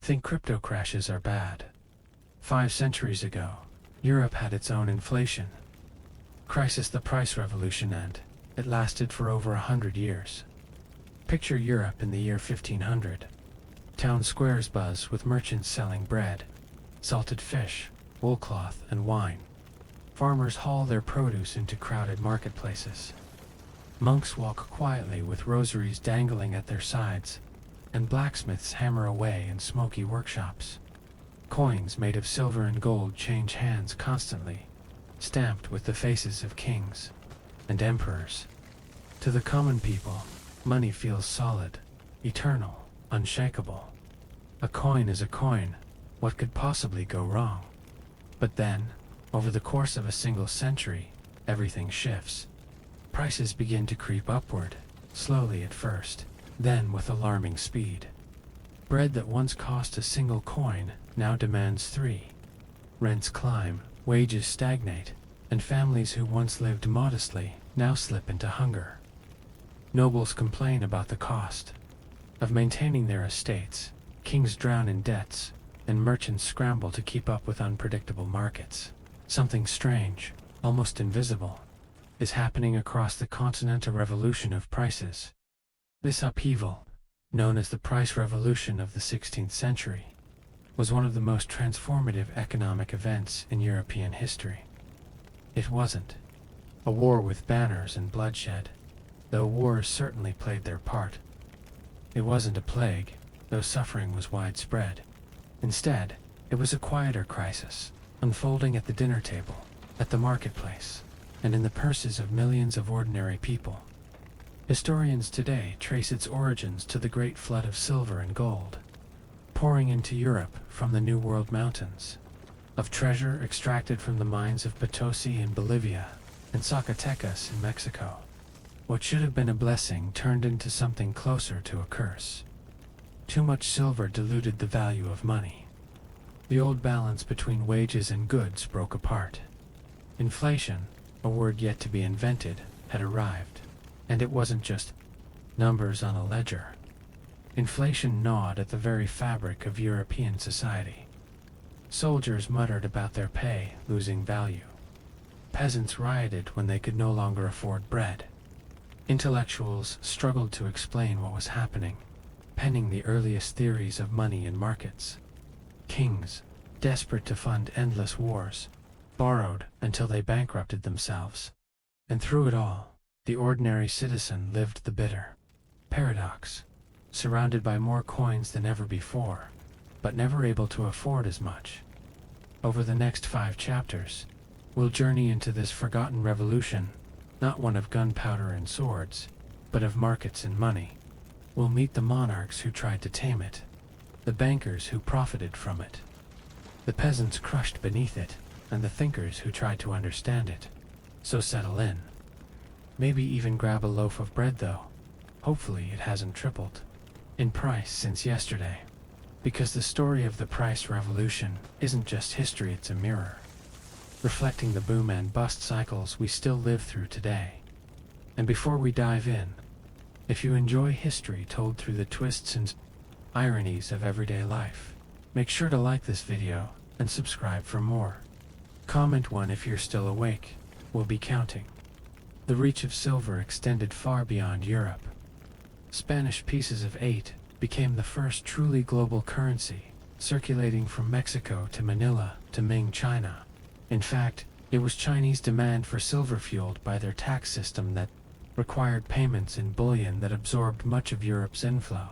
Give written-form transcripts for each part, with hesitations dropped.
Think crypto crashes are bad. 5 centuries ago, Europe had its own inflation crisis, the price revolution, and it lasted for over 100 years. Picture Europe in the year 1500. Town squares buzz with merchants selling bread, salted fish, woolcloth, and wine. Farmers haul their produce into crowded marketplaces. Monks walk quietly with rosaries dangling at their sides, and blacksmiths hammer away in smoky workshops. Coins made of silver and gold change hands constantly, stamped with the faces of kings and emperors. To the common people, money feels solid, eternal, unshakable. A coin is a coin. What could possibly go wrong? But then, over the course of a single century, everything shifts. Prices begin to creep upward, slowly at first, then with alarming speed. Bread that once cost a single coin now demands 3. Rents climb, wages stagnate, and families who once lived modestly now slip into hunger. Nobles complain about the cost of maintaining their estates, kings drown in debts, and merchants scramble to keep up with unpredictable markets. Something strange, almost invisible, is happening across the continent, a revolution of prices. This upheaval, known as the price revolution of the 16th century, was one of the most transformative economic events in European history. It wasn't a war with banners and bloodshed, though wars certainly played their part. It wasn't a plague, though suffering was widespread. Instead, it was a quieter crisis, unfolding at the dinner table, at the marketplace, and in the purses of millions of ordinary people. Historians today trace its origins to the great flood of silver and gold, pouring into Europe from the New World mountains, of treasure extracted from the mines of Potosi in Bolivia and Zacatecas in Mexico. What should have been a blessing turned into something closer to a curse. Too much silver diluted the value of money. The old balance between wages and goods broke apart. Inflation, a word yet to be invented, had arrived, and it wasn't just numbers on a ledger. Inflation gnawed at the very fabric of European society. Soldiers muttered about their pay losing value. Peasants rioted when they could no longer afford bread. Intellectuals struggled to explain what was happening, penning the earliest theories of money and markets. Kings, desperate to fund endless wars, borrowed until they bankrupted themselves. And through it all, the ordinary citizen lived the bitter paradox, surrounded by more coins than ever before, but never able to afford as much. Over the next 5 chapters, we'll journey into this forgotten revolution, not one of gunpowder and swords, but of markets and money. We'll meet the monarchs who tried to tame it, the bankers who profited from it, the peasants crushed beneath it, and the thinkers who tried to understand it. So settle in. Maybe even grab a loaf of bread though. Hopefully it hasn't tripled in price since yesterday. Because the story of the price revolution isn't just history, it's a mirror, reflecting the boom and bust cycles we still live through today. And before we dive in, if you enjoy history told through the twists and ironies of everyday life, make sure to like this video and subscribe for more. Comment 1 if you're still awake. We'll be counting. The reach of silver extended far beyond Europe. Spanish pieces of 8 became the first truly global currency, circulating from Mexico to Manila to Ming China. In fact, it was Chinese demand for silver fueled by their tax system that required payments in bullion that absorbed much of Europe's inflow.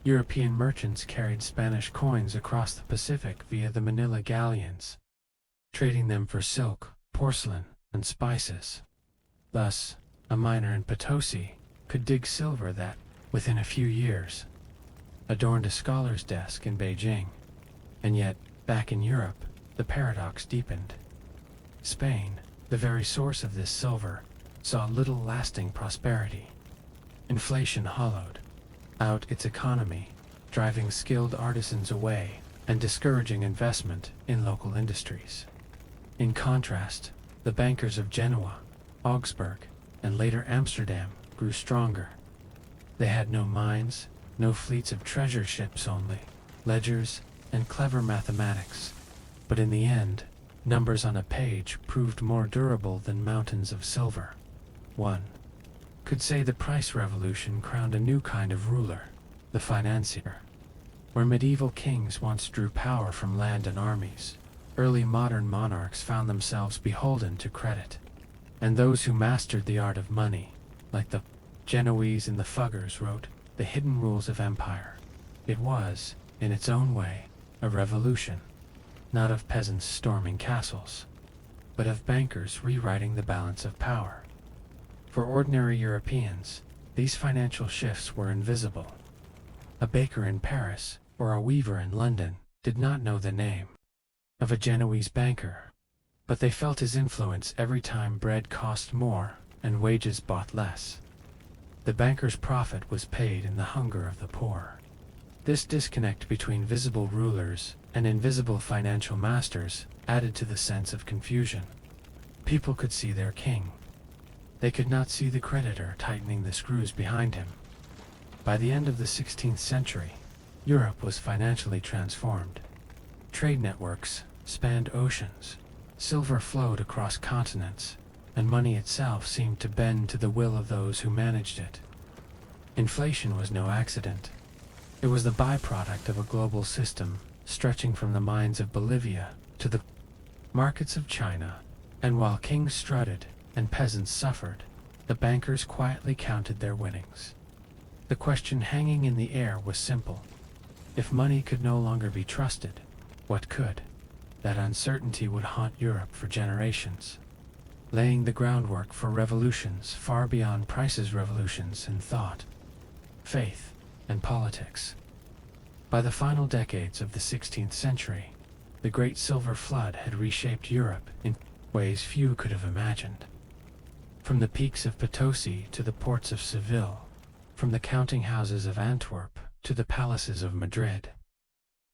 European merchants carried Spanish coins across the Pacific via the Manila galleons, trading them for silk, porcelain, and spices. Thus, a miner in Potosi could dig silver that, within a few years, adorned a scholar's desk in Beijing. And yet, back in Europe, the paradox deepened. Spain, the very source of this silver, saw little lasting prosperity. Inflation hollowed out its economy, driving skilled artisans away and discouraging investment in local industries. In contrast, the bankers of Genoa, Augsburg, and later Amsterdam grew stronger. They had no mines, no fleets of treasure ships only, ledgers, and clever mathematics. But in the end, numbers on a page proved more durable than mountains of silver. One could say the price revolution crowned a new kind of ruler, the financier. Where medieval kings once drew power from land and armies, early modern monarchs found themselves beholden to credit. And those who mastered the art of money, like the Genoese and the Fuggers, wrote the hidden rules of empire. It was, in its own way, a revolution, not of peasants storming castles, but of bankers rewriting the balance of power. For ordinary Europeans, these financial shifts were invisible. A baker in Paris or a weaver in London did not know the name of a Genoese banker, but they felt his influence every time bread cost more and wages bought less. The banker's profit was paid in the hunger of the poor. This disconnect between visible rulers and invisible financial masters added to the sense of confusion. People could see their king. They could not see the creditor tightening the screws behind him. By the end of the 16th century, Europe was financially transformed. Trade networks spanned oceans, silver flowed across continents, and money itself seemed to bend to the will of those who managed it. Inflation was no accident. It was the byproduct of a global system stretching from the mines of Bolivia to the markets of China, and while kings strutted and peasants suffered, the bankers quietly counted their winnings. The question hanging in the air was simple. If money could no longer be trusted, what could? That uncertainty would haunt Europe for generations, laying the groundwork for revolutions far beyond prices, revolutions in thought, faith, and politics. By the final decades of the 16th century, the Great Silver Flood had reshaped Europe in ways few could have imagined. From the peaks of Potosi to the ports of Seville, from the counting houses of Antwerp to the palaces of Madrid,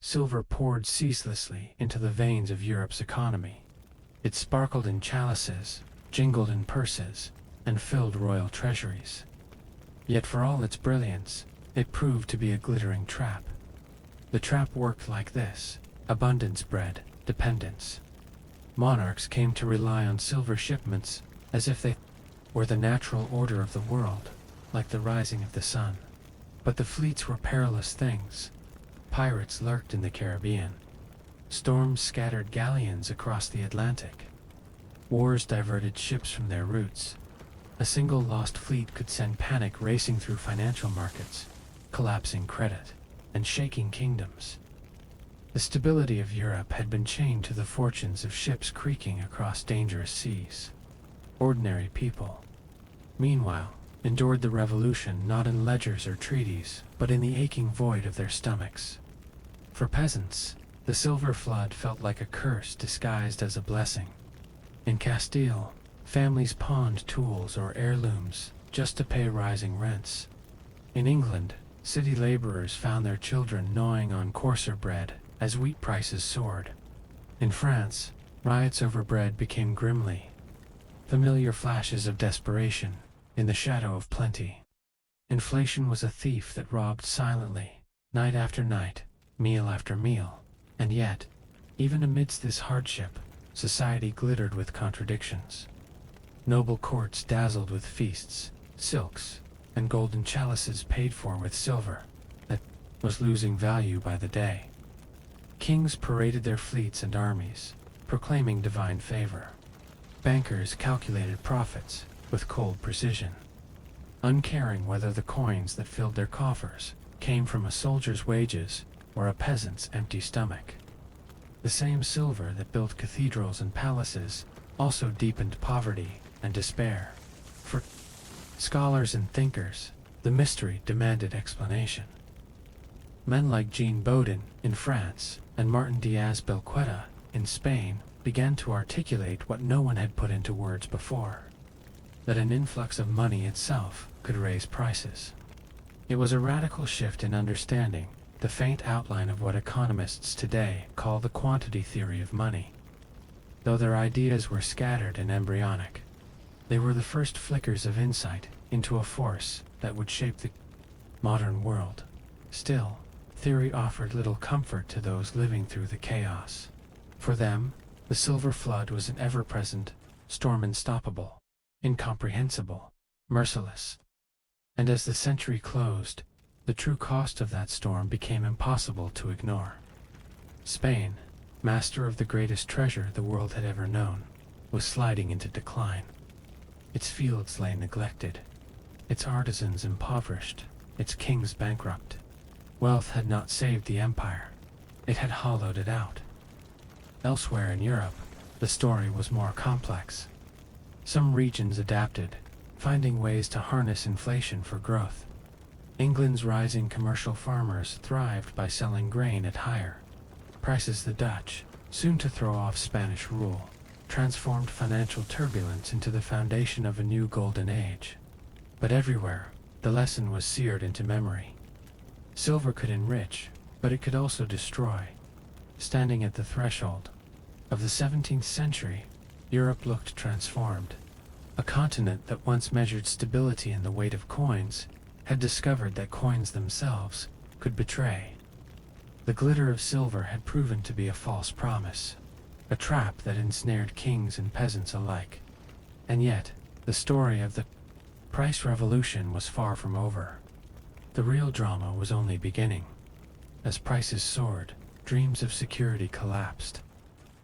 silver poured ceaselessly into the veins of Europe's economy. It sparkled in chalices, jingled in purses, and filled royal treasuries. Yet for all its brilliance, it proved to be a glittering trap. The trap worked like this: abundance bred dependence. Monarchs came to rely on silver shipments as if they were the natural order of the world, like the rising of the sun. But the fleets were perilous things. Pirates lurked in the Caribbean. Storms scattered galleons across the Atlantic. Wars diverted ships from their routes. A single lost fleet could send panic racing through financial markets, collapsing credit, and shaking kingdoms. The stability of Europe had been chained to the fortunes of ships creaking across dangerous seas. Ordinary people, meanwhile, endured the revolution not in ledgers or treaties, but in the aching void of their stomachs. For peasants, the silver flood felt like a curse disguised as a blessing. In Castile, families pawned tools or heirlooms just to pay rising rents. In England, city laborers found their children gnawing on coarser bread as wheat prices soared. In France, riots over bread became grimly familiar flashes of desperation in the shadow of plenty. Inflation was a thief that robbed silently, night after night, meal after meal. And yet, even amidst this hardship, society glittered with contradictions. Noble courts dazzled with feasts, silks, and golden chalices paid for with silver that was losing value by the day. Kings paraded their fleets and armies, proclaiming divine favor. Bankers calculated profits with cold precision, uncaring whether the coins that filled their coffers came from a soldier's wages or a peasant's empty stomach. The same silver that built cathedrals and palaces also deepened poverty and despair. For scholars and thinkers, the mystery demanded explanation. Men like Jean Bodin in France and Martin Diaz-Belqueta in Spain began to articulate what no one had put into words before: that an influx of money itself could raise prices. It was a radical shift in understanding the faint outline of what economists today call the quantity theory of money. Though their ideas were scattered and embryonic, they were the first flickers of insight into a force that would shape the modern world. Still, theory offered little comfort to those living through the chaos. For them, the silver flood was an ever-present storm, unstoppable, incomprehensible, merciless. And as the century closed, the true cost of that storm became impossible to ignore. Spain, master of the greatest treasure the world had ever known, was sliding into decline. Its fields lay neglected, its artisans impoverished, its kings bankrupt. Wealth had not saved the empire, it had hollowed it out. Elsewhere in Europe, the story was more complex. Some regions adapted, finding ways to harness inflation for growth. England's rising commercial farmers thrived by selling grain at higher prices. The Dutch, soon to throw off Spanish rule, transformed financial turbulence into the foundation of a new golden age. But everywhere, the lesson was seared into memory. Silver could enrich, but it could also destroy. Standing at the threshold of the 17th century, Europe looked transformed. A continent that once measured stability in the weight of coins had discovered that coins themselves could betray. The glitter of silver had proven to be a false promise, a trap that ensnared kings and peasants alike. And yet, the story of the price revolution was far from over. The real drama was only beginning. As prices soared, dreams of security collapsed.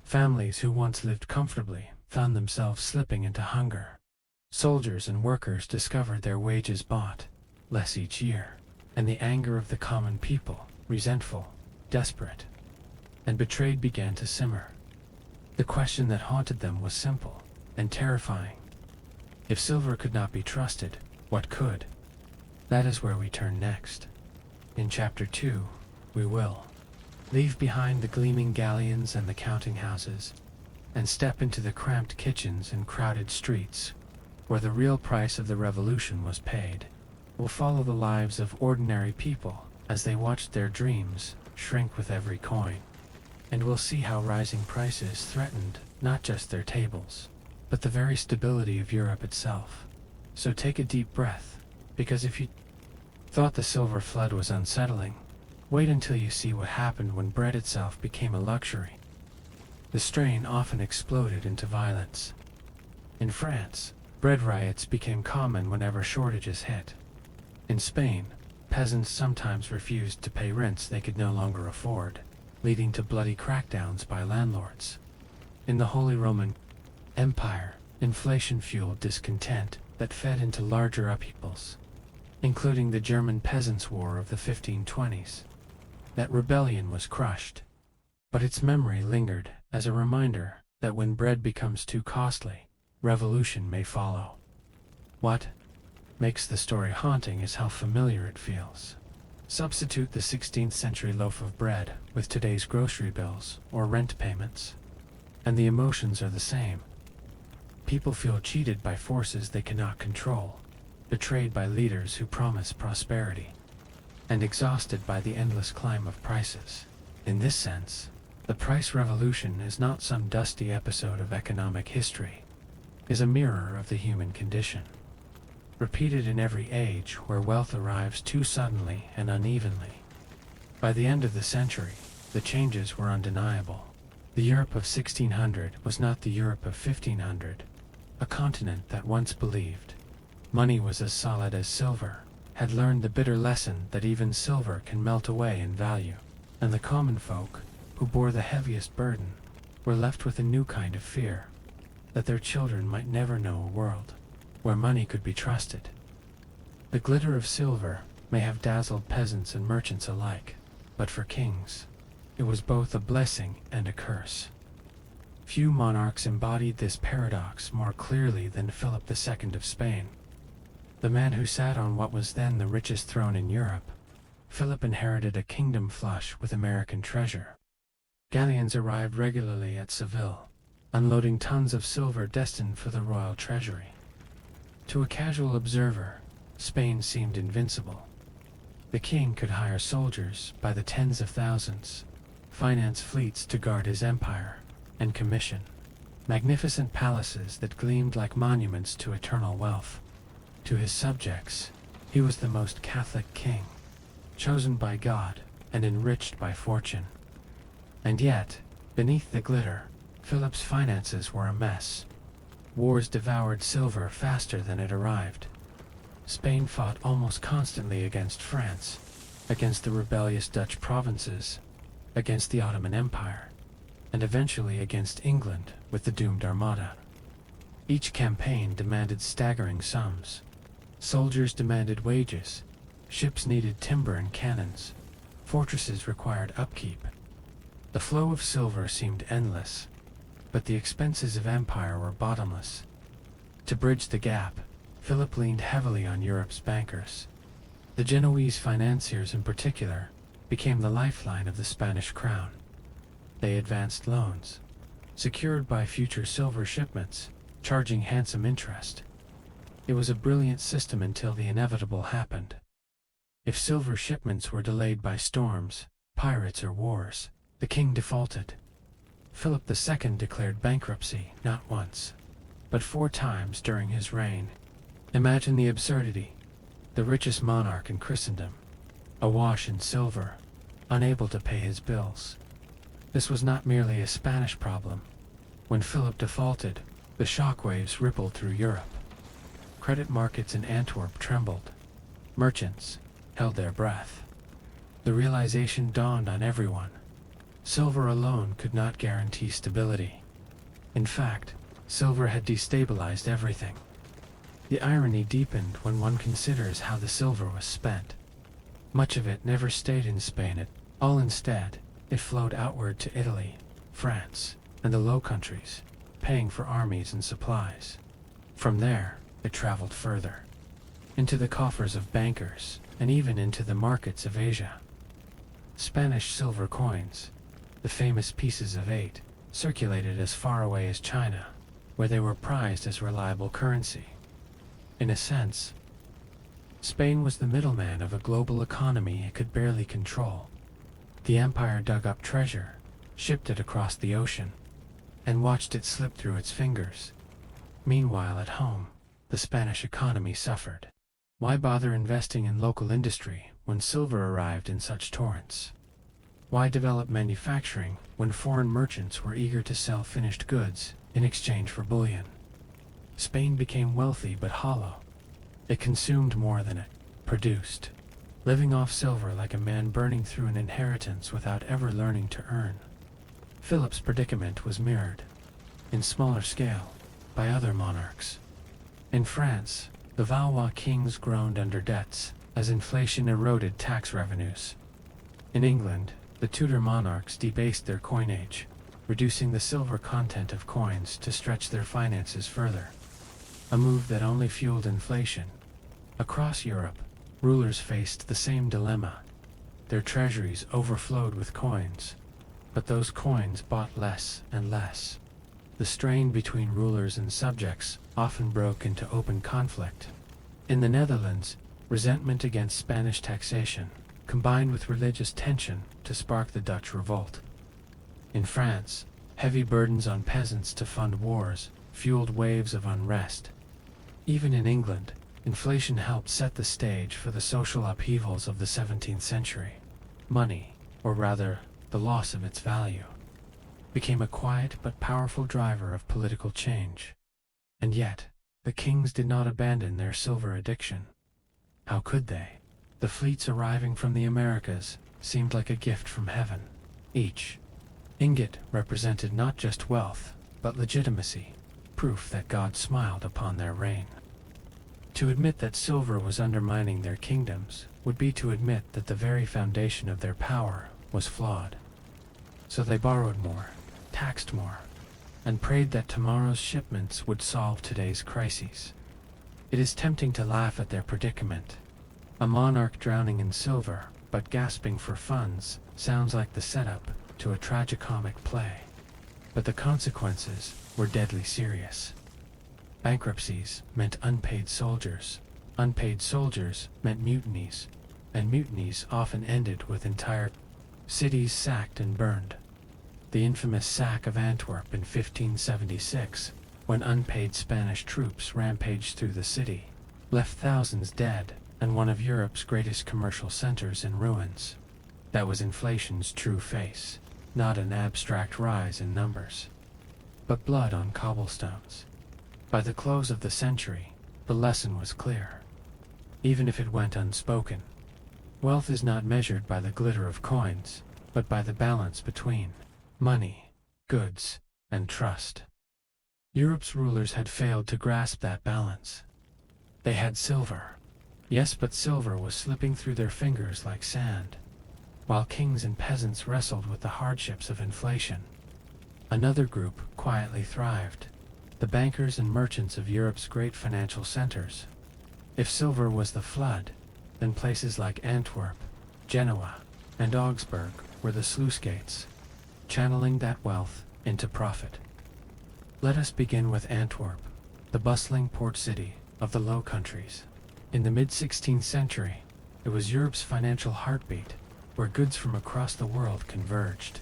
Families who once lived comfortably found themselves slipping into hunger. Soldiers and workers discovered their wages bought less each year, and the anger of the common people, resentful, desperate, and betrayed, began to simmer. The question that haunted them was simple and terrifying. If silver could not be trusted, what could? That is where we turn next. In Chapter 2, we will leave behind the gleaming galleons and the counting houses, and step into the cramped kitchens and crowded streets, where the real price of the revolution was paid. We'll follow the lives of ordinary people as they watched their dreams shrink with every coin. And we'll see how rising prices threatened not just their tables, but the very stability of Europe itself. So take a deep breath, because if you thought the silver flood was unsettling, wait until you see what happened when bread itself became a luxury. The strain often exploded into violence. In France, bread riots became common whenever shortages hit. In Spain, peasants sometimes refused to pay rents they could no longer afford, leading to bloody crackdowns by landlords. In the Holy Roman Empire, inflation fueled discontent that fed into larger upheavals, including the German Peasants' War of the 1520s. That rebellion was crushed, but its memory lingered as a reminder that when bread becomes too costly, revolution may follow. What makes the story haunting is how familiar it feels. Substitute the 16th century loaf of bread with today's grocery bills or rent payments, and the emotions are the same. People feel cheated by forces they cannot control, betrayed by leaders who promise prosperity, and exhausted by the endless climb of prices. In this sense, the price revolution is not some dusty episode of economic history. It is a mirror of the human condition, repeated in every age where wealth arrives too suddenly and unevenly. By the end of the century, the changes were undeniable. The Europe of 1600 was not the Europe of 1500. A continent that once believed money was as solid as silver had learned the bitter lesson that even silver can melt away in value, and the common folk, who bore the heaviest burden, were left with a new kind of fear, that their children might never know a world where money could be trusted. The glitter of silver may have dazzled peasants and merchants alike, but for kings, it was both a blessing and a curse. Few monarchs embodied this paradox more clearly than Philip II of Spain. The man who sat on what was then the richest throne in Europe, Philip inherited a kingdom flush with American treasure. Galleons arrived regularly at Seville, unloading tons of silver destined for the royal treasury. To a casual observer, Spain seemed invincible. The king could hire soldiers by the tens of thousands, finance fleets to guard his empire, and commission magnificent palaces that gleamed like monuments to eternal wealth. To his subjects, he was the most Catholic king, chosen by God and enriched by fortune. And yet, beneath the glitter, Philip's finances were a mess. Wars devoured silver faster than it arrived. Spain fought almost constantly against France, against the rebellious Dutch provinces, against the Ottoman Empire, and eventually against England with the doomed Armada. Each campaign demanded staggering sums. Soldiers demanded wages, ships needed timber and cannons, fortresses required upkeep. The flow of silver seemed endless, but the expenses of empire were bottomless. To bridge the gap, Philip leaned heavily on Europe's bankers. The Genoese financiers in particular became the lifeline of the Spanish crown. They advanced loans, secured by future silver shipments, charging handsome interest. It was a brilliant system until the inevitable happened. If silver shipments were delayed by storms, pirates, or wars, the king defaulted. Philip II declared bankruptcy not once, but 4 times during his reign. Imagine the absurdity. The richest monarch in Christendom, awash in silver, unable to pay his bills. This was not merely a Spanish problem. When Philip defaulted, the shockwaves rippled through Europe. Credit markets in Antwerp trembled. Merchants held their breath. The realization dawned on everyone. Silver alone could not guarantee stability. In fact, silver had destabilized everything. The irony deepened when one considers how the silver was spent. Much of it never stayed in Spain at all. Instead, it flowed outward to Italy, France, and the Low Countries, paying for armies and supplies. From there, it traveled further, into the coffers of bankers, and even into the markets of Asia. Spanish silver coins, the famous pieces of 8, circulated as far away as China, where they were prized as reliable currency. In a sense, Spain was the middleman of a global economy it could barely control. The empire dug up treasure, shipped it across the ocean, and watched it slip through its fingers. Meanwhile, at home, the Spanish economy suffered. Why bother investing in local industry when silver arrived in such torrents? Why develop manufacturing when foreign merchants were eager to sell finished goods in exchange for bullion? Spain became wealthy but hollow. It consumed more than it produced, living off silver like a man burning through an inheritance without ever learning to earn. Philip's predicament was mirrored, in smaller scale, by other monarchs. In France, the Valois kings groaned under debts as inflation eroded tax revenues. In England, the Tudor monarchs debased their coinage, reducing the silver content of coins to stretch their finances further. A move that only fueled inflation. Across Europe, rulers faced the same dilemma. Their treasuries overflowed with coins, but those coins bought less and less. The strain between rulers and subjects often broke into open conflict. In the Netherlands, resentment against Spanish taxation combined with religious tension to spark the Dutch revolt. In France, heavy burdens on peasants to fund wars fueled waves of unrest. Even in England, inflation helped set the stage for the social upheavals of the 17th century. Money, or rather, the loss of its value, became a quiet but powerful driver of political change. And yet, the kings did not abandon their silver addiction. How could they? The fleets arriving from the Americas seemed like a gift from heaven. Each ingot represented not just wealth, but legitimacy, proof that God smiled upon their reign. To admit that silver was undermining their kingdoms would be to admit that the very foundation of their power was flawed. So they borrowed more, taxed more, and prayed that tomorrow's shipments would solve today's crises. It is tempting to laugh at their predicament. A monarch drowning in silver, but gasping for funds, sounds like the setup to a tragicomic play. But the consequences were deadly serious. Bankruptcies meant unpaid soldiers. Unpaid soldiers meant mutinies, and mutinies often ended with entire cities sacked and burned. The infamous sack of Antwerp in 1576, when unpaid Spanish troops rampaged through the city, left thousands dead and one of Europe's greatest commercial centers in ruins. That was inflation's true face, not an abstract rise in numbers, but blood on cobblestones. By the close of the century, the lesson was clear, even if it went unspoken. Wealth is not measured by the glitter of coins, but by the balance between money, goods, and trust. Europe's rulers had failed to grasp that balance. They had silver. Yes, but silver was slipping through their fingers like sand, while kings and peasants wrestled with the hardships of inflation. Another group quietly thrived, the bankers and merchants of Europe's great financial centers. If silver was the flood, then places like Antwerp, Genoa, and Augsburg were the sluice gates, channeling that wealth into profit. Let us begin with Antwerp, the bustling port city of the Low Countries. In the mid-16th century, it was Europe's financial heartbeat, where goods from across the world converged.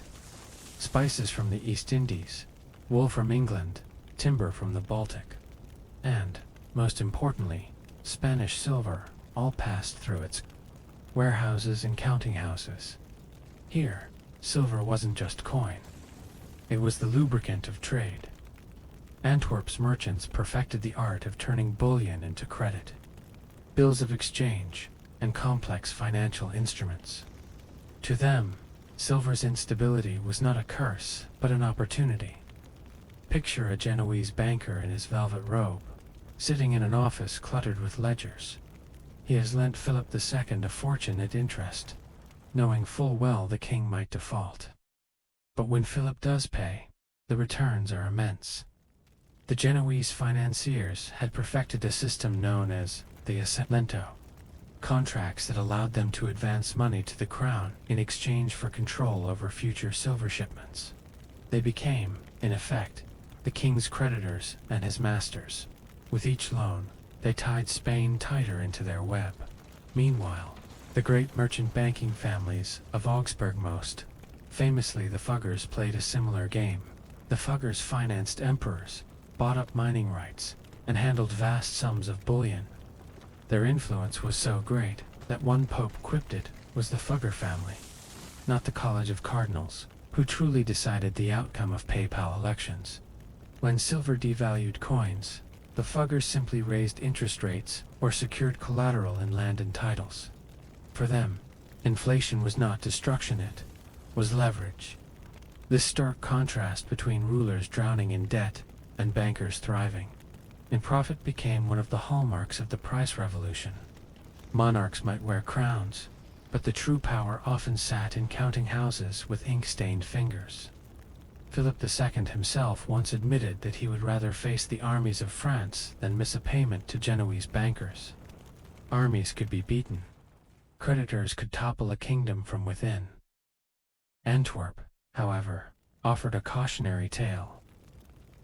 Spices from the East Indies, wool from England, timber from the Baltic, and, most importantly, Spanish silver all passed through its warehouses and counting houses. Here, silver wasn't just coin. It was the lubricant of trade. Antwerp's merchants perfected the art of turning bullion into credit, bills of exchange, and complex financial instruments. To them, silver's instability was not a curse, but an opportunity. Picture a Genoese banker in his velvet robe, sitting in an office cluttered with ledgers. He has lent Philip II a fortune at interest, knowing full well the king might default. But when Philip does pay, the returns are immense. The Genoese financiers had perfected a system known as the ascendento, contracts that allowed them to advance money to the crown in exchange for control over future silver shipments. They became, in effect, the king's creditors and his masters. With each loan, they tied Spain tighter into their web. Meanwhile, the great merchant banking families of Augsburg, most famously the Fuggers, played a similar game. The Fuggers financed emperors, bought up mining rights, and handled vast sums of bullion. Their influence was so great that one pope quipped it was the Fugger family, not the College of Cardinals, who truly decided the outcome of papal elections. When silver devalued coins, the Fuggers simply raised interest rates or secured collateral in land and titles. For them, inflation was not destruction, it was leverage. This stark contrast between rulers drowning in debt and bankers thriving in profit became one of the hallmarks of the price revolution. Monarchs might wear crowns, but the true power often sat in counting houses with ink-stained fingers. Philip II himself once admitted that he would rather face the armies of France than miss a payment to Genoese bankers. Armies could be beaten. Creditors could topple a kingdom from within. Antwerp, however, offered a cautionary tale.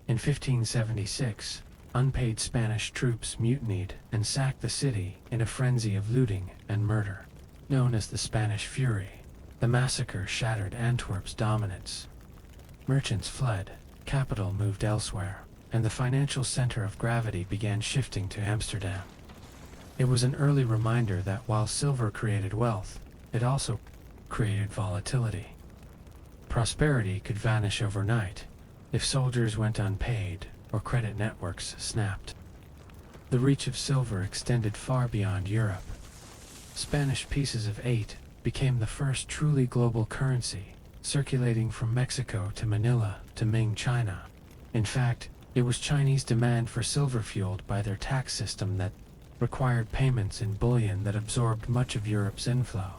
In 1576, unpaid Spanish troops mutinied and sacked the city in a frenzy of looting and murder. Known as the Spanish Fury, the massacre shattered Antwerp's dominance. Merchants fled, capital moved elsewhere, and the financial center of gravity began shifting to Amsterdam. It was an early reminder that while silver created wealth, it also created volatility. Prosperity could vanish overnight if soldiers went unpaid or credit networks snapped. The reach of silver extended far beyond Europe. Spanish pieces of 8 became the first truly global currency, circulating from Mexico to Manila to Ming China. In fact, it was Chinese demand for silver fueled by their tax system that required payments in bullion that absorbed much of Europe's inflow.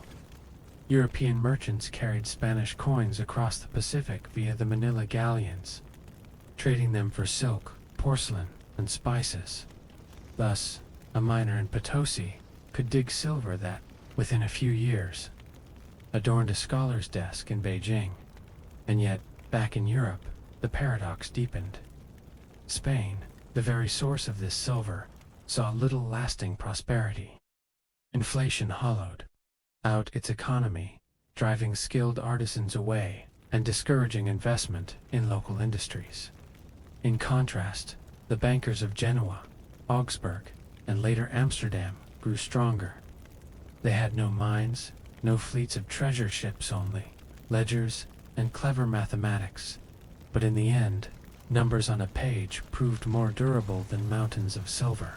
European merchants carried Spanish coins across the Pacific via the Manila galleons, trading them for silk, porcelain, and spices. Thus, a miner in Potosi could dig silver that, within a few years, adorned a scholar's desk in Beijing. And yet, back in Europe, the paradox deepened. Spain, the very source of this silver, saw little lasting prosperity. Inflation hollowed out its economy, driving skilled artisans away and discouraging investment in local industries. In contrast, the bankers of Genoa, Augsburg, and later Amsterdam grew stronger. They had no mines, no fleets of treasure ships only, ledgers, and clever mathematics. But in the end, numbers on a page proved more durable than mountains of silver.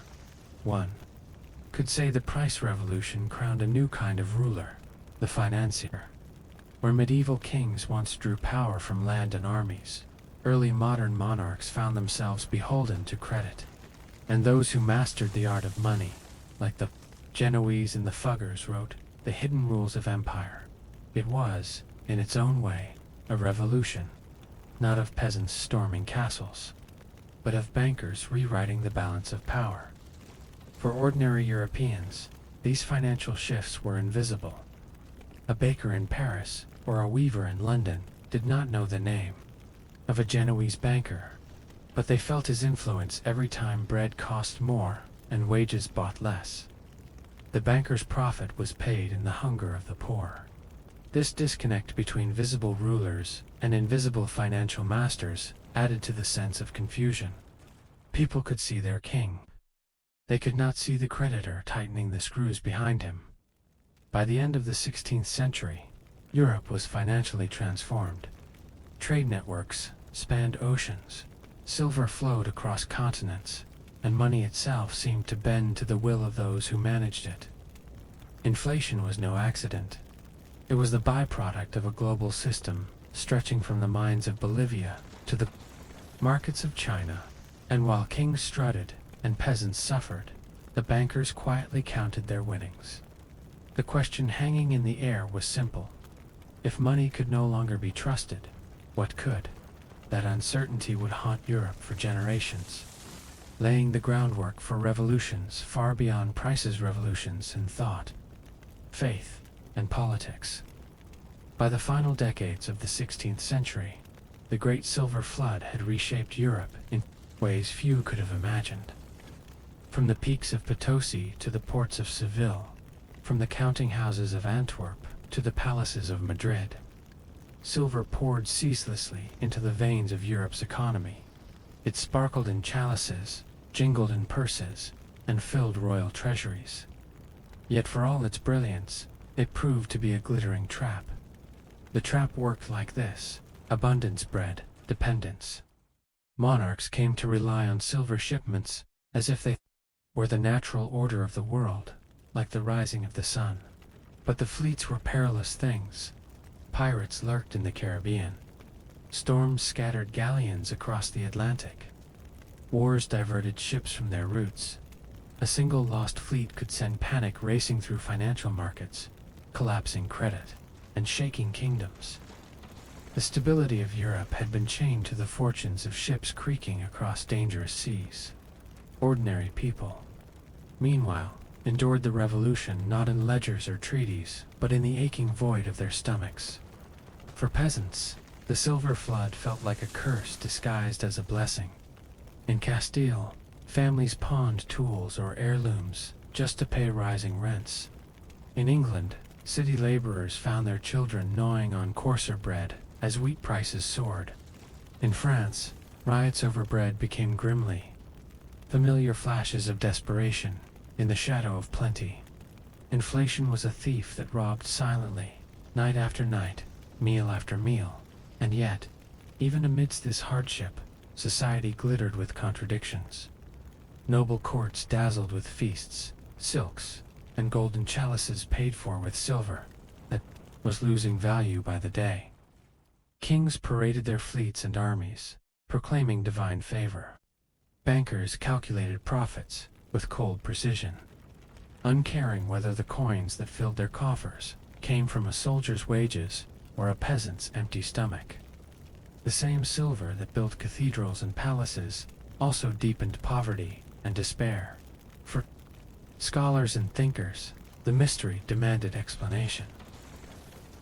One could say the price revolution crowned a new kind of ruler, the financier. Where medieval kings once drew power from land and armies, early modern monarchs found themselves beholden to credit. And those who mastered the art of money, like the Genoese and the Fuggers, wrote the hidden rules of empire. It was, in its own way, a revolution, not of peasants storming castles, but of bankers rewriting the balance of power. For ordinary Europeans, these financial shifts were invisible. A baker in Paris or a weaver in London did not know the name of a Genoese banker, but they felt his influence every time bread cost more and wages bought less. The banker's profit was paid in the hunger of the poor. This disconnect between visible rulers and invisible financial masters added to the sense of confusion. People could see their king. They could not see the creditor tightening the screws behind him. By the end of the 16th century, Europe was financially transformed. Trade networks spanned oceans, silver flowed across continents, and money itself seemed to bend to the will of those who managed it. Inflation was no accident. It was the byproduct of a global system stretching from the mines of Bolivia to the markets of China. And while kings strutted and peasants suffered, the bankers quietly counted their winnings. The question hanging in the air was simple. If money could no longer be trusted, what could? That uncertainty would haunt Europe for generations, laying the groundwork for revolutions far beyond Price's revolutions in thought, faith, and politics. By the final decades of the 16th century, the Great Silver Flood had reshaped Europe in ways few could have imagined. From the peaks of Potosi to the ports of Seville, from the counting houses of Antwerp to the palaces of Madrid, silver poured ceaselessly into the veins of Europe's economy. It sparkled in chalices, jingled in purses, and filled royal treasuries. Yet for all its brilliance, it proved to be a glittering trap. The trap worked like this: abundance bred dependence. Monarchs came to rely on silver shipments as if they were the natural order of the world, like the rising of the sun. But the fleets were perilous things. Pirates lurked in the Caribbean. Storms scattered galleons across the Atlantic. Wars diverted ships from their routes. A single lost fleet could send panic racing through financial markets, collapsing credit, and shaking kingdoms. The stability of Europe had been chained to the fortunes of ships creaking across dangerous seas. Ordinary people, meanwhile, endured the revolution not in ledgers or treaties, but in the aching void of their stomachs. For peasants, the silver flood felt like a curse disguised as a blessing. In Castile, families pawned tools or heirlooms just to pay rising rents. In England, city laborers found their children gnawing on coarser bread as wheat prices soared. In France, riots over bread became grimly familiar flashes of desperation in the shadow of plenty. Inflation was a thief that robbed silently, night after night, meal after meal. And yet, even amidst this hardship, society glittered with contradictions. Noble courts dazzled with feasts, silks, and golden chalices paid for with silver that was losing value by the day. Kings paraded their fleets and armies, proclaiming divine favor. Bankers calculated profits with cold precision, uncaring whether the coins that filled their coffers came from a soldier's wages or a peasant's empty stomach. The same silver that built cathedrals and palaces also deepened poverty and despair. For scholars and thinkers, the mystery demanded explanation.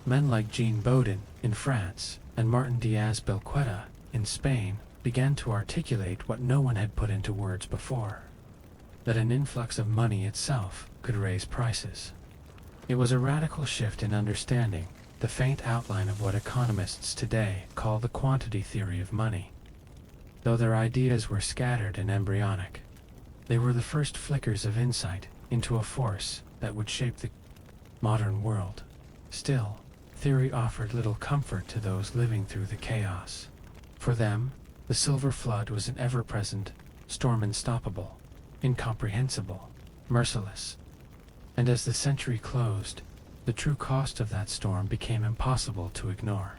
Men like Jean Bodin in France and Martin Diaz-Belqueta in Spain began to articulate what no one had put into words before: that an influx of money itself could raise prices. It was a radical shift in understanding the faint outline of what economists today call the quantity theory of money. Though their ideas were scattered and embryonic, they were the first flickers of insight into a force that would shape the modern world. Still, theory offered little comfort to those living through the chaos. For them, the silver flood was an ever-present storm, unstoppable, incomprehensible, merciless. And as the century closed, the true cost of that storm became impossible to ignore.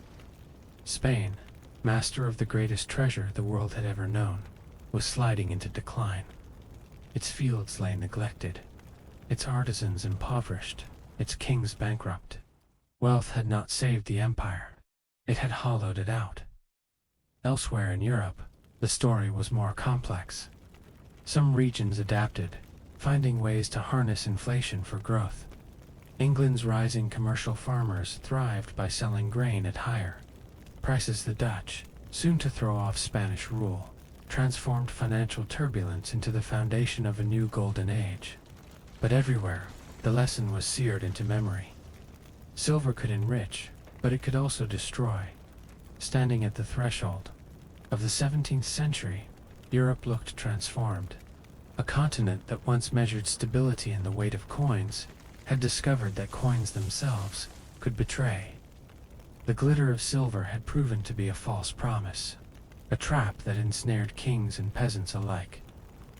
Spain, master of the greatest treasure the world had ever known, was sliding into decline. Its fields lay neglected, its artisans impoverished, its kings bankrupt. Wealth had not saved the empire, it had hollowed it out. Elsewhere in Europe, the story was more complex. Some regions adapted, finding ways to harness inflation for growth. England's rising commercial farmers thrived by selling grain at higher prices. The Dutch, soon to throw off Spanish rule, transformed financial turbulence into the foundation of a new golden age. But everywhere, the lesson was seared into memory. Silver could enrich, but it could also destroy. Standing at the threshold of the 17th century, Europe looked transformed. A continent that once measured stability in the weight of coins had discovered that coins themselves could betray. The glitter of silver had proven to be a false promise, a trap that ensnared kings and peasants alike.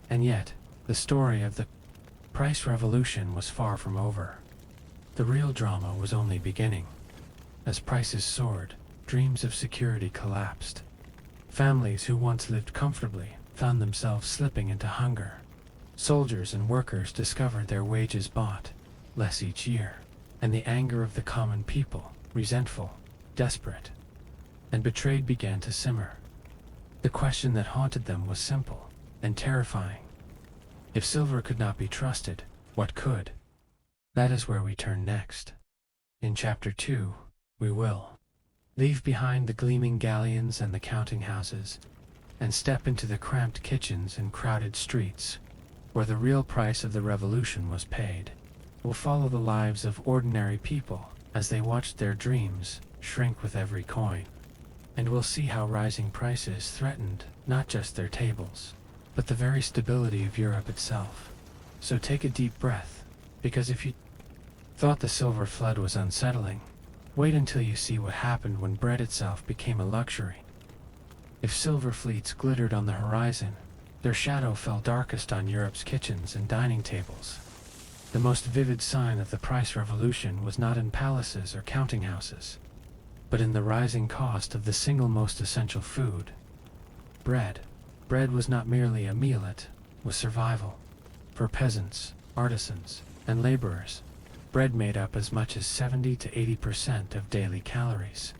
And yet, the story of the price revolution was far from over. The real drama was only beginning. As prices soared, dreams of security collapsed. Families who once lived comfortably found themselves slipping into hunger. Soldiers and workers discovered their wages bought less each year, and the anger of the common people, resentful, desperate, and betrayed, began to simmer. The question that haunted them was simple and terrifying. If silver could not be trusted, what could? That is where we turn next. In Chapter 2, we will leave behind the gleaming galleons and the counting houses, and step into the cramped kitchens and crowded streets, where the real price of the revolution was paid. We'll follow the lives of ordinary people as they watched their dreams shrink with every coin. And we'll see how rising prices threatened not just their tables, but the very stability of Europe itself. So take a deep breath, because if you thought the silver flood was unsettling, wait until you see what happened when bread itself became a luxury. If silver fleets glittered on the horizon, their shadow fell darkest on Europe's kitchens and dining tables. The most vivid sign of the price revolution was not in palaces or counting houses, but in the rising cost of the single most essential food, bread. Bread was not merely a meal, it was survival. For peasants, artisans, and laborers, bread made up as much as 70 to 80% of daily calories.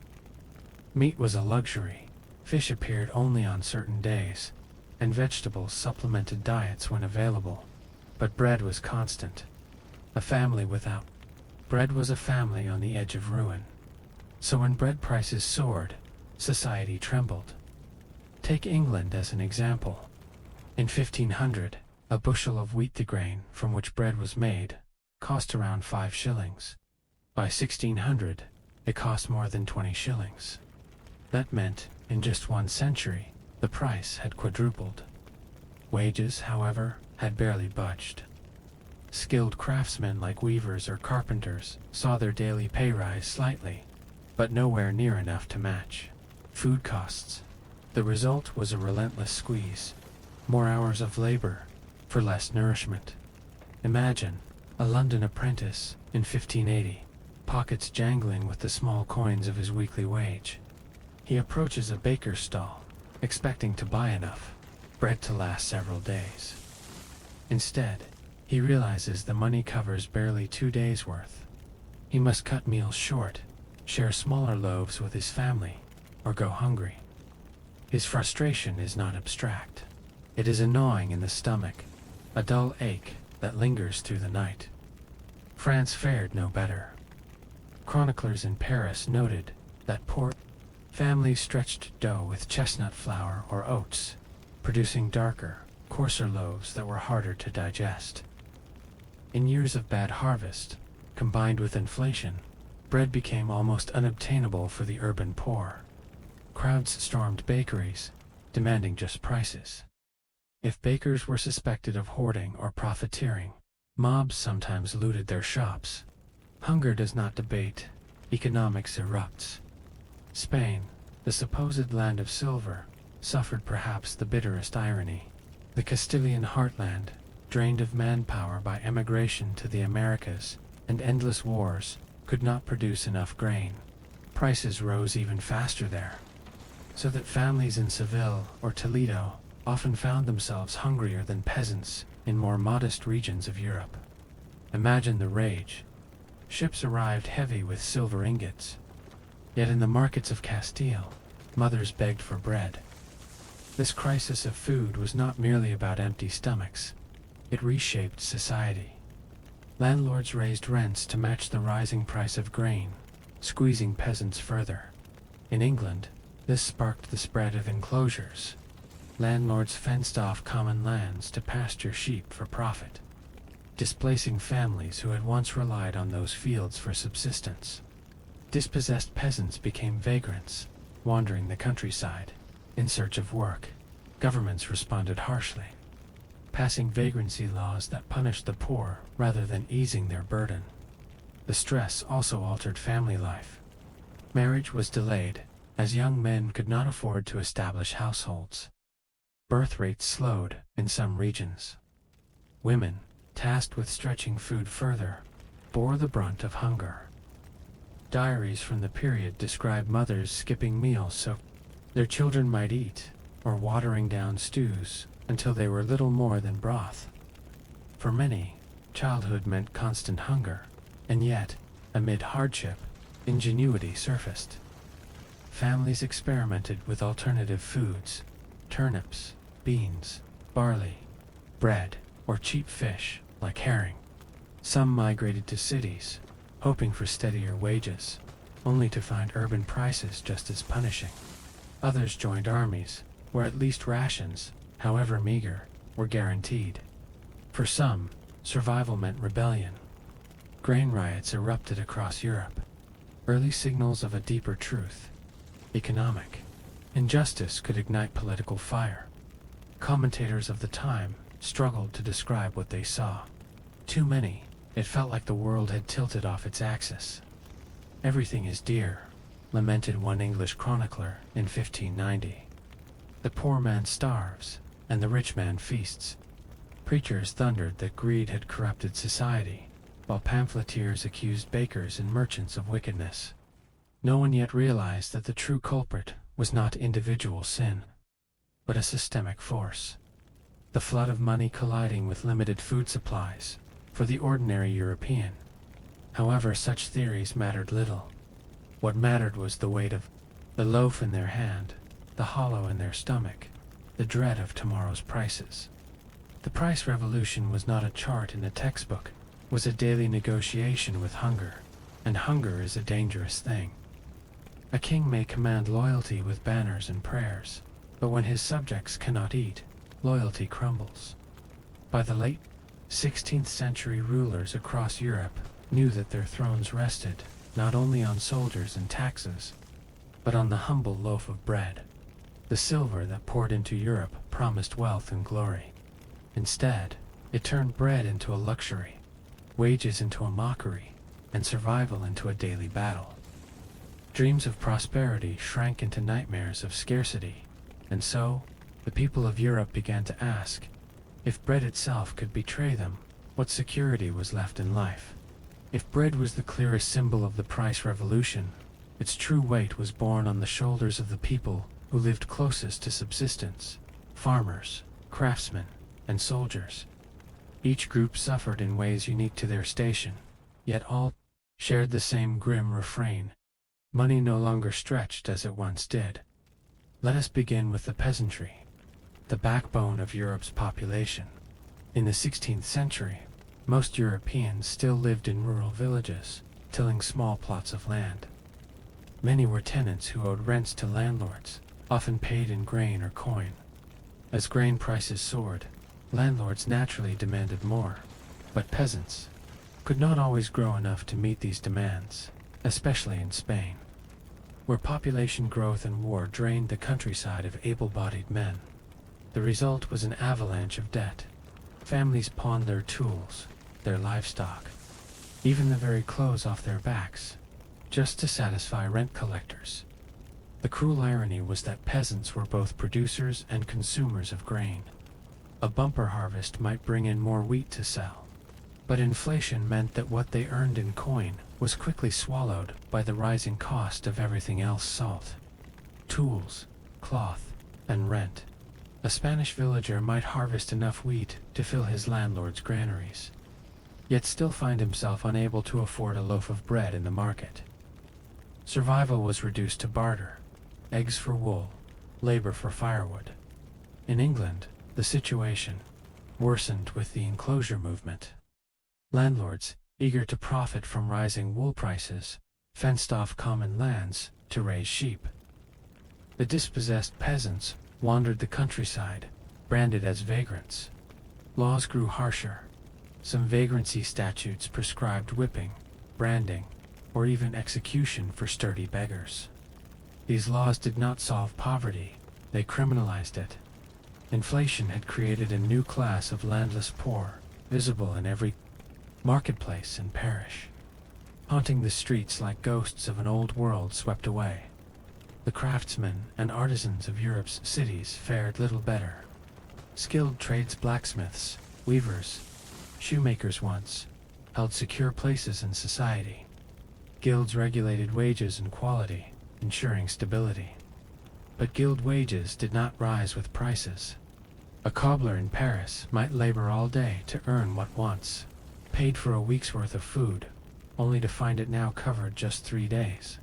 Meat was a luxury, fish appeared only on certain days, and vegetables supplemented diets when available. But bread was constant. A family without bread was a family on the edge of ruin. So when bread prices soared, society trembled. Take England as an example. In 1500, a bushel of wheat, the grain from which bread was made, cost around 5 shillings. By 1600, it cost more than 20 shillings. That meant, in just 1 century, the price had quadrupled. Wages, however, had barely budged. Skilled craftsmen like weavers or carpenters saw their daily pay rise slightly, but nowhere near enough to match food costs. The result was a relentless squeeze. More hours of labor for less nourishment. Imagine a London apprentice in 1580, pockets jangling with the small coins of his weekly wage. He approaches a baker's stall, expecting to buy enough bread to last several days. Instead, he realizes the money covers barely 2 days' worth. He must cut meals short, share smaller loaves with his family, or go hungry. His frustration is not abstract. It is a gnawing in the stomach, a dull ache that lingers through the night. France fared no better. Chroniclers in Paris noted that poor families stretched dough with chestnut flour or oats, producing darker, coarser loaves that were harder to digest. In years of bad harvest, combined with inflation, bread became almost unobtainable for the urban poor. Crowds stormed bakeries, demanding just prices. If bakers were suspected of hoarding or profiteering, mobs sometimes looted their shops. Hunger does not debate, economics erupts. Spain, the supposed land of silver, suffered perhaps the bitterest irony. The Castilian heartland, drained of manpower by emigration to the Americas and endless wars, could not produce enough grain. Prices rose even faster there, so that families in Seville or Toledo often found themselves hungrier than peasants in more modest regions of Europe. Imagine the rage. Ships arrived heavy with silver ingots. Yet in the markets of Castile, mothers begged for bread. This crisis of food was not merely about empty stomachs. It reshaped society. Landlords raised rents to match the rising price of grain, squeezing peasants further. In England, this sparked the spread of enclosures. Landlords fenced off common lands to pasture sheep for profit, displacing families who had once relied on those fields for subsistence. Dispossessed peasants became vagrants, wandering the countryside in search of work. Governments responded harshly, passing vagrancy laws that punished the poor rather than easing their burden. The stress also altered family life. Marriage was delayed, as young men could not afford to establish households. Birth rates slowed in some regions. Women, tasked with stretching food further, bore the brunt of hunger. Diaries from the period describe mothers skipping meals so their children might eat, or watering down stews until they were little more than broth. For many, childhood meant constant hunger, and yet, amid hardship, ingenuity surfaced. Families experimented with alternative foods: turnips, beans, barley, bread, or cheap fish, like herring. Some migrated to cities, hoping for steadier wages, only to find urban prices just as punishing. Others joined armies, where at least rations, however meager, were guaranteed. For some, survival meant rebellion. Grain riots erupted across Europe, early signals of a deeper truth. Economic injustice could ignite political fire. Commentators of the time struggled to describe what they saw. Too many, it felt like the world had tilted off its axis. "Everything is dear," lamented one English chronicler in 1590. "The poor man starves, and the rich man feasts." Preachers thundered that greed had corrupted society, while pamphleteers accused bakers and merchants of wickedness. No one yet realized that the true culprit was not individual sin, but a systemic force. The flood of money colliding with limited food supplies for the ordinary European. However, such theories mattered little. What mattered was the weight of the loaf in their hand, the hollow in their stomach, the dread of tomorrow's prices. The price revolution was not a chart in a textbook, it was a daily negotiation with hunger, and hunger is a dangerous thing. A king may command loyalty with banners and prayers, but when his subjects cannot eat, loyalty crumbles. By the late 16th century, rulers across Europe knew that their thrones rested not only on soldiers and taxes, but on the humble loaf of bread. The silver that poured into Europe promised wealth and glory. Instead, it turned bread into a luxury, wages into a mockery, and survival into a daily battle. Dreams of prosperity shrank into nightmares of scarcity, and so, the people of Europe began to ask, if bread itself could betray them, what security was left in life? If bread was the clearest symbol of the price revolution, its true weight was borne on the shoulders of the people who lived closest to subsistence: farmers, craftsmen, and soldiers. Each group suffered in ways unique to their station, yet all shared the same grim refrain: money no longer stretched as it once did. Let us begin with the peasantry, the backbone of Europe's population. In the 16th century, most Europeans still lived in rural villages, tilling small plots of land. Many were tenants who owed rents to landlords, often paid in grain or coin. As grain prices soared, landlords naturally demanded more, but peasants could not always grow enough to meet these demands, especially in Spain, where population growth and war drained the countryside of able-bodied men. The result was an avalanche of debt. Families pawned their tools, their livestock, even the very clothes off their backs, just to satisfy rent collectors. The cruel irony was that peasants were both producers and consumers of grain. A bumper harvest might bring in more wheat to sell, but inflation meant that what they earned in coin was quickly swallowed by the rising cost of everything else: salt, tools, cloth, and rent. A Spanish villager might harvest enough wheat to fill his landlord's granaries, yet still find himself unable to afford a loaf of bread in the market. Survival was reduced to barter: eggs for wool, labor for firewood. In England, the situation worsened with the enclosure movement. Landlords, eager to profit from rising wool prices, fenced off common lands to raise sheep. The dispossessed peasants wandered the countryside, branded as vagrants. Laws grew harsher. Some vagrancy statutes prescribed whipping, branding, or even execution for sturdy beggars. These laws did not solve poverty, they criminalized it. Inflation had created a new class of landless poor, visible in every marketplace and parish, haunting the streets like ghosts of an old world swept away. The craftsmen and artisans of Europe's cities fared little better. Skilled trades, blacksmiths, weavers, shoemakers once held secure places in society. Guilds regulated wages and quality, ensuring stability. But guild wages did not rise with prices. A cobbler in Paris might labor all day to earn what once paid for a week's worth of food, only to find it now covered just 3 days.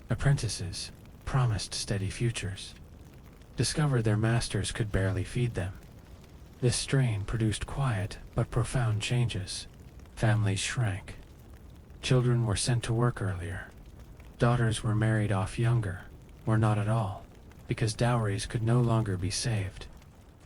Apprentices, promised steady futures, discovered their masters could barely feed them. This strain produced quiet but profound changes. Families shrank. Children were sent to work earlier. Daughters were married off younger, or not at all, because dowries could no longer be saved.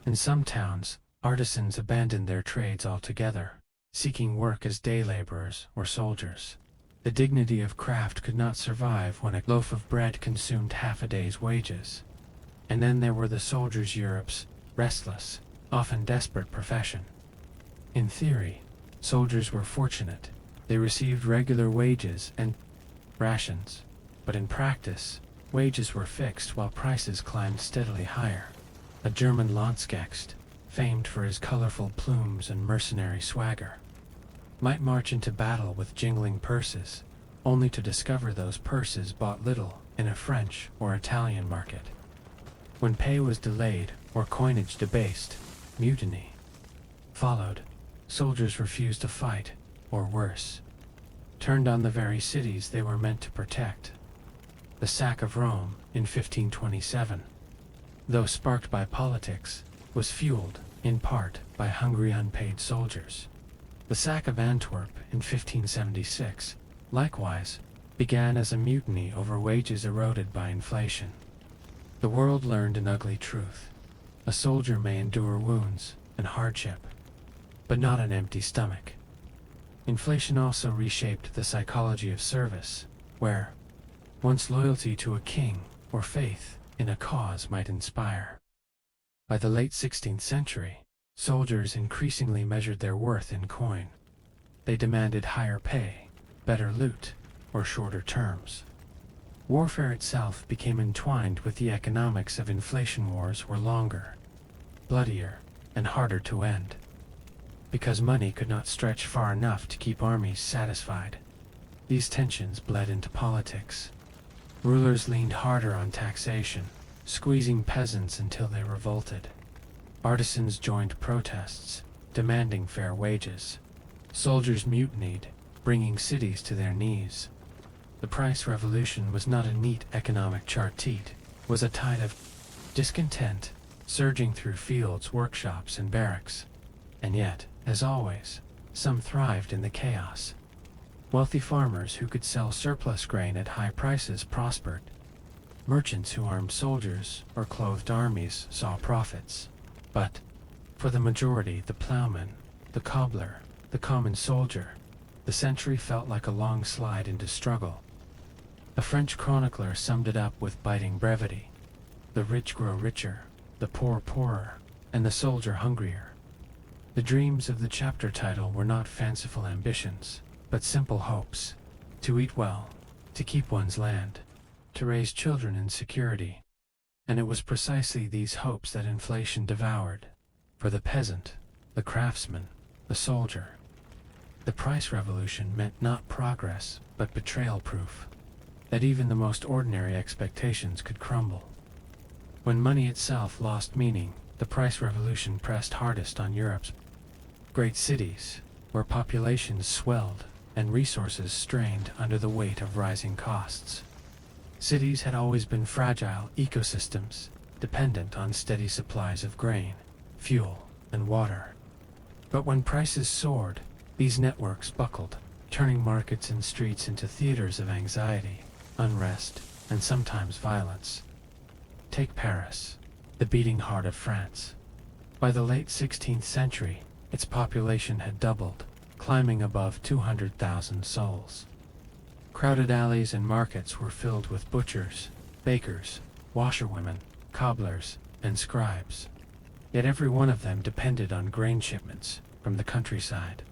In some towns, artisans abandoned their trades altogether, seeking work as day laborers or soldiers. The dignity of craft could not survive when a loaf of bread consumed half a day's wages. And then there were the soldiers, Europe's restless, often desperate profession. In theory, soldiers were fortunate. They received regular wages and rations, but in practice, wages were fixed while prices climbed steadily higher. A German Landsknecht, famed for his colorful plumes and mercenary swagger, might march into battle with jingling purses, only to discover those purses bought little in a French or Italian market. When pay was delayed or coinage debased, mutiny followed. Soldiers refused to fight, or worse, turned on the very cities they were meant to protect. The sack of Rome in 1527, though sparked by politics, was fueled, in part, by hungry unpaid soldiers. The sack of Antwerp in 1576, likewise, began as a mutiny over wages eroded by inflation. The world learned an ugly truth. A soldier may endure wounds and hardship, but not an empty stomach. Inflation also reshaped the psychology of service, where once loyalty to a king or faith in a cause might inspire. By the late 16th century, soldiers increasingly measured their worth in coin. They demanded higher pay, better loot, or shorter terms. Warfare itself became entwined with the economics of inflation. Wars were longer, bloodier, and harder to end, because money could not stretch far enough to keep armies satisfied. These tensions bled into politics. Rulers leaned harder on taxation, squeezing peasants until they revolted. Artisans joined protests, demanding fair wages. Soldiers mutinied, bringing cities to their knees. The price revolution was not a neat economic chart, it was a tide of discontent surging through fields, workshops, and barracks. And yet, as always, some thrived in the chaos. Wealthy farmers who could sell surplus grain at high prices prospered. Merchants who armed soldiers or clothed armies saw profits. But, for the majority, the plowman, the cobbler, the common soldier, the century felt like a long slide into struggle. A French chronicler summed it up with biting brevity: the rich grow richer, the poor poorer, and the soldier hungrier. The dreams of the chapter title were not fanciful ambitions, but simple hopes: to eat well, to keep one's land, to raise children in security. And it was precisely these hopes that inflation devoured. For the peasant, the craftsman, the soldier, the price revolution meant not progress, but betrayal proof that even the most ordinary expectations could crumble. When money itself lost meaning, the price revolution pressed hardest on Europe's great cities, where populations swelled and resources strained under the weight of rising costs. Cities had always been fragile ecosystems, dependent on steady supplies of grain, fuel, and water. But when prices soared, these networks buckled, turning markets and streets into theaters of anxiety, unrest, and sometimes violence. Take Paris, the beating heart of France. By the late 16th century, its population had doubled, climbing above 200,000 souls. Crowded alleys and markets were filled with butchers, bakers, washerwomen, cobblers, and scribes. Yet every one of them depended on grain shipments from the countryside.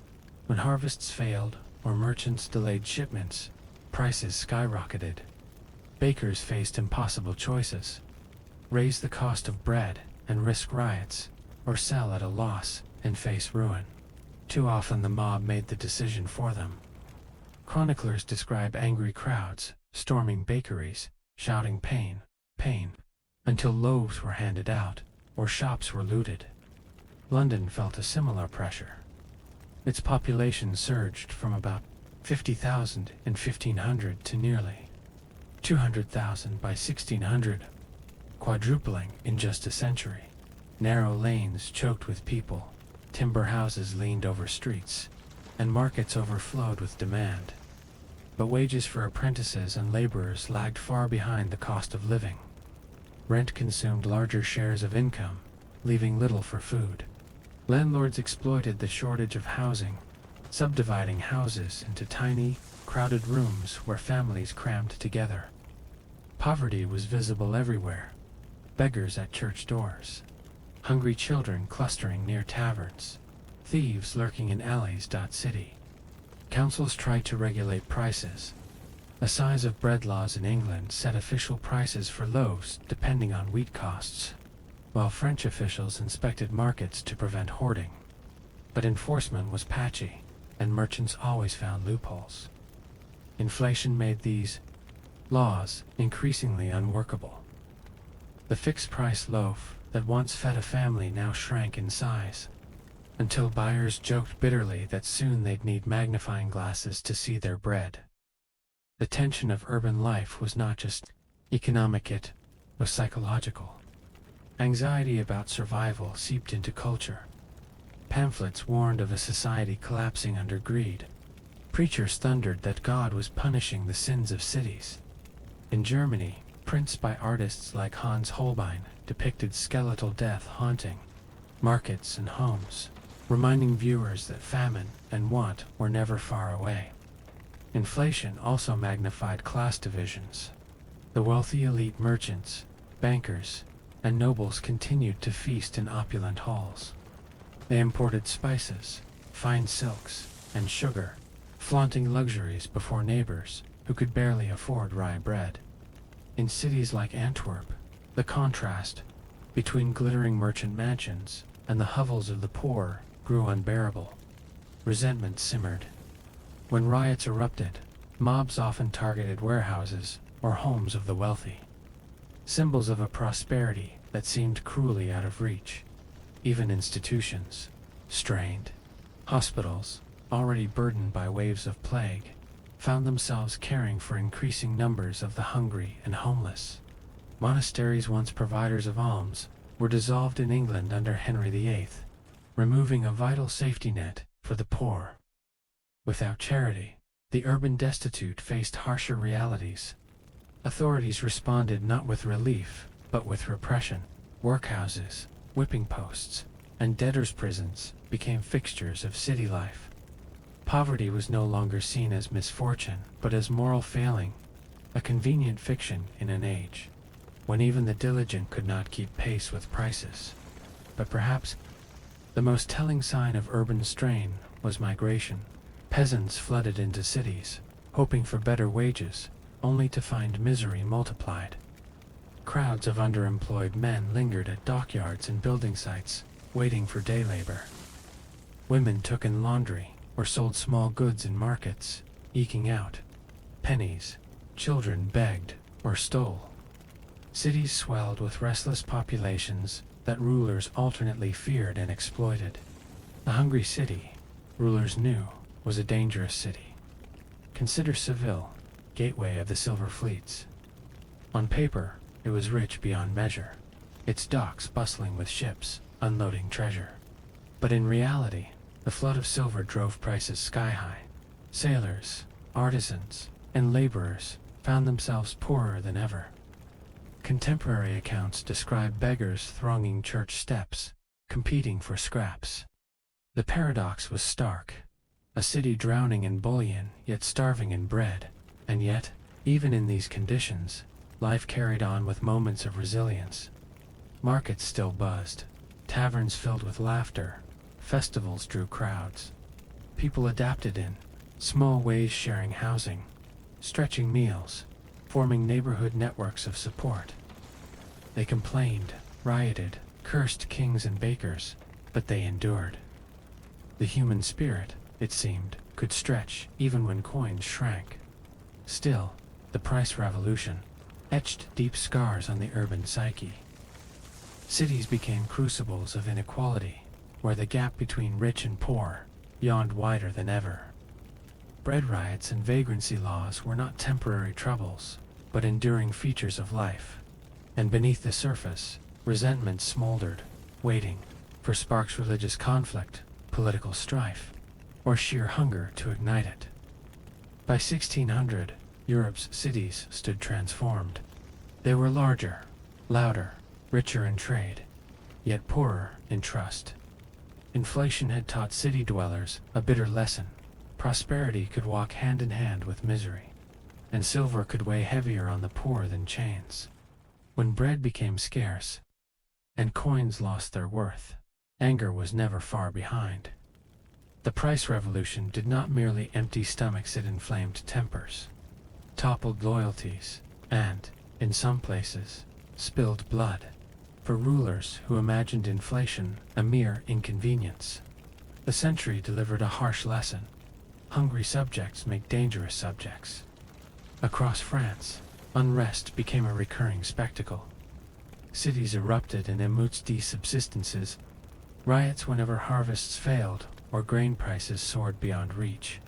When harvests failed or merchants delayed shipments, prices skyrocketed. Bakers faced impossible choices: raise the cost of bread and risk riots, or sell at a loss and face ruin. Too often the mob made the decision for them. Chroniclers describe angry crowds storming bakeries, shouting "pain, pain," until loaves were handed out or shops were looted. London felt a similar pressure. Its population surged from about 50,000 in 1500 to nearly 200,000 by 1600, quadrupling in just a century. Narrow lanes choked with people, timber houses leaned over streets, and markets overflowed with demand. But wages for apprentices and laborers lagged far behind the cost of living. Rent consumed larger shares of income, leaving little for food. Landlords exploited the shortage of housing, subdividing houses into tiny, crowded rooms where families crammed together. Poverty was visible everywhere: beggars at church doors, hungry children clustering near taverns, thieves lurking in alleys. City councils tried to regulate prices. A size of bread laws in England set official prices for loaves depending on wheat costs, while French officials inspected markets to prevent hoarding. But enforcement was patchy, and merchants always found loopholes. Inflation made these laws increasingly unworkable. The fixed-price loaf that once fed a family now shrank in size, until buyers joked bitterly that soon they'd need magnifying glasses to see their bread. The tension of urban life was not just economic, it was psychological. Anxiety about survival seeped into culture. Pamphlets warned of a society collapsing under greed. Preachers thundered that God was punishing the sins of cities. In Germany, prints by artists like Hans Holbein depicted skeletal death haunting markets and homes, reminding viewers that famine and want were never far away. Inflation also magnified class divisions. The wealthy elite merchants, bankers, and nobles continued to feast in opulent halls. They imported spices, fine silks, and sugar, flaunting luxuries before neighbors who could barely afford rye bread. In cities like Antwerp, the contrast between glittering merchant mansions and the hovels of the poor grew unbearable. Resentment simmered. When riots erupted, mobs often targeted warehouses or homes of the wealthy, symbols of a prosperity that seemed cruelly out of reach. Even institutions, strained. Hospitals, already burdened by waves of plague, found themselves caring for increasing numbers of the hungry and homeless. Monasteries, once providers of alms, were dissolved in England under Henry VIII, removing a vital safety net for the poor. Without charity, the urban destitute faced harsher realities. Authorities responded not with relief, but with repression. Workhouses, whipping posts, and debtors' prisons became fixtures of city life. Poverty was no longer seen as misfortune, but as moral failing, a convenient fiction in an age when even the diligent could not keep pace with prices. But perhaps the most telling sign of urban strain was migration. Peasants flooded into cities, hoping for better wages, only to find misery multiplied. Crowds of underemployed men lingered at dockyards and building sites, waiting for day labor. Women took in laundry or sold small goods in markets, eking out pennies. Children begged or stole. Cities swelled with restless populations that rulers alternately feared and exploited. A hungry city, rulers knew, was a dangerous city. Consider Seville, gateway of the silver fleets. On paper, it was rich beyond measure, its docks bustling with ships, unloading treasure. But in reality, the flood of silver drove prices sky-high. Sailors, artisans, and laborers found themselves poorer than ever. Contemporary accounts describe beggars thronging church steps, competing for scraps. The paradox was stark. A city drowning in bullion, yet starving in bread. And yet, even in these conditions, life carried on with moments of resilience. Markets still buzzed, taverns filled with laughter, festivals drew crowds. People adapted in small ways, sharing housing, stretching meals, forming neighborhood networks of support. They complained, rioted, cursed kings and bakers, but they endured. The human spirit, it seemed, could stretch even when coins shrank. Still, the price revolution etched deep scars on the urban psyche. Cities became crucibles of inequality, where the gap between rich and poor yawned wider than ever. Bread riots and vagrancy laws were not temporary troubles, but enduring features of life. And beneath the surface, resentment smoldered, waiting for sparks: religious conflict, political strife, or sheer hunger to ignite it. By 1600, Europe's cities stood transformed. They were larger, louder, richer in trade, yet poorer in trust. Inflation had taught city dwellers a bitter lesson. Prosperity could walk hand in hand with misery, and silver could weigh heavier on the poor than chains. When bread became scarce, and coins lost their worth, anger was never far behind. The price revolution did not merely empty stomachs, it inflamed tempers, toppled loyalties, and, in some places, spilled blood. For rulers who imagined inflation a mere inconvenience, the century delivered a harsh lesson. Hungry subjects make dangerous subjects. Across France, unrest became a recurring spectacle. Cities erupted in émeutes de subsistances, riots whenever harvests failed or grain prices soared beyond reach.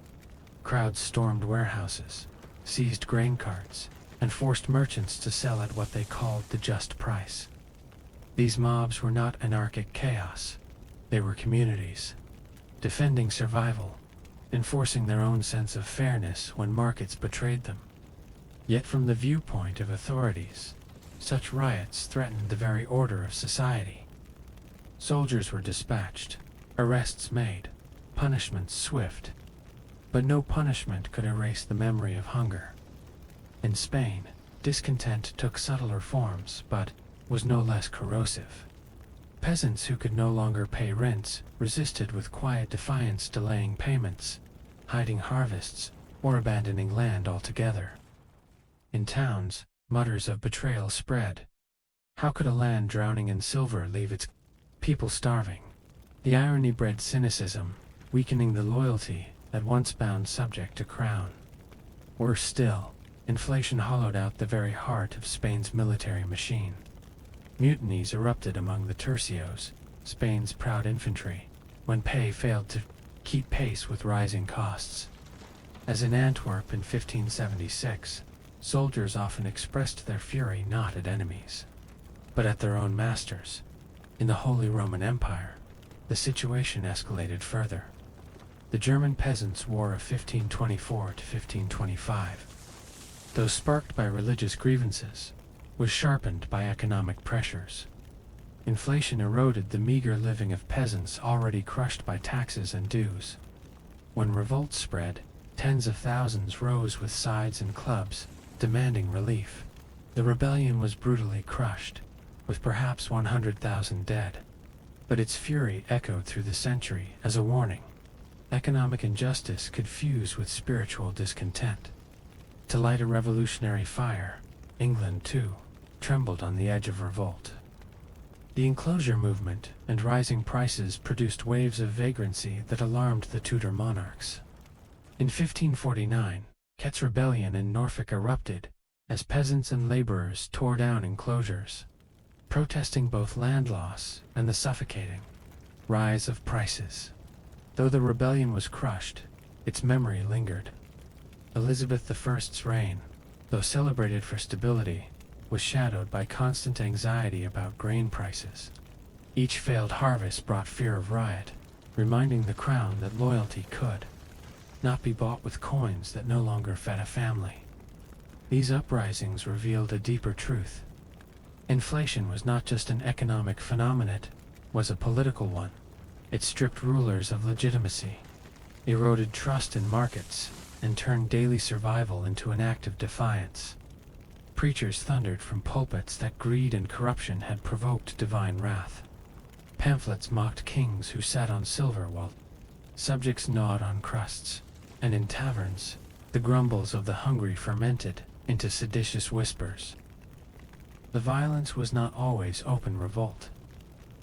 Crowds stormed warehouses, seized grain carts, and forced merchants to sell at what they called the just price. These mobs were not anarchic chaos. They were communities, defending survival, enforcing their own sense of fairness when markets betrayed them. Yet from the viewpoint of authorities, such riots threatened the very order of society. Soldiers were dispatched, arrests made, punishments swift, but no punishment could erase the memory of hunger. In Spain, discontent took subtler forms, but was no less corrosive. Peasants who could no longer pay rents resisted with quiet defiance, delaying payments, hiding harvests, or abandoning land altogether. In towns, mutters of betrayal spread. How could a land drowning in silver leave its people starving? The irony bred cynicism, weakening the loyalty that once bound subject to crown. Worse still, inflation hollowed out the very heart of Spain's military machine. Mutinies erupted among the tercios, Spain's proud infantry, when pay failed to keep pace with rising costs. As in Antwerp in 1576, soldiers often expressed their fury not at enemies, but at their own masters. In the Holy Roman Empire, the situation escalated further. The German Peasants' War of 1524 to 1525, though sparked by religious grievances, was sharpened by economic pressures. Inflation eroded the meager living of peasants already crushed by taxes and dues. When revolts spread, tens of thousands rose with sides and clubs, demanding relief. The rebellion was brutally crushed, with perhaps 100,000 dead. But its fury echoed through the century as a warning. Economic injustice could fuse with spiritual discontent. To light a revolutionary fire, England, too, trembled on the edge of revolt. The enclosure movement and rising prices produced waves of vagrancy that alarmed the Tudor monarchs. In 1549, Kett's rebellion in Norfolk erupted as peasants and laborers tore down enclosures, protesting both land loss and the suffocating rise of prices. Though the rebellion was crushed, its memory lingered. Elizabeth I's reign, though celebrated for stability, was shadowed by constant anxiety about grain prices. Each failed harvest brought fear of riot, reminding the crown that loyalty could not be bought with coins that no longer fed a family. These uprisings revealed a deeper truth. Inflation was not just an economic phenomenon, it was a political one. It stripped rulers of legitimacy, eroded trust in markets, and turned daily survival into an act of defiance. Preachers thundered from pulpits that greed and corruption had provoked divine wrath. Pamphlets mocked kings who sat on silver while subjects gnawed on crusts, and in taverns, the grumbles of the hungry fermented into seditious whispers. The violence was not always open revolt.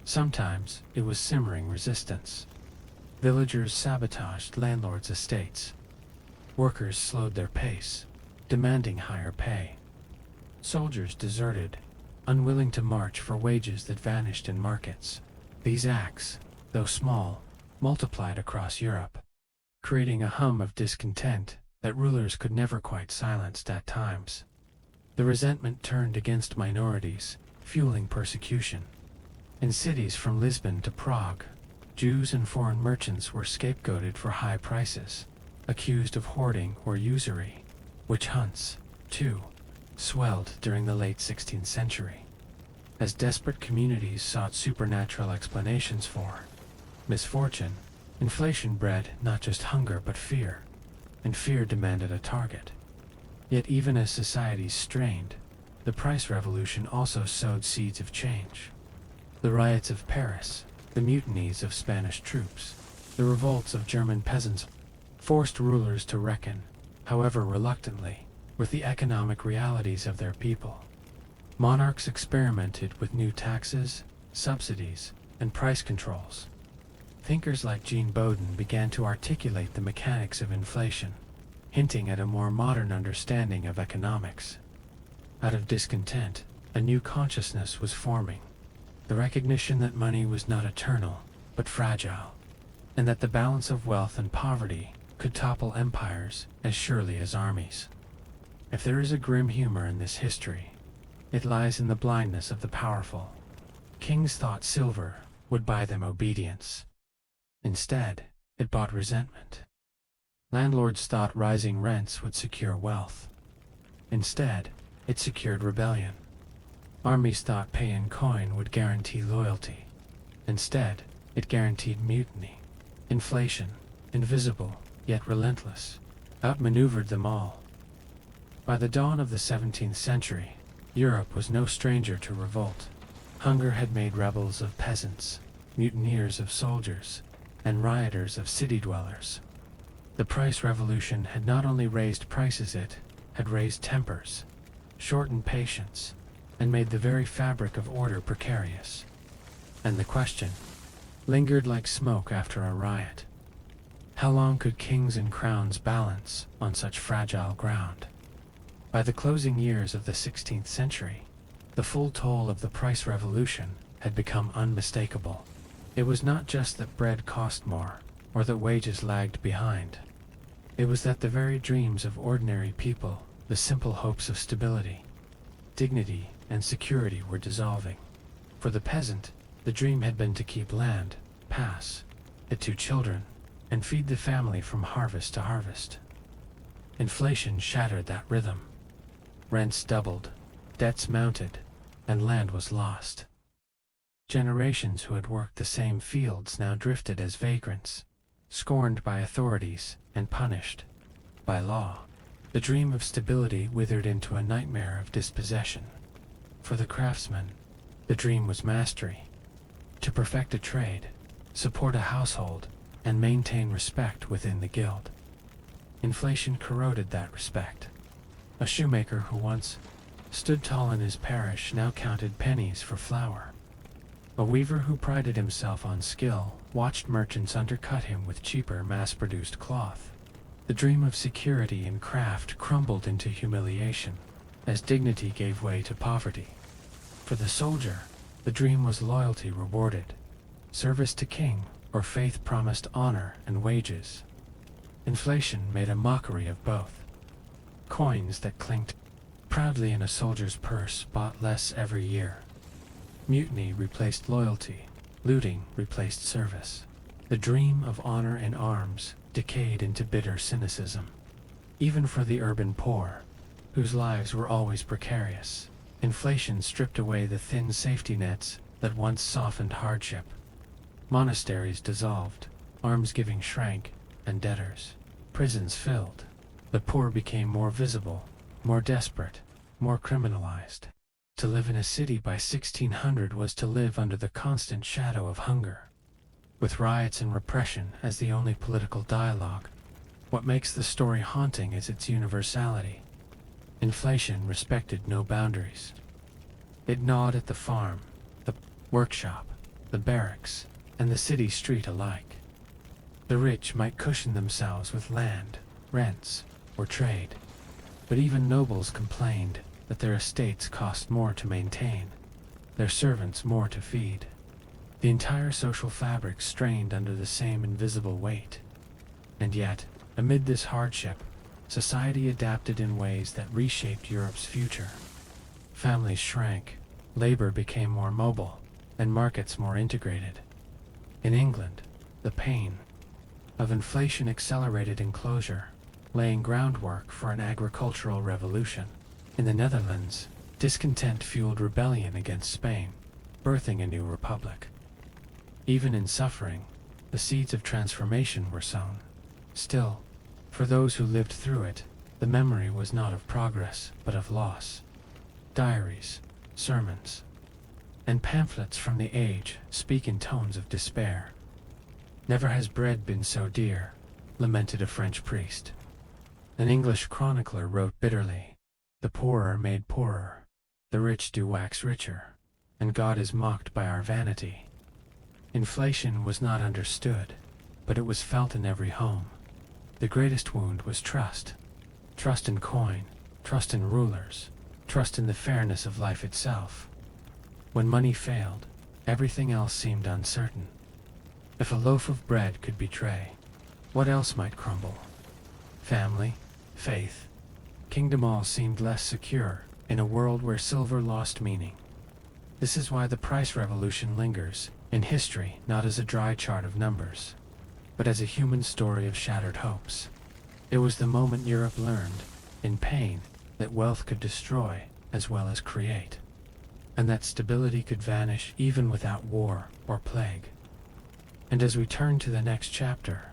Sometimes it was simmering resistance. Villagers sabotaged landlords' estates. Workers slowed their pace, demanding higher pay. Soldiers deserted, unwilling to march for wages that vanished in markets. These acts, though small, multiplied across Europe, creating a hum of discontent that rulers could never quite silence at times. The resentment turned against minorities, fueling persecution. In cities from Lisbon to Prague, Jews and foreign merchants were scapegoated for high prices, accused of hoarding or usury. Witch hunts, too, swelled during the late 16th century, as desperate communities sought supernatural explanations for misfortune. Inflation bred not just hunger but fear, and fear demanded a target. Yet even as societies strained, the price revolution also sowed seeds of change. The riots of Paris, the mutinies of Spanish troops, the revolts of German peasants forced rulers to reckon, however reluctantly, with the economic realities of their people. Monarchs experimented with new taxes, subsidies, and price controls. Thinkers like Jean Bodin began to articulate the mechanics of inflation, hinting at a more modern understanding of economics. Out of discontent, a new consciousness was forming, the recognition that money was not eternal, but fragile, and that the balance of wealth and poverty could topple empires as surely as armies. If there is a grim humor in this history, it lies in the blindness of the powerful. Kings thought silver would buy them obedience. Instead, it bought resentment. Landlords thought rising rents would secure wealth. Instead, it secured rebellion. Armies thought pay in coin would guarantee loyalty. Instead, it guaranteed mutiny. Inflation, invisible yet relentless, outmaneuvered them all. By the dawn of the 17th century, Europe was no stranger to revolt. Hunger had made rebels of peasants, mutineers of soldiers, and rioters of city dwellers. The price revolution had not only raised prices, it had raised tempers, shortened patience, and made the very fabric of order precarious. And the question lingered like smoke after a riot. How long could kings and crowns balance on such fragile ground? By the closing years of the 16th century, the full toll of the price revolution had become unmistakable. It was not just that bread cost more, or that wages lagged behind. It was that the very dreams of ordinary people, the simple hopes of stability, dignity, and security were dissolving. For the peasant, the dream had been to keep land, pass it to children, and feed the family from harvest to harvest. Inflation shattered that rhythm. Rents doubled, debts mounted, and land was lost. Generations who had worked the same fields now drifted as vagrants, scorned by authorities and punished by law. The dream of stability withered into a nightmare of dispossession. For the craftsman, the dream was mastery. To perfect a trade, support a household, and maintain respect within the guild. Inflation corroded that respect. A shoemaker who once stood tall in his parish now counted pennies for flour. A weaver who prided himself on skill watched merchants undercut him with cheaper mass-produced cloth. The dream of security in craft crumbled into humiliation as dignity gave way to poverty. For the soldier, the dream was loyalty rewarded, service to king, or faith promised honor and wages. Inflation made a mockery of both. Coins that clinked proudly in a soldier's purse bought less every year. Mutiny replaced loyalty, looting replaced service. The dream of honor in arms decayed into bitter cynicism. Even for the urban poor, whose lives were always precarious, inflation stripped away the thin safety nets that once softened hardship. Monasteries dissolved, almsgiving shrank, and debtors. Prisons filled. The poor became more visible, more desperate, more criminalized. To live in a city by 1600 was to live under the constant shadow of hunger. With riots and repression as the only political dialogue, what makes the story haunting is its universality. Inflation respected no boundaries. It gnawed at the farm, the workshop, the barracks, and the city street alike. The rich might cushion themselves with land, rents, or trade, but even nobles complained that their estates cost more to maintain, their servants more to feed. The entire social fabric strained under the same invisible weight. And yet, amid this hardship, society adapted in ways that reshaped Europe's future. Families shrank, labor became more mobile, and markets more integrated. In England, the pain of inflation accelerated enclosure, laying groundwork for an agricultural revolution. In the Netherlands, discontent fueled rebellion against Spain, birthing a new republic. Even in suffering, the seeds of transformation were sown. Still, for those who lived through it, the memory was not of progress, but of loss. Diaries, sermons, and pamphlets from the age speak in tones of despair. "Never has bread been so dear," lamented a French priest. An English chronicler wrote bitterly, "The poor are made poorer, the rich do wax richer, and God is mocked by our vanity." Inflation was not understood, but it was felt in every home. The greatest wound was trust. Trust in coin, trust in rulers, trust in the fairness of life itself. When money failed, everything else seemed uncertain. If a loaf of bread could betray, what else might crumble? Family, faith, kingdom, all seemed less secure in a world where silver lost meaning. This is why the price revolution lingers in history, not as a dry chart of numbers, but as a human story of shattered hopes. It was the moment Europe learned, in pain, that wealth could destroy as well as create, and that stability could vanish even without war or plague. And as we turn to the next chapter,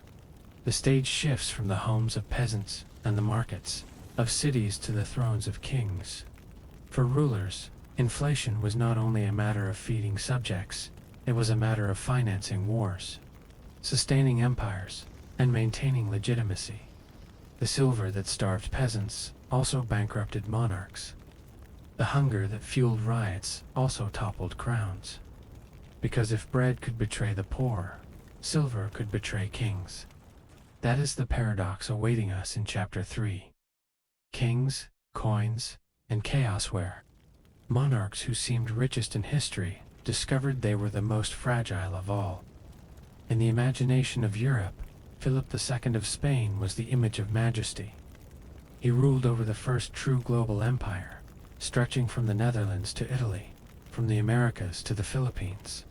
the stage shifts from the homes of peasants and the markets of cities to the thrones of kings. For rulers, inflation was not only a matter of feeding subjects, it was a matter of financing wars, sustaining empires, and maintaining legitimacy. The silver that starved peasants also bankrupted monarchs. The hunger that fueled riots also toppled crowns. Because if bread could betray the poor, silver could betray kings. That is the paradox awaiting us in Chapter 3. Kings, coins, and chaosware. Monarchs who seemed richest in history discovered they were the most fragile of all. In the imagination of Europe, Philip II of Spain was the image of majesty. He ruled over the first true global empire, stretching from the Netherlands to Italy, from the Americas to the Philippines.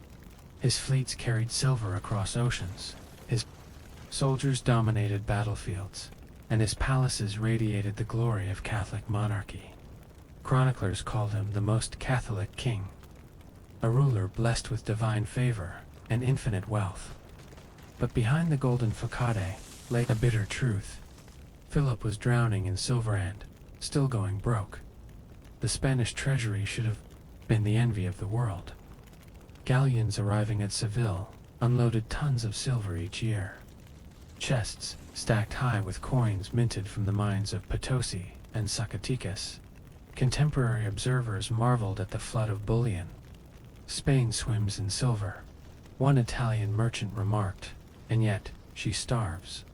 His fleets carried silver across oceans, his soldiers dominated battlefields, and his palaces radiated the glory of Catholic monarchy. Chroniclers called him the most Catholic king, a ruler blessed with divine favor and infinite wealth. But behind the golden facade lay a bitter truth. Philip was drowning in silver and still going broke. The Spanish treasury should have been the envy of the world. Galleons arriving at Seville unloaded tons of silver each year. Chests stacked high with coins minted from the mines of Potosi and Zacatecas. Contemporary observers marveled at the flood of bullion. Spain swims in silver, one Italian merchant remarked, and yet she starves.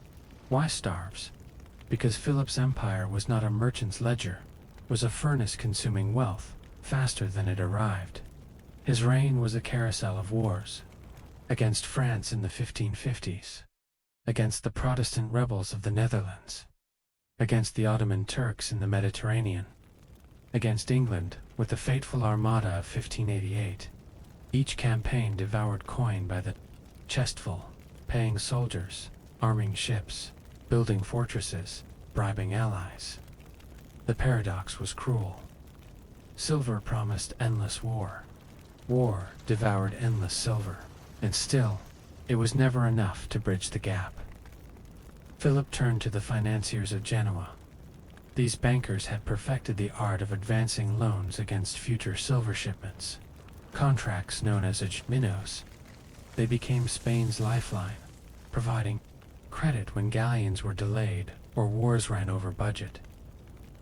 Why starves? Because Philip's empire was not a merchant's ledger, was a furnace consuming wealth faster than it arrived. His reign was a carousel of wars. Against France in the 1550s. Against the Protestant rebels of the Netherlands. Against the Ottoman Turks in the Mediterranean. Against England with the fateful Armada of 1588. Each campaign devoured coin by the chestful, paying soldiers, arming ships, building fortresses, bribing allies. The paradox was cruel. Silver promised endless war. War devoured endless silver, and still, it was never enough to bridge the gap. Philip turned to the financiers of Genoa. These bankers had perfected the art of advancing loans against future silver shipments, contracts known as minnows. They became Spain's lifeline, providing credit when galleons were delayed or wars ran over budget.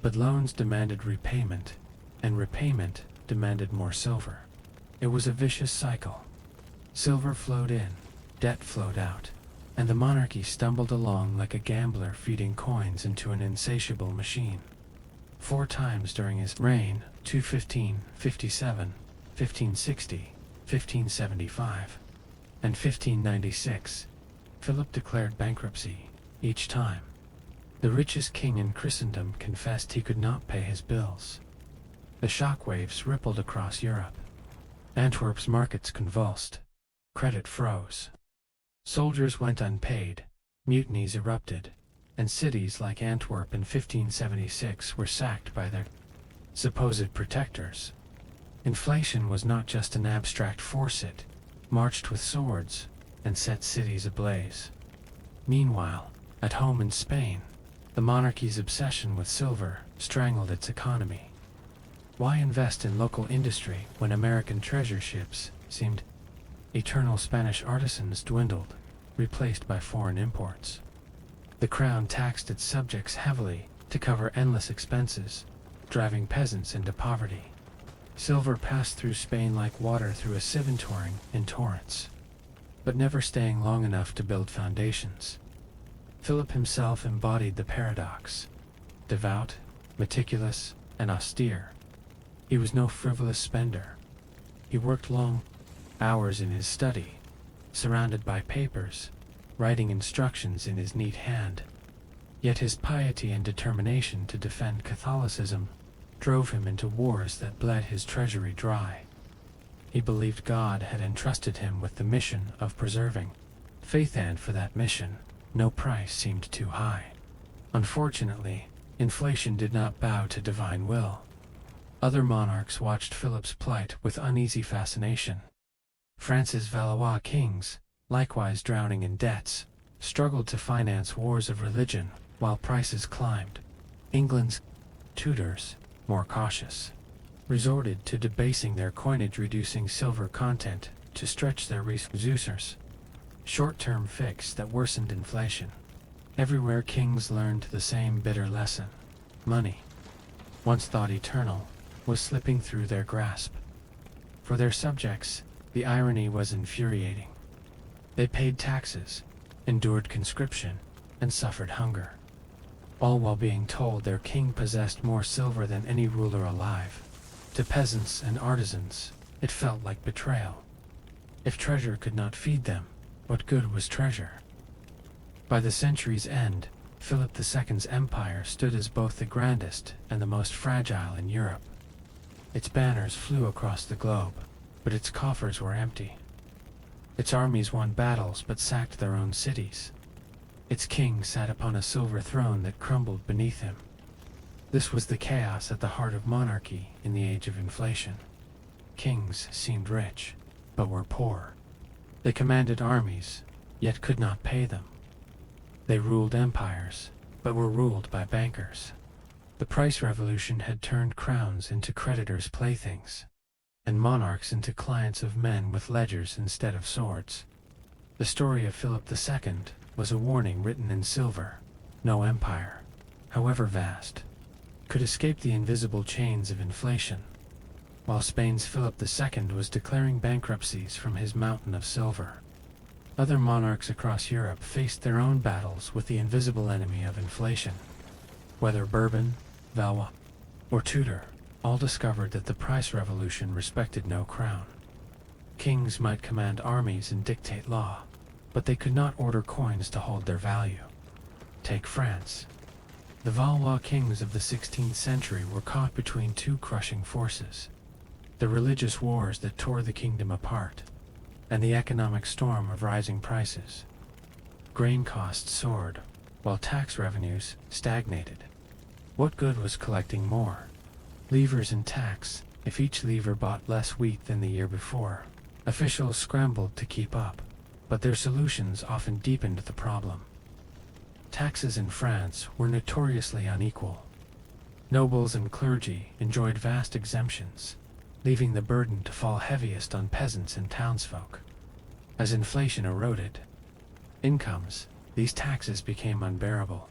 But loans demanded repayment, and repayment demanded more silver. It was a vicious cycle. Silver flowed in, debt flowed out, and the monarchy stumbled along like a gambler feeding coins into an insatiable machine. 4 times during his reign, 215, 57, 1560, 1575, and 1596, Philip declared bankruptcy. Each time, the richest king in Christendom confessed he could not pay his bills. The shockwaves rippled across Europe. Antwerp's markets convulsed. Credit froze. Soldiers went unpaid, mutinies erupted, and cities like Antwerp in 1576 were sacked by their supposed protectors. Inflation was not just an abstract force, it marched with swords and set cities ablaze. Meanwhile, at home in Spain, the monarchy's obsession with silver strangled its economy. Why invest in local industry when American treasure ships seemed eternal? Spanish artisans dwindled, replaced by foreign imports. The crown taxed its subjects heavily to cover endless expenses, driving peasants into poverty. Silver passed through Spain like water through a sieve, in torrents, but never staying long enough to build foundations. Philip himself embodied the paradox. Devout, meticulous, and austere, he was no frivolous spender. He worked long hours in his study, surrounded by papers, writing instructions in his neat hand. Yet his piety and determination to defend Catholicism drove him into wars that bled his treasury dry. He believed God had entrusted him with the mission of preserving faith, and for that mission, no price seemed too high. Unfortunately, inflation did not bow to divine will. Other monarchs watched Philip's plight with uneasy fascination. France's Valois kings, likewise drowning in debts, struggled to finance wars of religion while prices climbed. England's Tudors, more cautious, resorted to debasing their coinage, reducing silver content to stretch their resources. Short-term fix that worsened inflation. Everywhere kings learned the same bitter lesson. Money, once thought eternal, was slipping through their grasp. For their subjects, the irony was infuriating. They paid taxes, endured conscription, and suffered hunger, all while being told their king possessed more silver than any ruler alive. To peasants and artisans, it felt like betrayal. If treasure could not feed them, what good was treasure? By the century's end, Philip II's empire stood as both the grandest and the most fragile in Europe. Its banners flew across the globe, but its coffers were empty. Its armies won battles but sacked their own cities. Its king sat upon a silver throne that crumbled beneath him. This was the chaos at the heart of monarchy in the age of inflation. Kings seemed rich, but were poor. They commanded armies, yet could not pay them. They ruled empires, but were ruled by bankers. The price revolution had turned crowns into creditors' playthings, and monarchs into clients of men with ledgers instead of swords. The story of Philip II was a warning written in silver. No empire, however vast, could escape the invisible chains of inflation, while Spain's Philip II was declaring bankruptcies from his mountain of silver. Other monarchs across Europe faced their own battles with the invisible enemy of inflation. Whether Bourbon, Valois, or Tudor, all discovered that the price revolution respected no crown. Kings might command armies and dictate law, but they could not order coins to hold their value. Take France. The Valois kings of the 16th century were caught between two crushing forces: the religious wars that tore the kingdom apart, and the economic storm of rising prices. Grain costs soared, while tax revenues stagnated. What good was collecting more levers in tax if each lever bought less wheat than the year before? Officials scrambled to keep up, but their solutions often deepened the problem. Taxes in France were notoriously unequal. Nobles and clergy enjoyed vast exemptions, leaving the burden to fall heaviest on peasants and townsfolk. As inflation eroded incomes, these taxes became unbearable.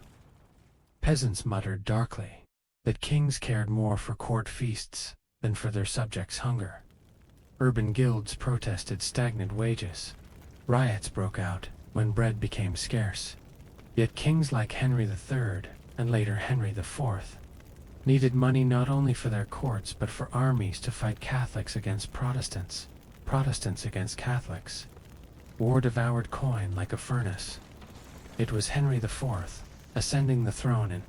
Peasants muttered darkly that kings cared more for court feasts than for their subjects' hunger. Urban guilds protested stagnant wages. Riots broke out when bread became scarce. Yet kings like Henry III, and later Henry IV, needed money not only for their courts but for armies to fight Catholics against Protestants, Protestants against Catholics. War devoured coin like a furnace. It was Henry IV, ascending the throne in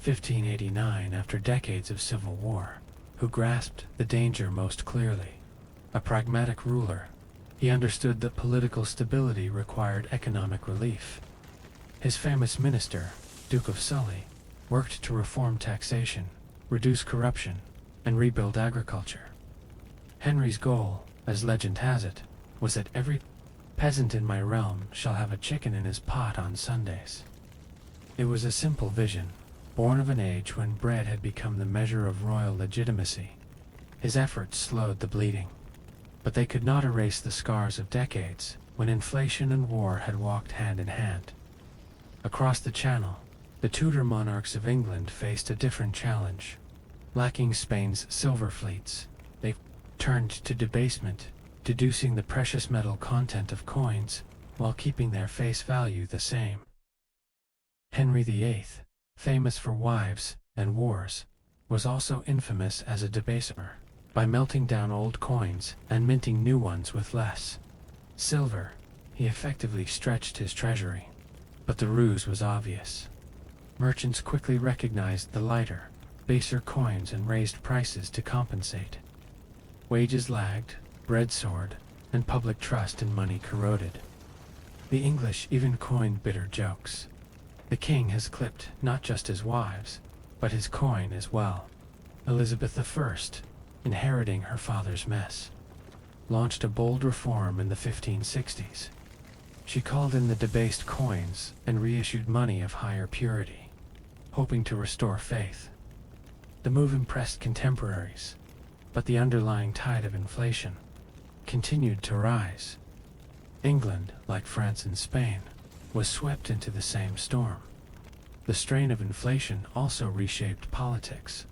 1589 after decades of civil war, who grasped the danger most clearly. A pragmatic ruler, he understood that political stability required economic relief. His famous minister, Duke of Sully, worked to reform taxation, reduce corruption, and rebuild agriculture. Henry's goal, as legend has it, was that every peasant in my realm shall have a chicken in his pot on Sundays. It was a simple vision, born of an age when bread had become the measure of royal legitimacy. His efforts slowed the bleeding, but they could not erase the scars of decades when inflation and war had walked hand in hand. Across the Channel, the Tudor monarchs of England faced a different challenge. Lacking Spain's silver fleets, they turned to debasement, deducing the precious metal content of coins while keeping their face value the same. Henry VIII, famous for wives and wars, was also infamous as a debaser, by melting down old coins and minting new ones with less silver. He effectively stretched his treasury. But the ruse was obvious. Merchants quickly recognized the lighter, baser coins and raised prices to compensate. Wages lagged, bread soared, and public trust in money corroded. The English even coined bitter jokes. The king has clipped not just his wives, but his coin as well. Elizabeth I, inheriting her father's mess, launched a bold reform in the 1560s. She called in the debased coins and reissued money of higher purity, hoping to restore faith. The move impressed contemporaries, but the underlying tide of inflation continued to rise. England, like France and Spain, was swept into the same storm. The strain of inflation also reshaped politics.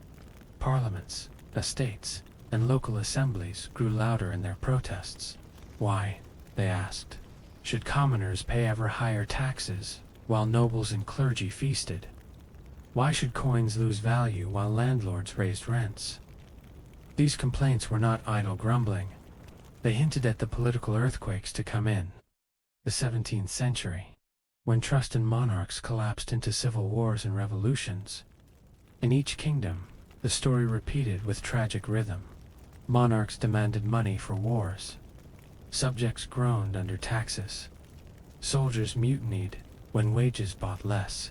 Parliaments, estates, and local assemblies grew louder in their protests. Why, they asked, should commoners pay ever higher taxes while nobles and clergy feasted? Why should coins lose value while landlords raised rents? These complaints were not idle grumbling. They hinted at the political earthquakes to come in the 17th century, when trust in monarchs collapsed into civil wars and revolutions. In each kingdom, the story repeated with tragic rhythm. Monarchs demanded money for wars. Subjects groaned under taxes. Soldiers mutinied when wages bought less.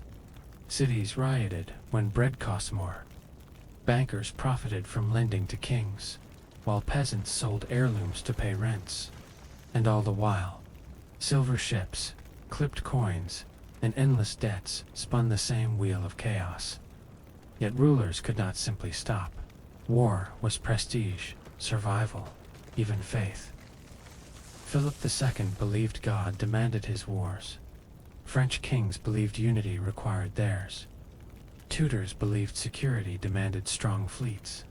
Cities rioted when bread cost more. Bankers profited from lending to kings, while peasants sold heirlooms to pay rents. And all the while, silver ships, clipped coins, and endless debts spun the same wheel of chaos. Yet rulers could not simply stop. War was prestige, survival, even faith. Philip II believed God demanded his wars. French kings believed unity required theirs. Tutors believed security demanded strong fleets.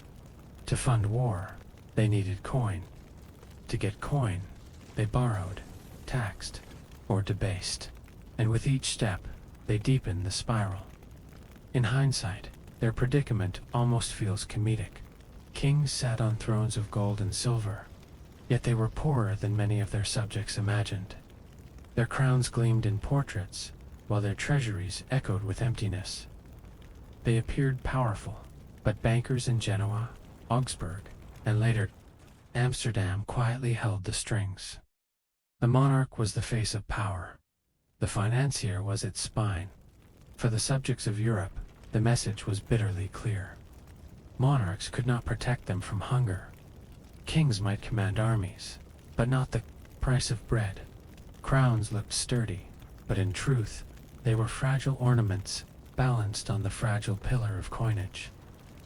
To fund war, they needed coin. To get coin, they borrowed, taxed, or debased. And with each step, they deepened the spiral. In hindsight, their predicament almost feels comedic. Kings sat on thrones of gold and silver, yet they were poorer than many of their subjects imagined. Their crowns gleamed in portraits, while their treasuries echoed with emptiness. They appeared powerful, but bankers in Genoa, Augsburg, and later Amsterdam quietly held the strings. The monarch was the face of power. The financier was its spine. For the subjects of Europe, the message was bitterly clear. Monarchs could not protect them from hunger. Kings might command armies, but not the price of bread. Crowns looked sturdy, but in truth, they were fragile ornaments balanced on the fragile pillar of coinage.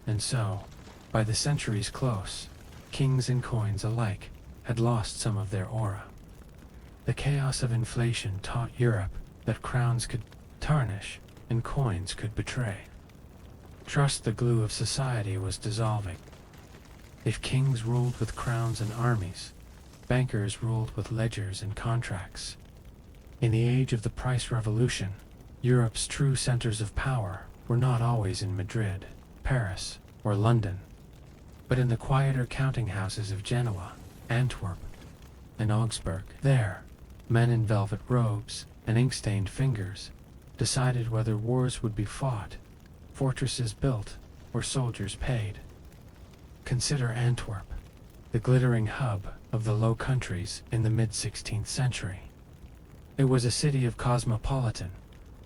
And so, by the century's close, kings and coins alike had lost some of their aura. The chaos of inflation taught Europe that crowns could tarnish and coins could betray. Trust, the glue of society, was dissolving. If kings ruled with crowns and armies, bankers ruled with ledgers and contracts. In the age of the price revolution, Europe's true centers of power were not always in Madrid, Paris, or London, but in the quieter counting houses of Genoa, Antwerp, and Augsburg. There, men in velvet robes and ink-stained fingers decided whether wars would be fought, fortresses built, or soldiers paid. Consider Antwerp, the glittering hub of the Low Countries in the mid-16th century. It was a city of cosmopolitan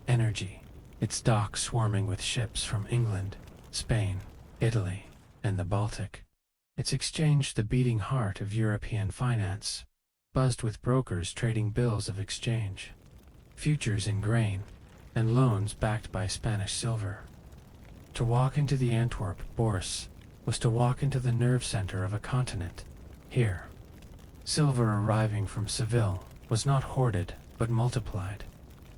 energy, its docks swarming with ships from England, Spain, Italy, and the Baltic. Its exchange, the beating heart of European finance, buzzed with brokers trading bills of exchange, futures in grain, and loans backed by Spanish silver. To walk into the Antwerp Bourse was to walk into the nerve center of a continent. Here, silver arriving from Seville was not hoarded but multiplied,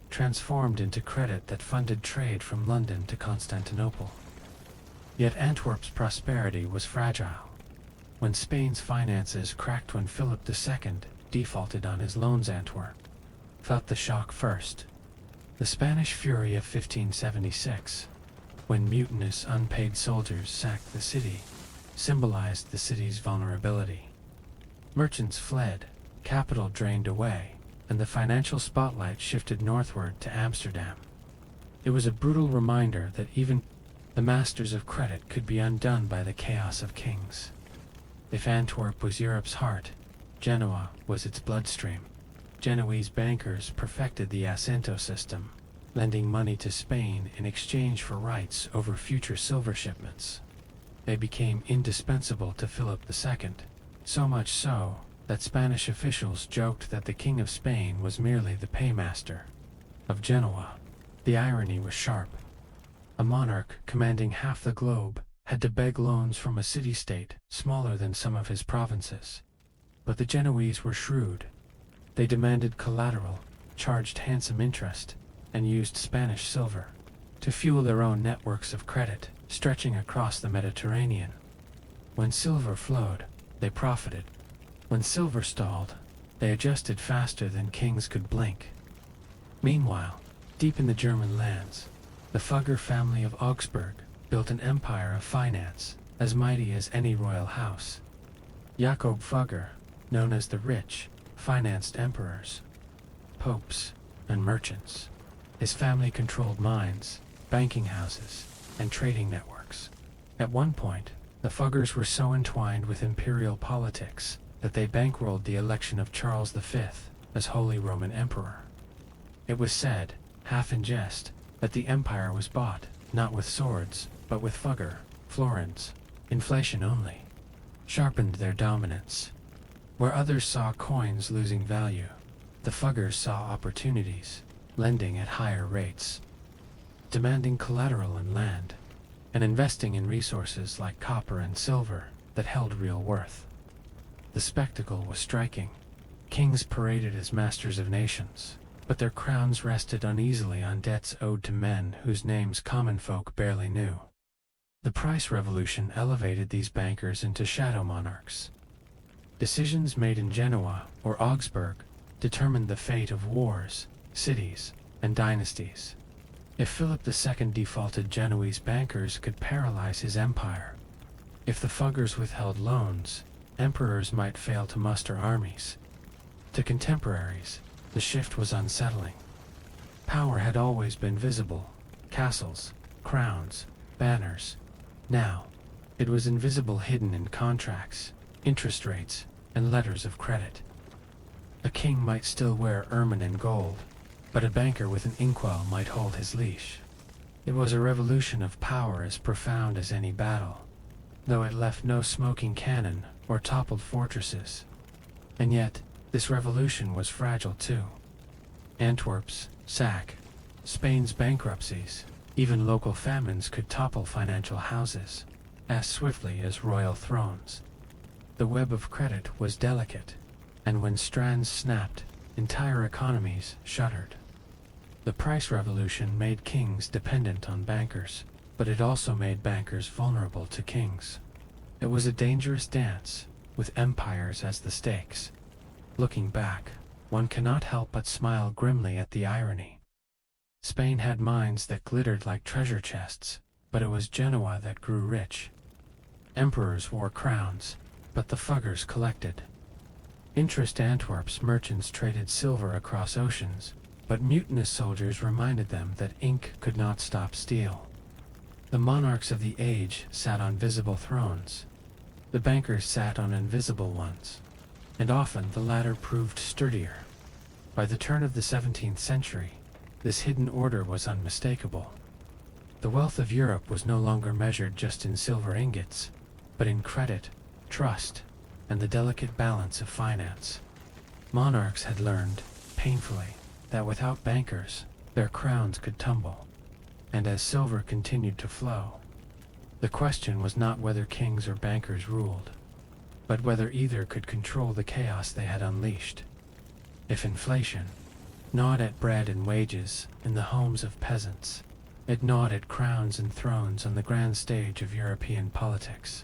transformed into credit that funded trade from London to Constantinople. Yet Antwerp's prosperity was fragile. When Spain's finances cracked, when Philip II defaulted on his loans, Antwerp felt the shock first. The Spanish fury of 1576, when mutinous unpaid soldiers sacked the city, symbolized the city's vulnerability. Merchants fled, capital drained away, and the financial spotlight shifted northward to Amsterdam. It was a brutal reminder that even the masters of credit could be undone by the chaos of kings. If Antwerp was Europe's heart, Genoa was its bloodstream. Genoese bankers perfected the Ascento system, lending money to Spain in exchange for rights over future silver shipments. They became indispensable to Philip II, so much so that Spanish officials joked that the King of Spain was merely the paymaster of Genoa. The irony was sharp. A monarch commanding half the globe had to beg loans from a city-state smaller than some of his provinces. But the Genoese were shrewd. They demanded collateral, charged handsome interest, and used Spanish silver to fuel their own networks of credit stretching across the Mediterranean. When silver flowed, they profited. When silver stalled, they adjusted faster than kings could blink. Meanwhile, deep in the German lands, the Fugger family of Augsburg built an empire of finance as mighty as any royal house. Jakob Fugger, known as the Rich, financed emperors, popes, and merchants. His family controlled mines, banking houses, and trading networks. At one point, the Fuggers were so entwined with imperial politics that they bankrolled the election of Charles V as Holy Roman Emperor. It was said, half in jest, that the empire was bought, not with swords, but with Fugger, florins. Inflation only sharpened their dominance. Where others saw coins losing value, the Fuggers saw opportunities, lending at higher rates, demanding collateral and land, and investing in resources like copper and silver that held real worth. The spectacle was striking. Kings paraded as masters of nations, but their crowns rested uneasily on debts owed to men whose names common folk barely knew. The price revolution elevated these bankers into shadow monarchs. Decisions made in Genoa or Augsburg determined the fate of wars, cities, and dynasties. If Philip II defaulted, Genoese bankers could paralyze his empire. If the Fuggers withheld loans, emperors might fail to muster armies. To contemporaries, the shift was unsettling. Power had always been visible: castles, crowns, banners. Now, it was invisible, hidden in contracts, interest rates, and letters of credit. A king might still wear ermine and gold, but a banker with an inkwell might hold his leash. It was a revolution of power as profound as any battle, though it left no smoking cannon or toppled fortresses. And yet, this revolution was fragile too. Antwerp's sack, Spain's bankruptcies, even local famines could topple financial houses as swiftly as royal thrones. The web of credit was delicate, and when strands snapped, entire economies shuddered. The price revolution made kings dependent on bankers, but it also made bankers vulnerable to kings. It was a dangerous dance, with empires as the stakes. Looking back, one cannot help but smile grimly at the irony. Spain had mines that glittered like treasure chests, but it was Genoa that grew rich. Emperors wore crowns, but the Fuggers collected. Interest Antwerp's merchants traded silver across oceans, but mutinous soldiers reminded them that ink could not stop steel. The monarchs of the age sat on visible thrones. The bankers sat on invisible ones, and often the latter proved sturdier. By the turn of the 17th century, this hidden order was unmistakable. The wealth of Europe was no longer measured just in silver ingots, but in credit, trust, and the delicate balance of finance. Monarchs had learned, painfully, that without bankers, their crowns could tumble. And as silver continued to flow, the question was not whether kings or bankers ruled, but whether either could control the chaos they had unleashed. If inflation gnawed at bread and wages in the homes of peasants, it gnawed at crowns and thrones on the grand stage of European politics.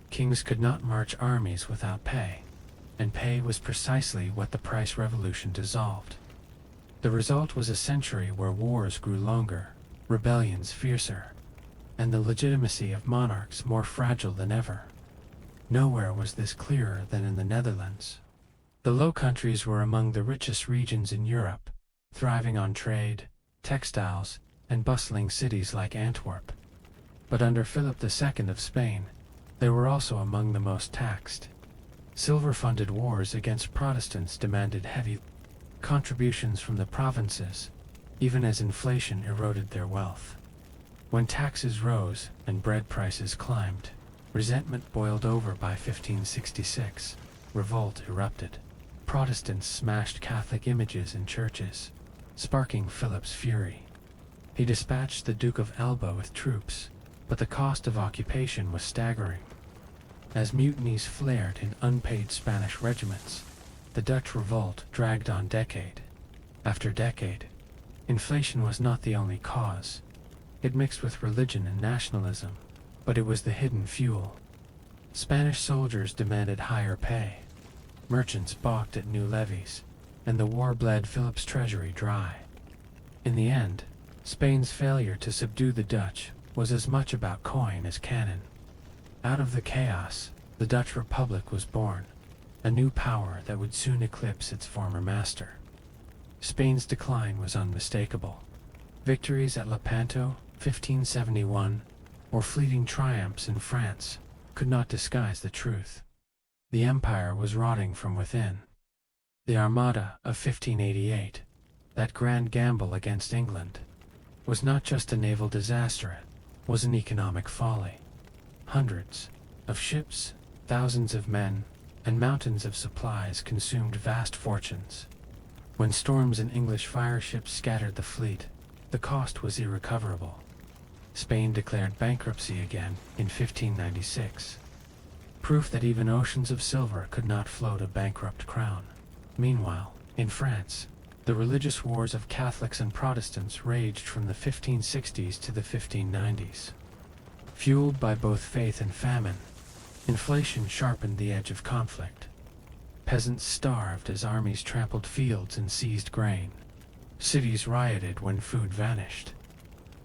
Kings could not march armies without pay, and pay was precisely what the price revolution dissolved. The result was a century where wars grew longer, rebellions fiercer, and the legitimacy of monarchs more fragile than ever. Nowhere was this clearer than in the Netherlands. The Low Countries were among the richest regions in Europe, thriving on trade, textiles, and bustling cities like Antwerp. But under Philip II of Spain, they were also among the most taxed. Silver-funded wars against Protestants demanded heavy contributions from the provinces, even as inflation eroded their wealth. When taxes rose and bread prices climbed, resentment boiled over. By 1566, revolt erupted. Protestants smashed Catholic images in churches, sparking Philip's fury. He dispatched the Duke of Alba with troops, but the cost of occupation was staggering. As mutinies flared in unpaid Spanish regiments, the Dutch revolt dragged on decade after decade. Inflation was not the only cause. It mixed with religion and nationalism, but it was the hidden fuel. Spanish soldiers demanded higher pay. Merchants balked at new levies, and the war bled Philip's treasury dry. In the end, Spain's failure to subdue the Dutch was as much about coin as cannon. Out of the chaos, the Dutch Republic was born, a new power that would soon eclipse its former master. Spain's decline was unmistakable. Victories at Lepanto, 1571, or fleeting triumphs in France could not disguise the truth. The empire was rotting from within. The Armada of 1588, that grand gamble against England, was not just a naval disaster, it was an economic folly. Hundreds of ships, thousands of men, and mountains of supplies consumed vast fortunes. When storms and English fire ships scattered the fleet, the cost was irrecoverable. Spain declared bankruptcy again in 1596. Proof that even oceans of silver could not float a bankrupt crown. Meanwhile, in France, The religious wars of Catholics and Protestants raged from the 1560s to the 1590s. Fueled by both faith and famine, inflation sharpened the edge of conflict. Peasants starved as armies trampled fields and seized grain. Cities rioted when food vanished.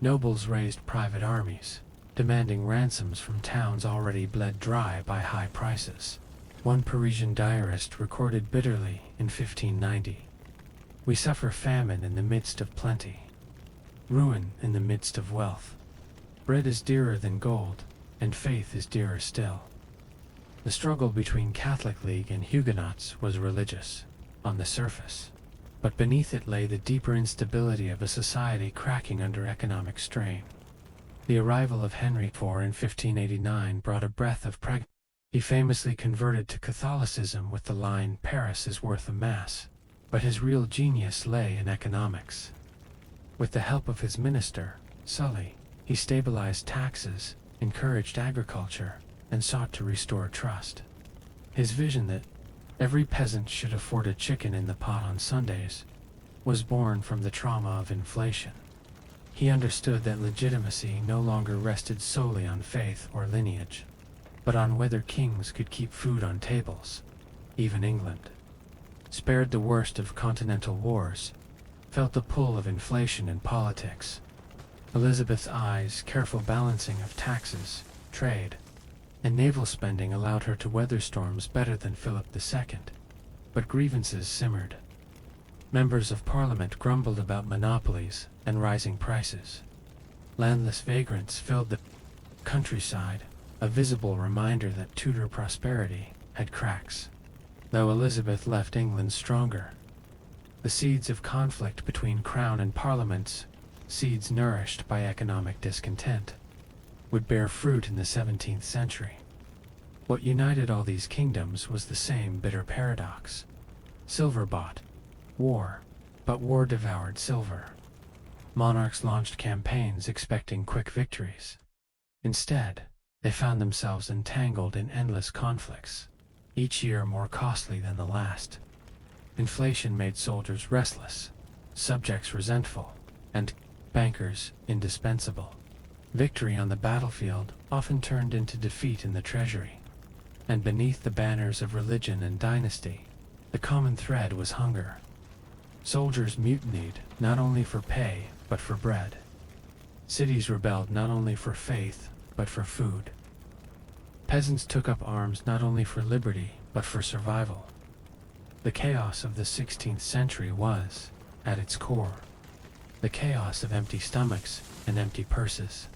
Nobles raised private armies, demanding ransoms from towns already bled dry by high prices. One Parisian diarist recorded bitterly in 1590, "We suffer famine in the midst of plenty, ruin in the midst of wealth. Bread is dearer than gold, and faith is dearer still." The struggle between Catholic League and Huguenots was religious, on the surface, but beneath it lay the deeper instability of a society cracking under economic strain. The arrival of Henry IV in 1589 brought a breath of pragmatism. He famously converted to Catholicism with the line, "Paris is worth a mass," but his real genius lay in economics. With the help of his minister, Sully, he stabilized taxes, encouraged agriculture, and sought to restore trust. His vision that every peasant should afford a chicken in the pot on Sundays was born from the trauma of inflation. He understood that legitimacy no longer rested solely on faith or lineage, but on whether kings could keep food on tables. Even England, spared the worst of continental wars, felt the pull of inflation in politics. Elizabeth's careful balancing of taxes, trade, and naval spending allowed her to weather storms better than Philip II, but grievances simmered. Members of Parliament grumbled about monopolies and rising prices. Landless vagrants filled the countryside, a visible reminder that Tudor prosperity had cracks. Though Elizabeth left England stronger, the seeds of conflict between Crown and Parliaments, seeds nourished by economic discontent, would bear fruit in the 17th century. What united all these kingdoms was the same bitter paradox. Silver bought war, but war devoured silver. Monarchs launched campaigns expecting quick victories. Instead, they found themselves entangled in endless conflicts, each year more costly than the last. Inflation made soldiers restless, subjects resentful, and bankers indispensable. Victory on the battlefield often turned into defeat in the treasury, and beneath the banners of religion and dynasty, the common thread was hunger. Soldiers mutinied not only for pay, but for bread. Cities rebelled not only for faith, but for food. Peasants took up arms not only for liberty, but for survival. The chaos of the 16th century was, at its core, the chaos of empty stomachs and empty purses.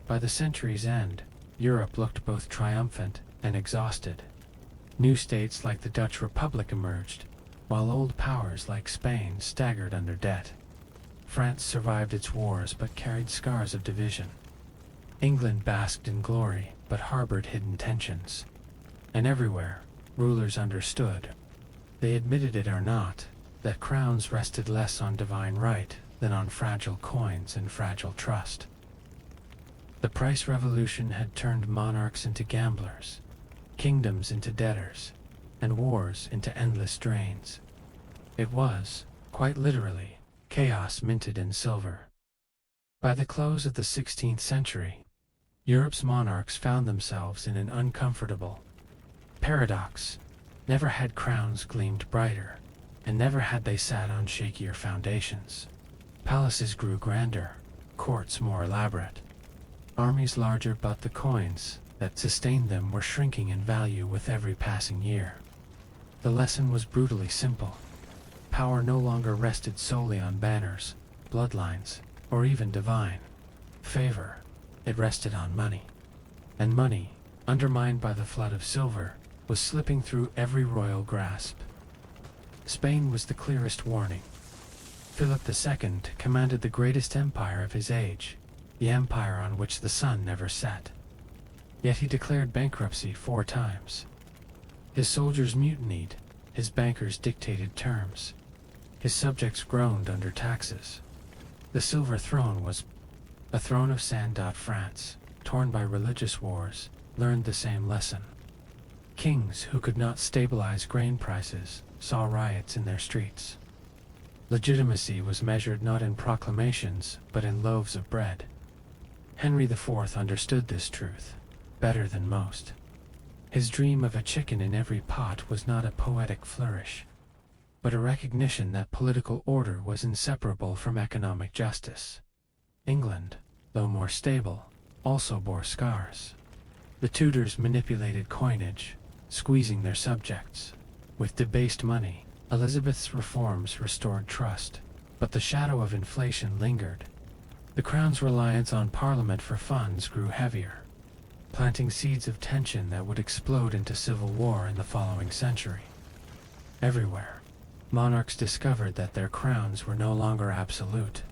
By the century's end, Europe looked both triumphant and exhausted. New states like the Dutch Republic emerged, while old powers like Spain staggered under debt. France survived its wars but carried scars of division. England basked in glory but harbored hidden tensions. And everywhere, rulers understood, they admitted it or not, that crowns rested less on divine right than on fragile coins and fragile trust. The price revolution had turned monarchs into gamblers, kingdoms into debtors, and wars into endless drains. It was, quite literally, chaos minted in silver. By the close of the 16th century, Europe's monarchs found themselves in an uncomfortable paradox. Never had crowns gleamed brighter, and never had they sat on shakier foundations. Palaces grew grander, courts more elaborate. Armies larger, but the coins that sustained them were shrinking in value with every passing year. The lesson was brutally simple. Power no longer rested solely on banners, bloodlines, or even divine favor. It rested on money. And money, undermined by the flood of silver, was slipping through every royal grasp. Spain was the clearest warning. Philip II commanded the greatest empire of his age, the empire on which the sun never set. Yet he declared bankruptcy 4 times. His soldiers mutinied, his bankers dictated terms, his subjects groaned under taxes. The silver throne was a throne of sand. France, torn by religious wars, learned the same lesson. Kings who could not stabilize grain prices saw riots in their streets. Legitimacy was measured not in proclamations, but in loaves of bread. Henry IV understood this truth better than most. His dream of a chicken in every pot was not a poetic flourish, but a recognition that political order was inseparable from economic justice. England, though more stable, also bore scars. The Tudors manipulated coinage, squeezing their subjects. With debased money, Elizabeth's reforms restored trust, but the shadow of inflation lingered. The Crown's reliance on Parliament for funds grew heavier, planting seeds of tension that would explode into civil war in the following century. Everywhere, monarchs discovered that their crowns were no longer absolute.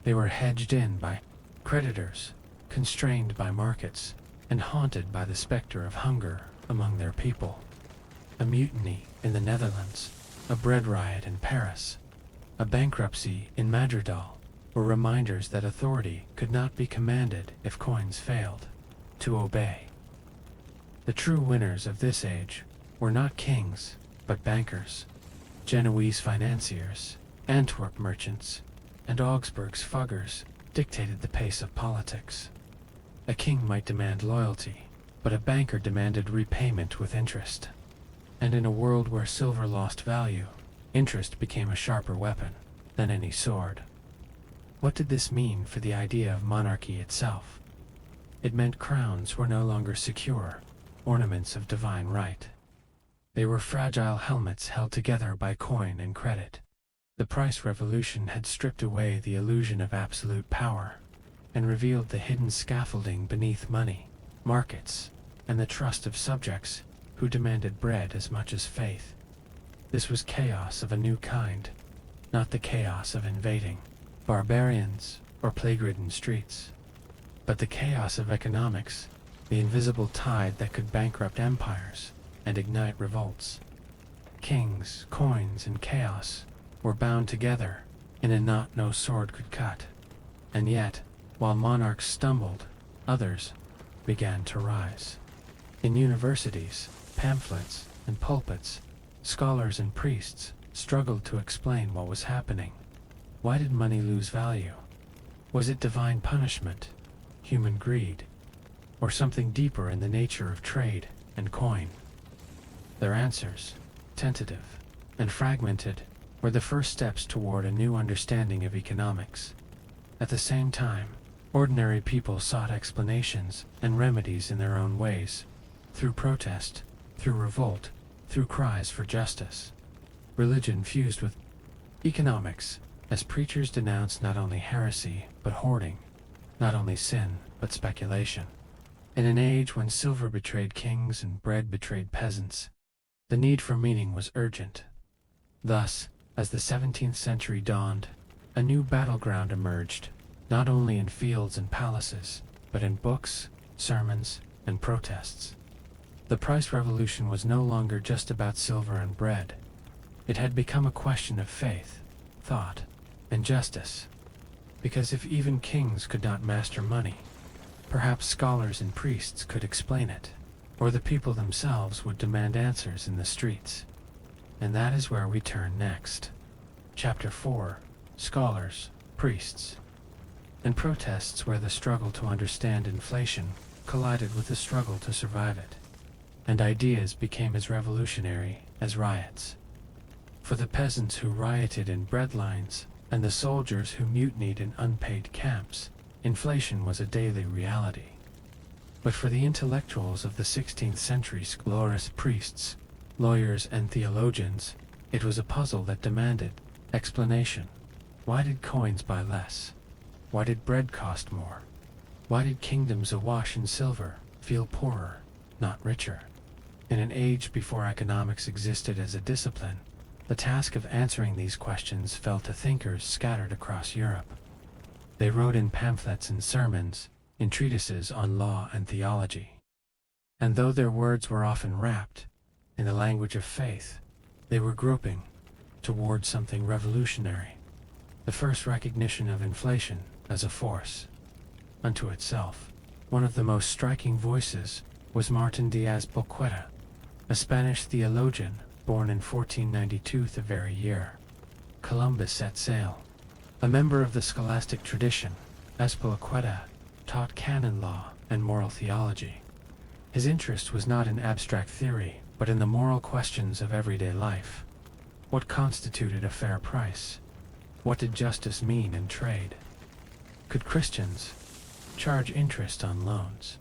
They were hedged in by creditors, constrained by markets, and haunted by the specter of hunger among their people. A mutiny in the Netherlands, a bread riot in Paris, a bankruptcy in Madrigal were reminders that authority could not be commanded if coins failed to obey. The true winners of this age were not kings, but bankers, Genoese financiers, Antwerp merchants, and Augsburg's fuggers dictated the pace of politics. A king might demand loyalty, but a banker demanded repayment with interest. And in a world where silver lost value, interest became a sharper weapon than any sword. What did this mean for the idea of monarchy itself? It meant crowns were no longer secure, ornaments of divine right. They were fragile helmets held together by coin and credit. The price revolution had stripped away the illusion of absolute power and revealed the hidden scaffolding beneath money, markets, and the trust of subjects who demanded bread as much as faith. This was chaos of a new kind, not the chaos of invading barbarians or plague-ridden streets, but the chaos of economics, the invisible tide that could bankrupt empires and ignite revolts. Kings, coins, and chaos were bound together in a knot no sword could cut. And yet, while monarchs stumbled, others began to rise. In universities, pamphlets, and pulpits, scholars and priests struggled to explain what was happening. Why did money lose value? Was it divine punishment, human greed, or something deeper in the nature of trade and coin? Their answers, tentative and fragmented, were the first steps toward a new understanding of economics. At the same time, ordinary people sought explanations and remedies in their own ways, through protest, through revolt, through cries for justice. Religion fused with economics, as preachers denounced not only heresy but hoarding, not only sin but speculation. In an age when silver betrayed kings and bread betrayed peasants, the need for meaning was urgent. Thus, as the 17th century dawned, a new battleground emerged, not only in fields and palaces, but in books, sermons, and protests. The price revolution was no longer just about silver and bread. It had become a question of faith, thought, and justice. Because if even kings could not master money, perhaps scholars and priests could explain it, or the people themselves would demand answers in the streets. And that is where we turn next. Chapter 4, Scholars, Priests, and Protests, where the struggle to understand inflation collided with the struggle to survive it, and ideas became as revolutionary as riots. For the peasants who rioted in breadlines, and the soldiers who mutinied in unpaid camps, inflation was a daily reality. But for the intellectuals of the 16th century, scholars, priests, lawyers, and theologians, it was a puzzle that demanded explanation. Why did coins buy less? Why did bread cost more? Why did kingdoms awash in silver feel poorer, not richer? In an age before economics existed as a discipline, the task of answering these questions fell to thinkers scattered across Europe. They wrote in pamphlets and sermons, in treatises on law and theology. And though their words were often wrapped in the language of faith, they were groping toward something revolutionary, the first recognition of inflation as a force unto itself. One of the most striking voices was Martin Diaz-Boqueta, a Spanish theologian born in 1492, the very year Columbus set sail. A member of the scholastic tradition, Azpilicueta taught canon law and moral theology. His interest was not in abstract theory, but in the moral questions of everyday life. What constituted a fair price? What did justice mean in trade? Could Christians charge interest on loans?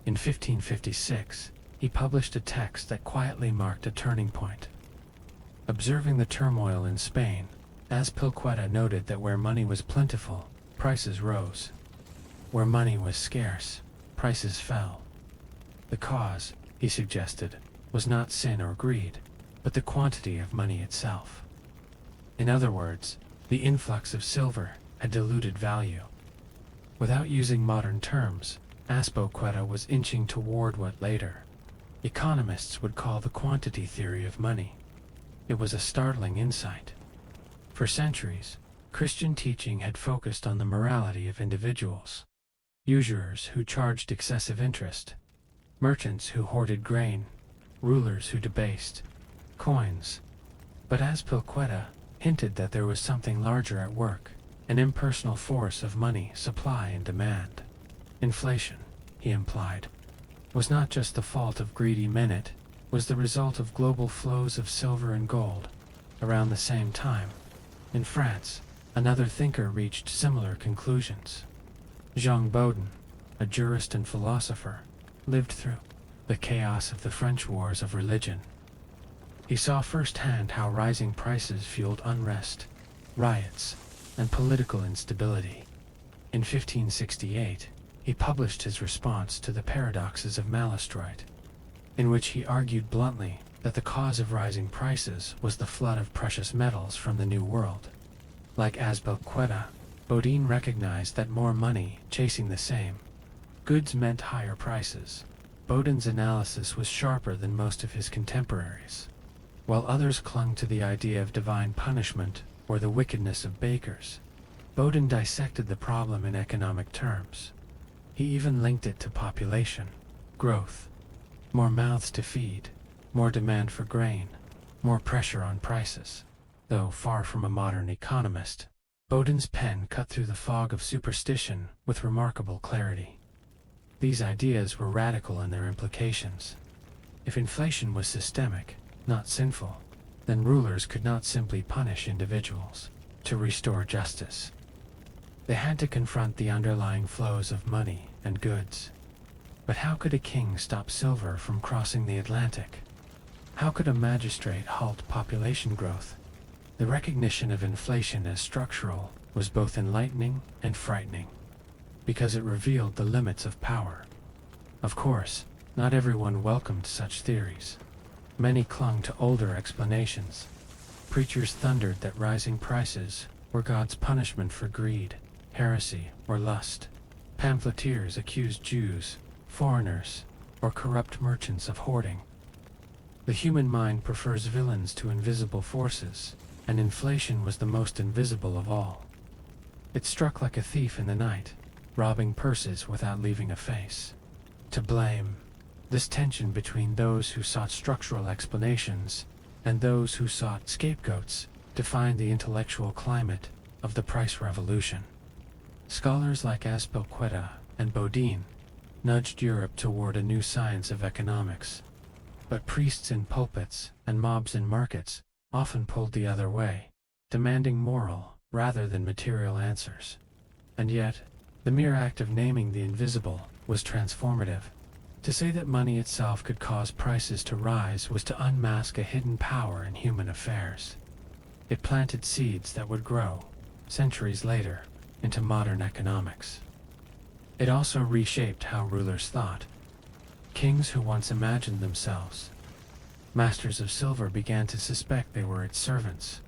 In 1556, he published a text that quietly marked a turning point. Observing the turmoil in Spain, Azpilicueta noted that where money was plentiful, prices rose. Where money was scarce, prices fell. The cause, he suggested, was not sin or greed, but the quantity of money itself. In other words, the influx of silver had diluted value. Without using modern terms, Azpilicueta was inching toward what later economists would call the quantity theory of money. It was a startling insight. For centuries, Christian teaching had focused on the morality of individuals. Usurers who charged excessive interest, merchants who hoarded grain, rulers who debased coins. But Azpilicueta hinted that there was something larger at work, an impersonal force of money, supply, and demand. Inflation, he implied, was not just the fault of greedy men, it was the result of global flows of silver and gold. Around the same time, in France, another thinker reached similar conclusions. Jean Bodin, a jurist and philosopher, lived through the chaos of the French wars of religion. He saw firsthand how rising prices fueled unrest, riots, and political instability. In 1568, he published his response to the paradoxes of Malestroit, in which he argued bluntly that the cause of rising prices was the flood of precious metals from the New World. Like Azpilicueta, Bodin recognized that more money chasing the same goods meant higher prices. Bodin's analysis was sharper than most of his contemporaries. While others clung to the idea of divine punishment or the wickedness of bakers, Bodin dissected the problem in economic terms. He even linked it to population growth. More mouths to feed, more demand for grain, more pressure on prices. Though far from a modern economist, Bodin's pen cut through the fog of superstition with remarkable clarity. These ideas were radical in their implications. If inflation was systemic, not sinful, then rulers could not simply punish individuals to restore justice. They had to confront the underlying flows of money and goods. But how could a king stop silver from crossing the Atlantic? How could a magistrate halt population growth? The recognition of inflation as structural was both enlightening and frightening, because it revealed the limits of power. Of course, not everyone welcomed such theories. Many clung to older explanations. Preachers thundered that rising prices were God's punishment for greed, heresy, or lust. Pamphleteers accused Jews, foreigners, or corrupt merchants of hoarding. The human mind prefers villains to invisible forces, and inflation was the most invisible of all. It struck like a thief in the night, robbing purses without leaving a face. To blame, this tension between those who sought structural explanations and those who sought scapegoats defined the intellectual climate of the price revolution. Scholars like Azpilicueta and Bodin nudged Europe toward a new science of economics, but priests in pulpits and mobs in markets often pulled the other way, demanding moral rather than material answers. And yet, the mere act of naming the invisible was transformative. To say that money itself could cause prices to rise was to unmask a hidden power in human affairs. It planted seeds that would grow, centuries later, into modern economics. It also reshaped how rulers thought. Kings who once imagined themselves masters of silver began to suspect they were its servants.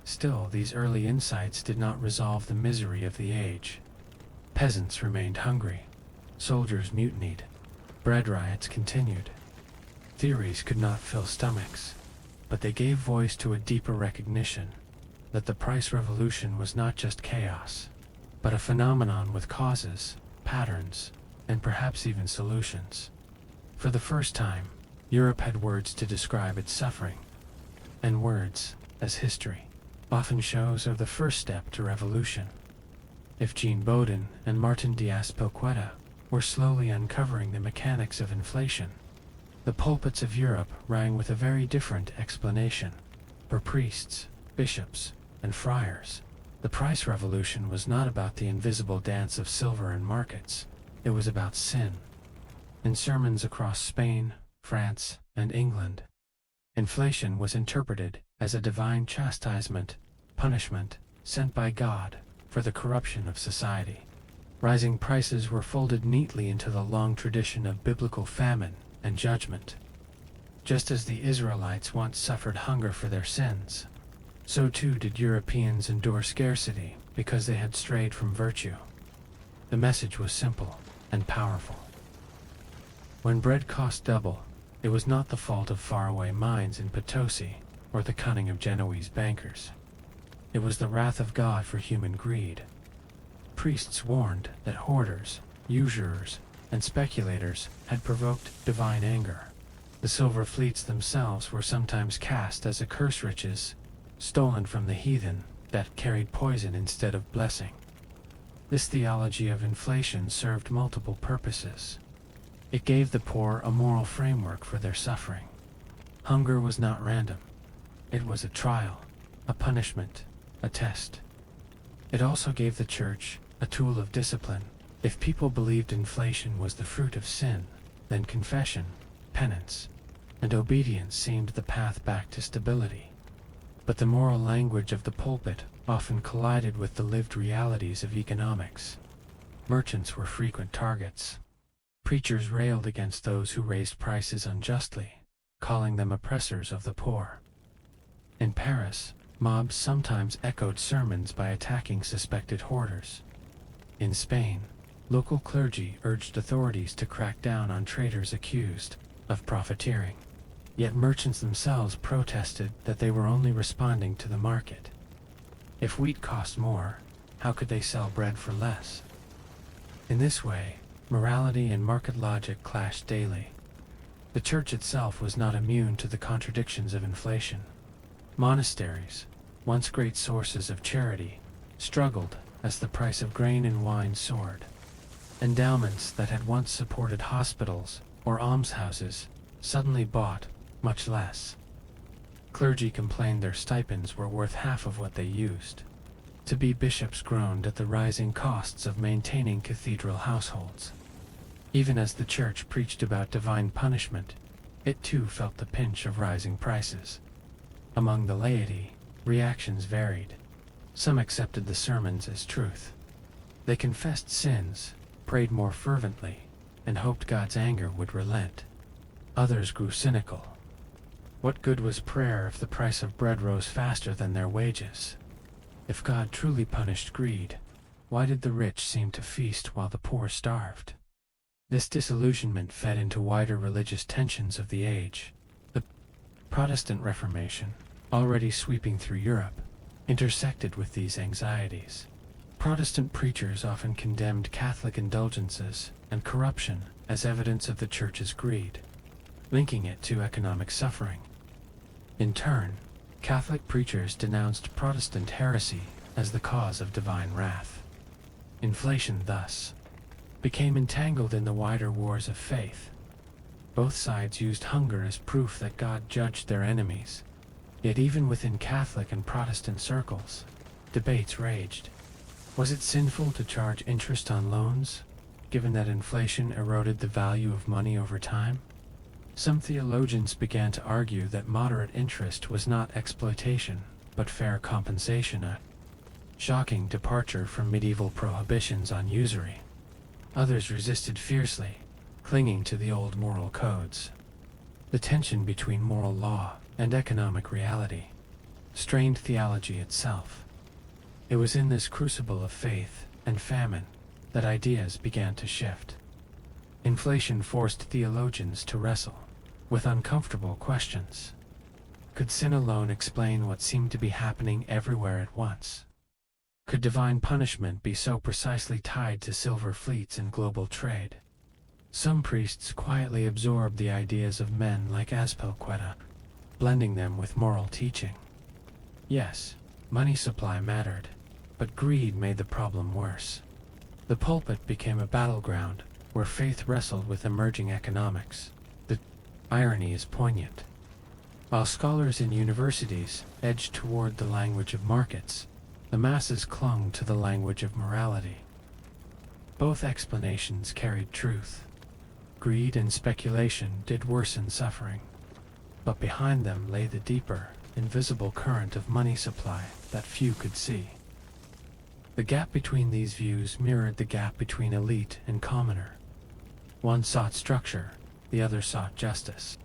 Still, these early insights did not resolve the misery of the age. Peasants remained hungry. Soldiers mutinied. Bread riots continued. Theories could not fill stomachs, but they gave voice to a deeper recognition that the price revolution was not just chaos, but a phenomenon with causes, patterns, and perhaps even solutions. For the first time, Europe had words to describe its suffering, and words as history. often shows are the first step to revolution. If Jean Bodin and Martin Diaz-Pilqueta were slowly uncovering the mechanics of inflation, the pulpits of Europe rang with a very different explanation. For priests, bishops, and friars, the price revolution was not about the invisible dance of silver and markets. It was about sin. In sermons across Spain, France, and England, inflation was interpreted as a divine chastisement, punishment, sent by God for the corruption of society. Rising prices were folded neatly into the long tradition of biblical famine and judgment. Just as the Israelites once suffered hunger for their sins, so too did Europeans endure scarcity because they had strayed from virtue. The message was simple and powerful. When bread cost double, it was not the fault of faraway mines in Potosi or the cunning of Genoese bankers. It was the wrath of God for human greed. Priests warned that hoarders, usurers, and speculators had provoked divine anger. The silver fleets themselves were sometimes cast as accursed riches, stolen from the heathen, that carried poison instead of blessing. This theology of inflation served multiple purposes. It gave the poor a moral framework for their suffering. Hunger was not random. It was a trial, a punishment, a test. It also gave the church a tool of discipline. If people believed inflation was the fruit of sin, then confession, penance, and obedience seemed the path back to stability. But the moral language of the pulpit often collided with the lived realities of economics. Merchants were frequent targets. Preachers railed against those who raised prices unjustly, calling them oppressors of the poor. In Paris, mobs sometimes echoed sermons by attacking suspected hoarders. In Spain, local clergy urged authorities to crack down on traders accused of profiteering. Yet merchants themselves protested that they were only responding to the market. If wheat cost more, how could they sell bread for less? In this way, morality and market logic clashed daily. The church itself was not immune to the contradictions of inflation. Monasteries, once great sources of charity, struggled as the price of grain and wine soared. Endowments that had once supported hospitals or almshouses suddenly bought much less. Clergy complained their stipends were worth half of what they used. To-be bishops groaned at the rising costs of maintaining cathedral households. Even as the church preached about divine punishment, it too felt the pinch of rising prices. Among the laity, reactions varied. Some accepted the sermons as truth. They confessed sins, prayed more fervently, and hoped God's anger would relent. Others grew cynical. What good was prayer if the price of bread rose faster than their wages? If God truly punished greed, why did the rich seem to feast while the poor starved? This disillusionment fed into wider religious tensions of the age. The Protestant Reformation, already sweeping through Europe, intersected with these anxieties. Protestant preachers often condemned Catholic indulgences and corruption as evidence of the Church's greed, linking it to economic suffering. In turn, Catholic preachers denounced Protestant heresy as the cause of divine wrath. Inflation, thus, became entangled in the wider wars of faith. Both sides used hunger as proof that God judged their enemies. Yet even within Catholic and Protestant circles, debates raged. Was it sinful to charge interest on loans, given that inflation eroded the value of money over time? Some theologians began to argue that moderate interest was not exploitation, but fair compensation, a shocking departure from medieval prohibitions on usury. Others resisted fiercely, clinging to the old moral codes. The tension between moral law and economic reality strained theology itself. It was in this crucible of faith and famine that ideas began to shift. Inflation forced theologians to wrestle with uncomfortable questions. Could sin alone explain what seemed to be happening everywhere at once? Could divine punishment be so precisely tied to silver fleets and global trade? Some priests quietly absorbed the ideas of men like Azpilqueta, blending them with moral teaching. Yes, Money supply mattered, but greed made the problem worse. The pulpit became a battleground where faith wrestled with emerging economics. The irony is poignant. While scholars in universities edged toward the language of markets, the masses clung to the language of morality. Both explanations carried truth. Greed and speculation did worsen suffering, but behind them lay the deeper, invisible current of money supply that few could see. The gap between these views mirrored the gap between elite and commoner. One sought structure, the other sought justice.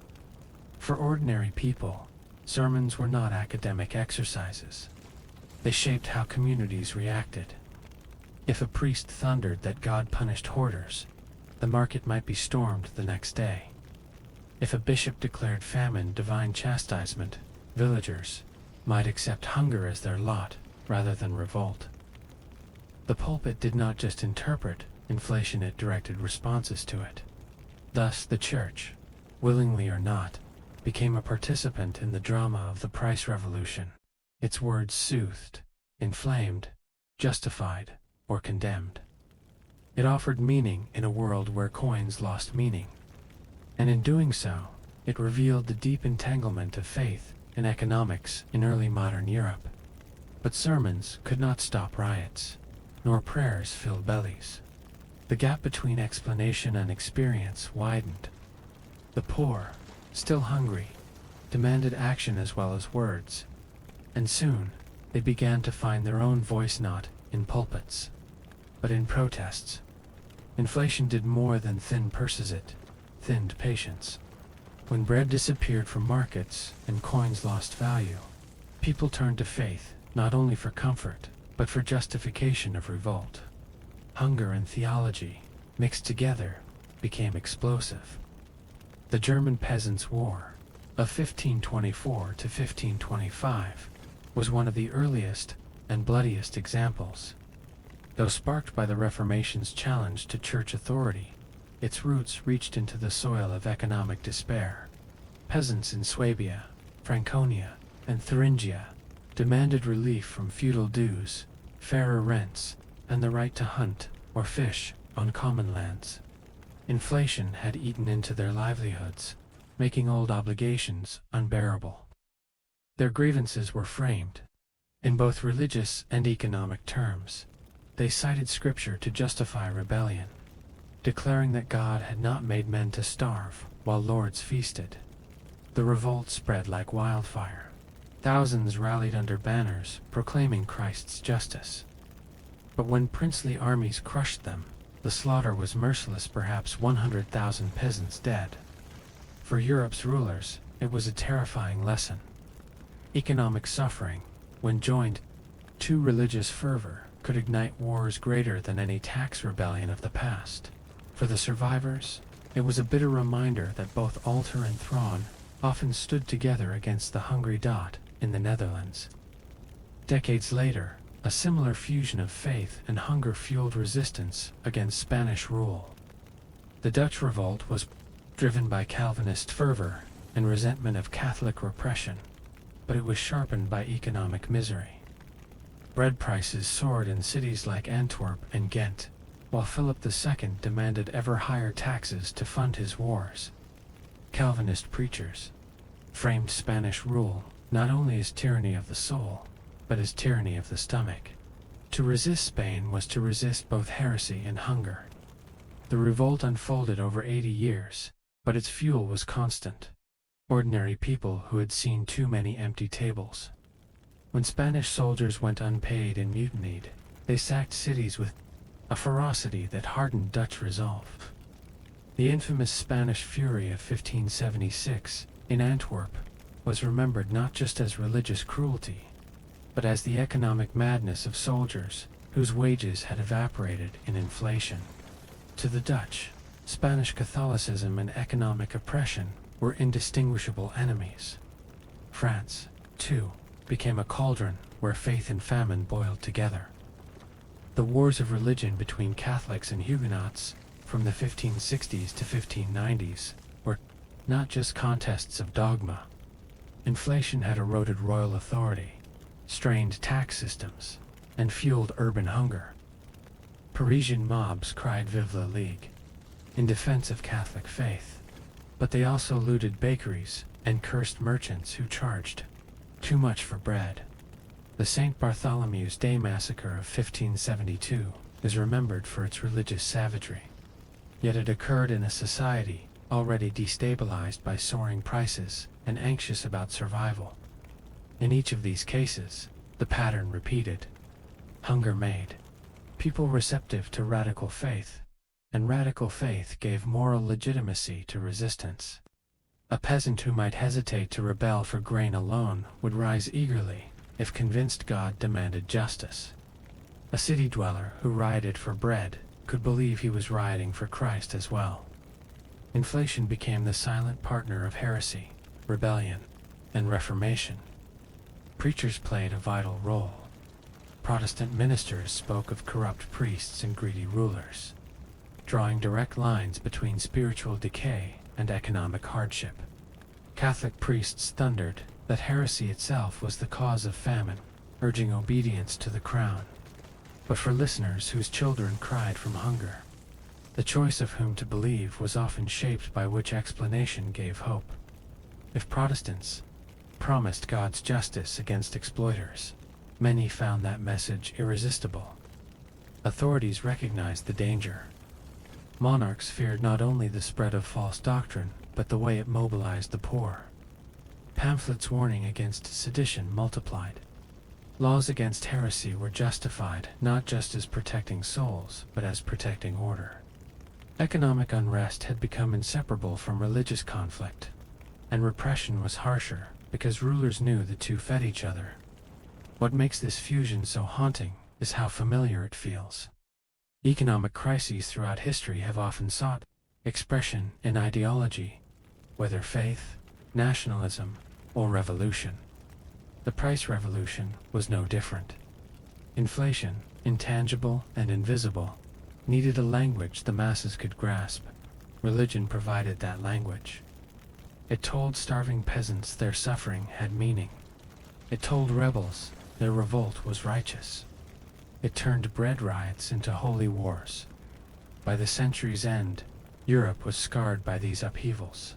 For ordinary people, sermons were not academic exercises. They shaped how communities reacted. If a priest thundered that God punished hoarders, the market might be stormed the next day. If a bishop declared famine divine chastisement, villagers might accept hunger as their lot rather than revolt. The pulpit did not just interpret inflation, it directed responses to it. Thus the church, willingly or not, became a participant in the drama of the price revolution. Its words soothed, inflamed, justified, or condemned. It offered meaning in a world where coins lost meaning. And in doing so, it revealed the deep entanglement of faith and economics in early modern Europe. But sermons could not stop riots, nor prayers fill bellies. The gap between explanation and experience widened. The poor, still hungry, demanded action as well as words, and soon they began to find their own voice not in pulpits, but in protests. Inflation did more than thin purses, it thinned patience. When bread disappeared from markets and coins lost value, people turned to faith not only for comfort, but for justification of revolt. Hunger and theology, mixed together, became explosive. The German Peasants' War of 1524 to 1525 was one of the earliest and bloodiest examples. Though sparked by the Reformation's challenge to church authority, its roots reached into the soil of economic despair. Peasants in Swabia, Franconia, and Thuringia demanded relief from feudal dues, fairer rents, and the right to hunt or fish on common lands. Inflation had eaten into their livelihoods, making old obligations unbearable. Their grievances were framed in both religious and economic terms. They cited scripture to justify rebellion, declaring that God had not made men to starve while lords feasted. The revolt spread like wildfire. Thousands rallied under banners proclaiming Christ's justice. But when princely armies crushed them, the slaughter was merciless, perhaps 100,000 peasants dead. For Europe's rulers, it was a terrifying lesson. Economic suffering, when joined to religious fervor, could ignite wars greater than any tax rebellion of the past. For the survivors, it was a bitter reminder that both altar and throne often stood together against the hungry dot in the Netherlands. Decades later, a similar fusion of faith and hunger fueled resistance against Spanish rule. The Dutch revolt was driven by Calvinist fervor and resentment of Catholic repression, but it was sharpened by economic misery. Bread prices soared in cities like Antwerp and Ghent, while Philip II demanded ever higher taxes to fund his wars. Calvinist preachers framed Spanish rule not only as tyranny of the soul, but as tyranny of the stomach. To resist Spain was to resist both heresy and hunger. The revolt unfolded over 80 years, but its fuel was constant. Ordinary people who had seen too many empty tables. When Spanish soldiers went unpaid and mutinied, they sacked cities with a ferocity that hardened Dutch resolve. The infamous Spanish Fury of 1576 in Antwerp was remembered not just as religious cruelty, but as the economic madness of soldiers whose wages had evaporated in inflation. To the Dutch, Spanish Catholicism and economic oppression were indistinguishable enemies. France, too, became a cauldron where faith and famine boiled together. The wars of religion between Catholics and Huguenots from the 1560s to 1590s were not just contests of dogma. Inflation had eroded royal authority. strained tax systems, and fueled urban hunger. Parisian mobs cried Vive la Ligue in defense of Catholic faith, but they also looted bakeries and cursed merchants who charged too much for bread. The St. Bartholomew's Day massacre of 1572 is remembered for its religious savagery, yet it occurred in a society already destabilized by soaring prices and anxious about survival. In each of these cases, the pattern repeated. Hunger made people receptive to radical faith, and radical faith gave moral legitimacy to resistance. A peasant who might hesitate to rebel for grain alone would rise eagerly if convinced God demanded justice. A city dweller who rioted for bread could believe he was rioting for Christ as well. Inflation became the silent partner of heresy, rebellion, and reformation. Preachers played a vital role. Protestant ministers spoke of corrupt priests and greedy rulers, drawing direct lines between spiritual decay and economic hardship. Catholic priests thundered that heresy itself was the cause of famine, urging obedience to the crown. But for listeners whose children cried from hunger, the choice of whom to believe was often shaped by which explanation gave hope. If Protestants promised God's justice against exploiters, many found that message irresistible. Authorities recognized the danger. Monarchs feared not only the spread of false doctrine, but the way it mobilized the poor. Pamphlets warning against sedition multiplied. Laws against heresy were justified not just as protecting souls, but as protecting order. Economic unrest had become inseparable from religious conflict, and repression was harsher because rulers knew the two fed each other. What makes this fusion so haunting is how familiar it feels. Economic crises throughout history have often sought expression in ideology, whether faith, nationalism, or revolution. The price revolution was no different. Inflation, intangible and invisible, needed a language the masses could grasp. Religion provided that language. It told starving peasants their suffering had meaning. It told rebels their revolt was righteous. It turned bread riots into holy wars. By the century's end, Europe was scarred by these upheavals.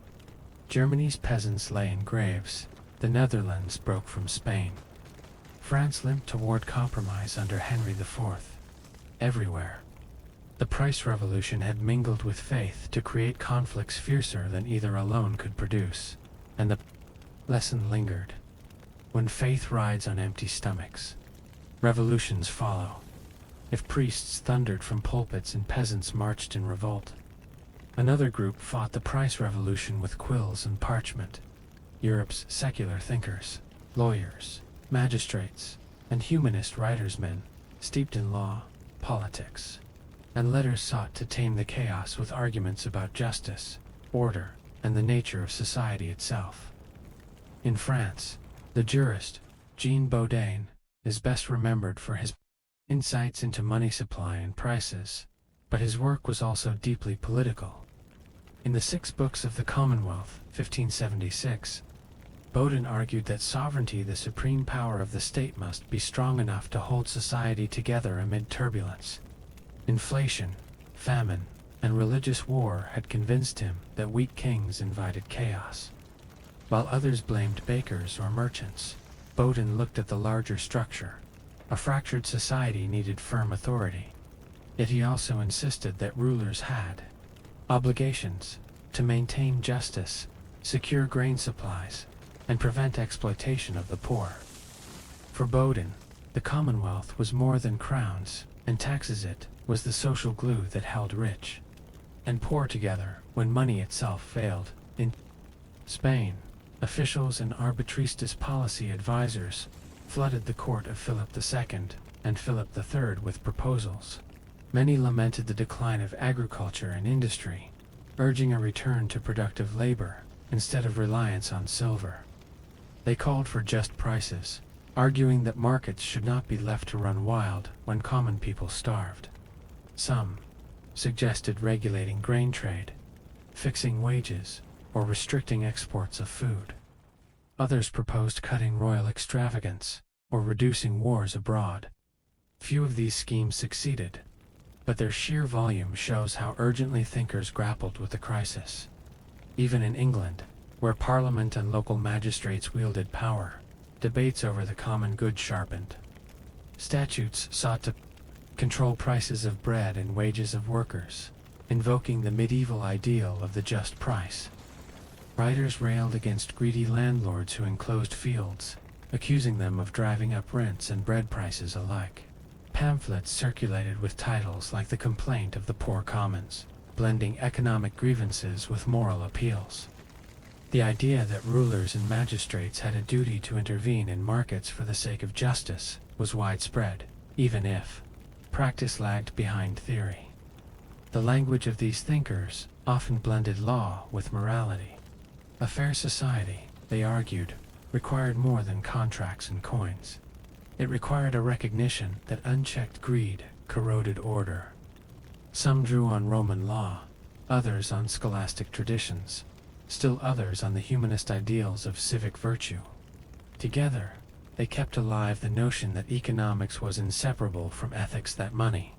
Germany's peasants lay in graves. The Netherlands broke from Spain. France limped toward compromise under Henry IV. Everywhere, the price revolution had mingled with faith to create conflicts fiercer than either alone could produce, and the lesson lingered. When faith rides on empty stomachs, revolutions follow. If priests thundered from pulpits and peasants marched in revolt, another group fought the price revolution with quills and parchment. Europe's secular thinkers, lawyers, magistrates, and humanist writersmen, steeped in law, politics, and letters sought to tame the chaos with arguments about justice, order, and the nature of society itself. In France, the jurist, Jean Bodin, is best remembered for his insights into money supply and prices, but his work was also deeply political. In the Six Books of the Commonwealth, 1576, Bodin argued that sovereignty, the supreme power of the state, must be strong enough to hold society together amid turbulence. Inflation, famine, and religious war had convinced him that weak kings invited chaos. While others blamed bakers or merchants, Bodin looked at the larger structure. A fractured society needed firm authority. Yet he also insisted that rulers had obligations to maintain justice, secure grain supplies, and prevent exploitation of the poor. For Bodin, the Commonwealth was more than crowns and taxes. It was the social glue that held rich and poor together when money itself failed. In Spain, officials and arbitraristas policy advisors flooded the court of Philip II and Philip III with proposals. Many lamented the decline of agriculture and industry, urging a return to productive labor instead of reliance on silver. They called for just prices, arguing that markets should not be left to run wild when common people starved. Some suggested regulating grain trade, fixing wages, or restricting exports of food. Others proposed cutting royal extravagance, or reducing wars abroad. Few of these schemes succeeded, but their sheer volume shows how urgently thinkers grappled with the crisis. Even in England, where Parliament and local magistrates wielded power, debates over the common good sharpened. Statutes sought to control prices of bread and wages of workers, invoking the medieval ideal of the just price. Writers railed against greedy landlords who enclosed fields, accusing them of driving up rents and bread prices alike. Pamphlets circulated with titles like The Complaint of the Poor Commons, blending economic grievances with moral appeals. The idea that rulers and magistrates had a duty to intervene in markets for the sake of justice was widespread, even if practice lagged behind theory. The language of these thinkers often blended law with morality. A fair society, they argued, required more than contracts and coins. It required a recognition that unchecked greed corroded order. Some drew on Roman law, others on scholastic traditions, still others on the humanist ideals of civic virtue. Together, they kept alive the notion that economics was inseparable from ethics, that money,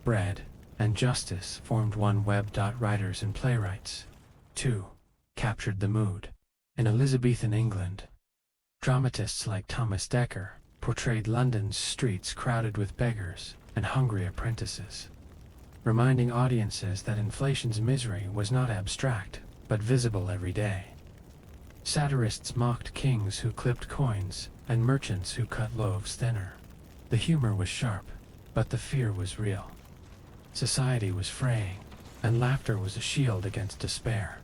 bread, and justice formed one web. Writers and playwrights, too, captured the mood. In Elizabethan England, dramatists like Thomas Dekker portrayed London's streets crowded with beggars and hungry apprentices, reminding audiences that inflation's misery was not abstract, but visible every day. Satirists mocked kings who clipped coins and merchants who cut loaves thinner. The humor was sharp, but the fear was real. Society was fraying, and laughter was a shield against despair.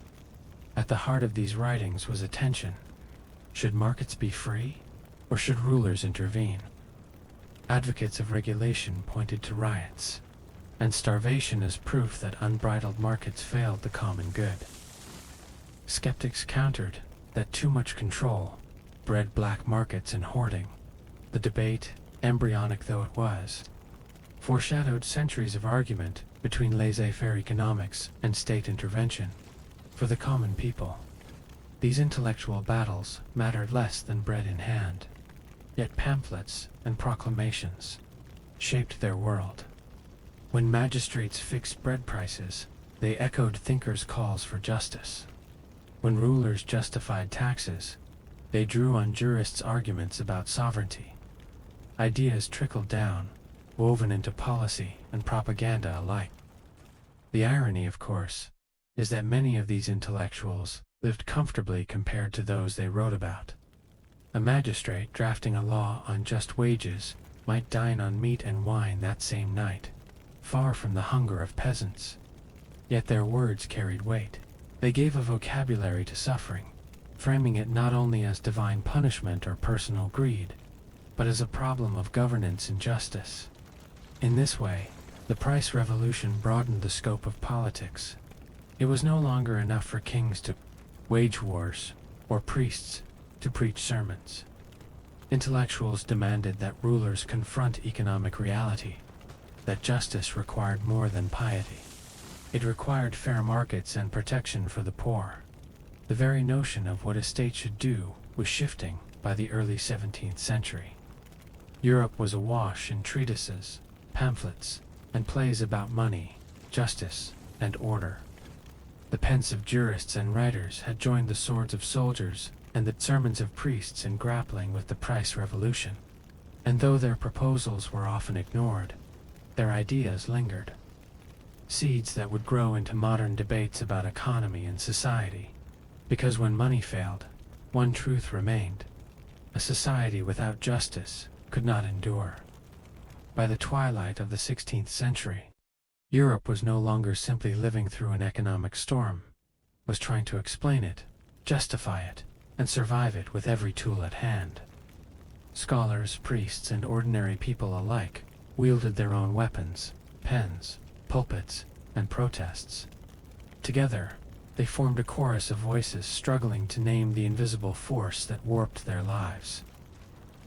At the heart of these writings was a tension. Should markets be free, or should rulers intervene? Advocates of regulation pointed to riots, and starvation as proof that unbridled markets failed the common good. Skeptics countered that too much control bred black markets and hoarding. The debate, embryonic though it was, foreshadowed centuries of argument between laissez-faire economics and state intervention. For the common people, these intellectual battles mattered less than bread in hand. Yet pamphlets and proclamations shaped their world. When magistrates fixed bread prices, they echoed thinkers' calls for justice. When rulers justified taxes, they drew on jurists' arguments about sovereignty. Ideas trickled down, woven into policy and propaganda alike. The irony, of course, is that many of these intellectuals lived comfortably compared to those they wrote about. A magistrate drafting a law on just wages might dine on meat and wine that same night, far from the hunger of peasants. Yet their words carried weight. They gave a vocabulary to suffering, framing it not only as divine punishment or personal greed, but as a problem of governance and justice. In this way, the price revolution broadened the scope of politics. It was no longer enough for kings to wage wars or priests to preach sermons. Intellectuals demanded that rulers confront economic reality, that justice required more than piety. It required fair markets and protection for the poor. The very notion of what a state should do was shifting by the early 17th century. Europe was awash in treatises, pamphlets, and plays about money, justice, and order. The pens of jurists and writers had joined the swords of soldiers and the sermons of priests in grappling with the price revolution. And though their proposals were often ignored, their ideas lingered. Seeds that would grow into modern debates about economy and society. Because when money failed, one truth remained: a society without justice could not endure. By the twilight of the 16th century, Europe was no longer simply living through an economic storm, was trying to explain it, justify it, and survive it with every tool at hand. Scholars, priests, and ordinary people alike wielded their own weapons, pens, pulpits, and protests. Together, they formed a chorus of voices struggling to name the invisible force that warped their lives.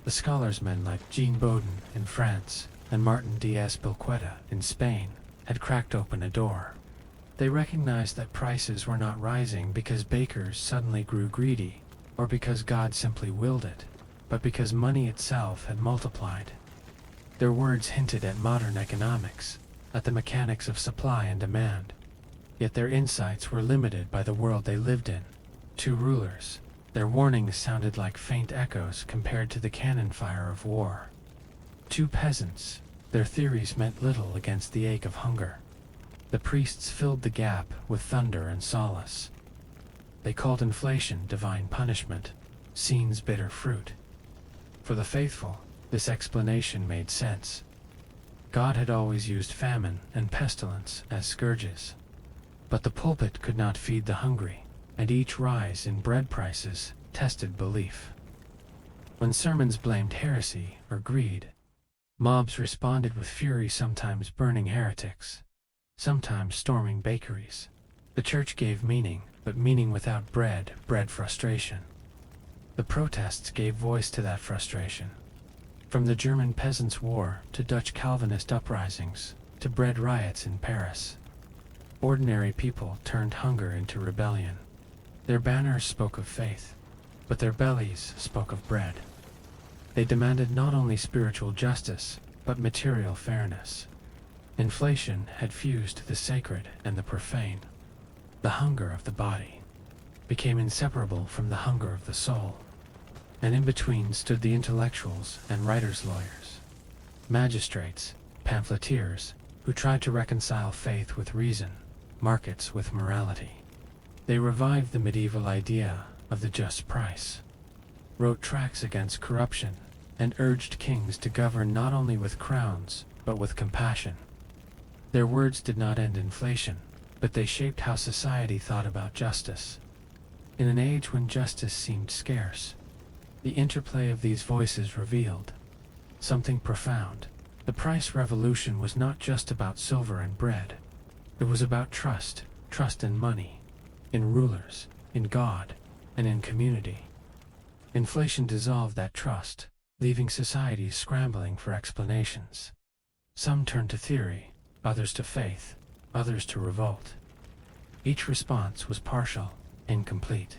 The scholarsmen like Jean Bodin in France and Martin Diaz-Pilqueta in Spain had cracked open a door. They recognized that prices were not rising because bakers suddenly grew greedy or because God simply willed it. but because money itself had multiplied. Their words hinted at modern economics, at the mechanics of supply and demand. Yet their insights were limited by the world they lived in. Two rulers, their warnings sounded like faint echoes compared to the cannon fire of war. Two peasants, their theories meant little against the ache of hunger. The priests filled the gap with thunder and solace. They called inflation divine punishment, sin's bitter fruit. For the faithful, this explanation made sense. God had always used famine and pestilence as scourges. But the pulpit could not feed the hungry, and each rise in bread prices tested belief. When sermons blamed heresy or greed, mobs responded with fury, sometimes burning heretics, sometimes storming bakeries. The church gave meaning, but meaning without bread bred frustration. The protests gave voice to that frustration. From the German Peasants' War to Dutch Calvinist uprisings to bread riots in Paris, ordinary people turned hunger into rebellion. Their banners spoke of faith, but their bellies spoke of bread. They demanded not only spiritual justice, but material fairness. Inflation had fused the sacred and the profane. The hunger of the body became inseparable from the hunger of the soul. And in between stood the intellectuals and writers' lawyers, magistrates, pamphleteers, who tried to reconcile faith with reason, markets with morality. They revived the medieval idea of the just price, wrote tracts against corruption, and urged kings to govern not only with crowns, but with compassion. Their words did not end inflation, but they shaped how society thought about justice. In an age when justice seemed scarce, the interplay of these voices revealed something profound. The price revolution was not just about silver and bread. It was about trust in money, in rulers, in God, and in community. Inflation dissolved that trust, leaving societies scrambling for explanations. Some turned to theory, others to faith, others to revolt. Each response was partial, incomplete,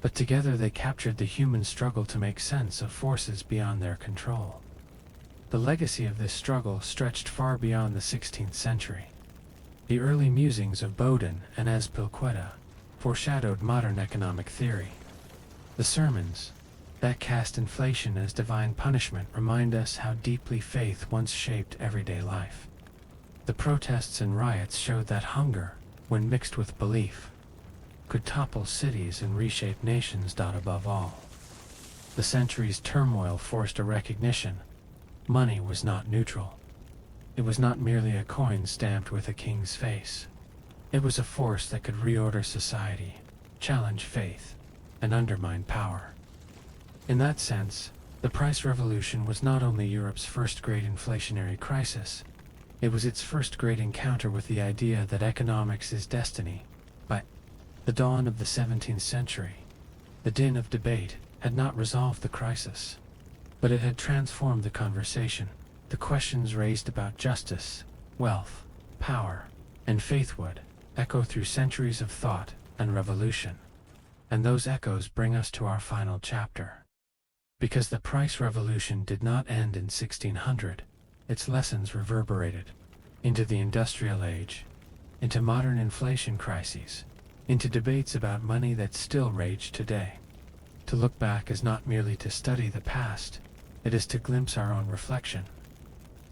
but together they captured the human struggle to make sense of forces beyond their control. The legacy of this struggle stretched far beyond the 16th century. The early musings of Bodin and Azpilicueta foreshadowed modern economic theory. The sermons that cast inflation as divine punishment remind us how deeply faith once shaped everyday life. The protests and riots showed that hunger, when mixed with belief, could topple cities and reshape nations. Above all, the century's turmoil forced a recognition: money was not neutral. It was not merely a coin stamped with a king's face. It was a force that could reorder society, challenge faith, and undermine power. In that sense, the price revolution was not only Europe's first great inflationary crisis, it was its first great encounter with the idea that economics is destiny. By the dawn of the 17th century, the din of debate had not resolved the crisis, but it had transformed the conversation. The questions raised about justice, wealth, power, and faith would echo through centuries of thought and revolution. And those echoes bring us to our final chapter. Because the price revolution did not end in 1600, its lessons reverberated into the industrial age, into modern inflation crises, into debates about money that still rage today. To look back is not merely to study the past, it is to glimpse our own reflection.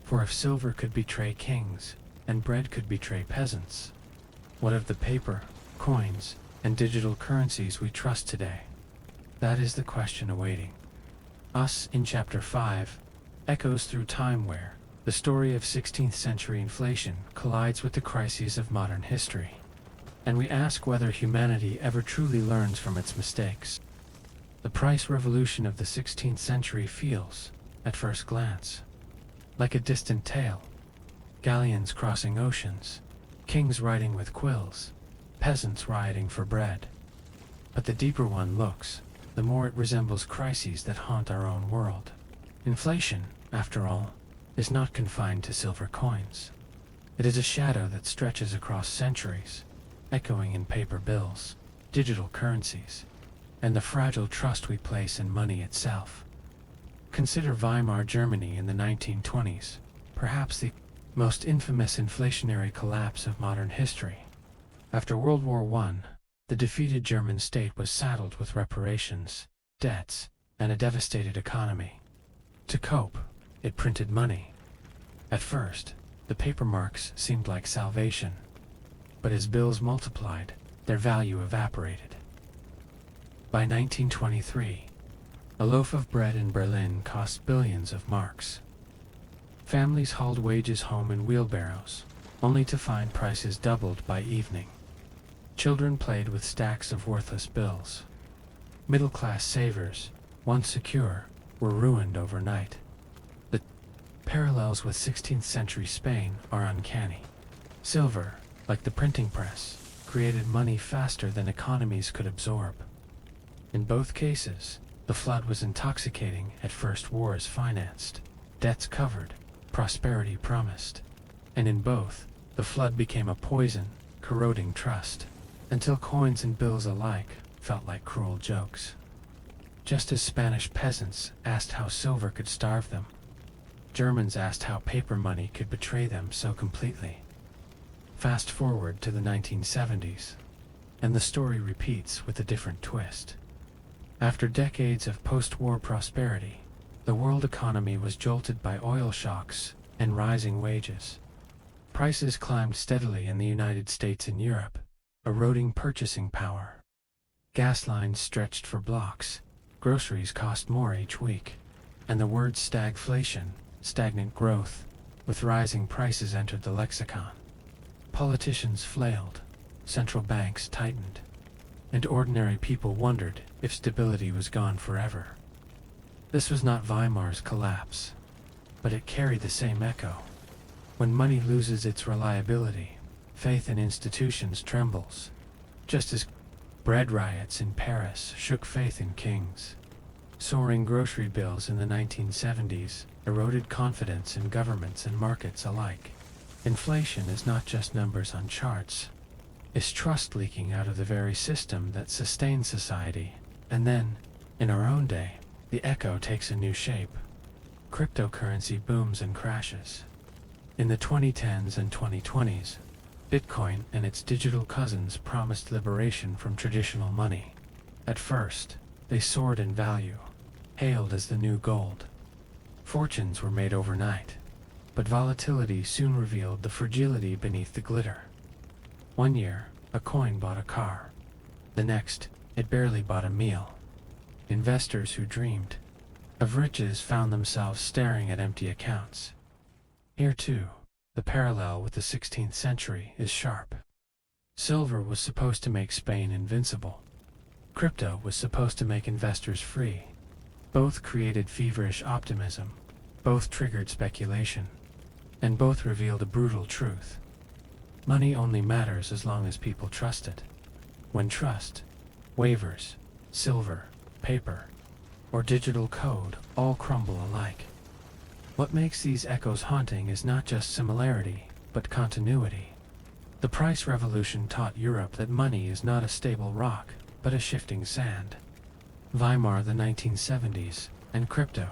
For if silver could betray kings, and bread could betray peasants, what of the paper, coins, and digital currencies we trust today? That is the question awaiting us in Chapter 5, echoes through time, where the story of 16th century inflation collides with the crises of modern history. And we ask whether humanity ever truly learns from its mistakes. The price revolution of the 16th century feels, at first glance, like a distant tale. Galleons crossing oceans, kings riding with quills, peasants rioting for bread. But the deeper one looks, the more it resembles crises that haunt our own world. Inflation, after all, is not confined to silver coins. It is a shadow that stretches across centuries, echoing in paper bills, digital currencies, and the fragile trust we place in money itself. Consider Weimar Germany in the 1920s, perhaps the most infamous inflationary collapse of modern history. After World War I, the defeated German state was saddled with reparations, debts, and a devastated economy. To cope, it printed money. At first, the paper marks seemed like salvation, but as bills multiplied, their value evaporated. By 1923, a loaf of bread in Berlin cost billions of marks. Families hauled wages home in wheelbarrows, only to find prices doubled by evening. Children played with stacks of worthless bills. Middle-class savers, once secure, were ruined overnight. The parallels with 16th century Spain are uncanny. Silver, like the printing press, created money faster than economies could absorb. In both cases, the flood was intoxicating. At first, wars financed, debts covered, prosperity promised. And in both, the flood became a poison, corroding trust, until coins and bills alike felt like cruel jokes. Just as Spanish peasants asked how silver could starve them, Germans asked how paper money could betray them so completely. Fast forward to the 1970s, and the story repeats with a different twist. After decades of post-war prosperity, the world economy was jolted by oil shocks and rising wages. Prices climbed steadily in the United States and Europe, eroding purchasing power. Gas lines stretched for blocks, groceries cost more each week, and the word stagflation, stagnant growth, with rising prices entered the lexicon. Politicians flailed, central banks tightened, and ordinary people wondered if stability was gone forever. This was not Weimar's collapse, but it carried the same echo. When money loses its reliability, faith in institutions trembles, just as bread riots in Paris shook faith in kings. Soaring grocery bills in the 1970s eroded confidence in governments and markets alike. Inflation is not just numbers on charts. It's trust leaking out of the very system that sustains society. And then, in our own day, the echo takes a new shape. Cryptocurrency booms and crashes. In the 2010s and 2020s, Bitcoin and its digital cousins promised liberation from traditional money. At first, they soared in value, hailed as the new gold. Fortunes were made overnight, but volatility soon revealed the fragility beneath the glitter. One year, a coin bought a car. The next, it barely bought a meal. Investors who dreamed of riches found themselves staring at empty accounts. Here too, the parallel with the 16th century is sharp. Silver was supposed to make Spain invincible. Crypto was supposed to make investors free. Both created feverish optimism, both triggered speculation, and both revealed a brutal truth. Money only matters as long as people trust it. When trust wavers, silver, paper, or digital code all crumble alike. What makes these echoes haunting is not just similarity, but continuity. The price revolution taught Europe that money is not a stable rock, but a shifting sand. Weimar, the 1970s, and crypto,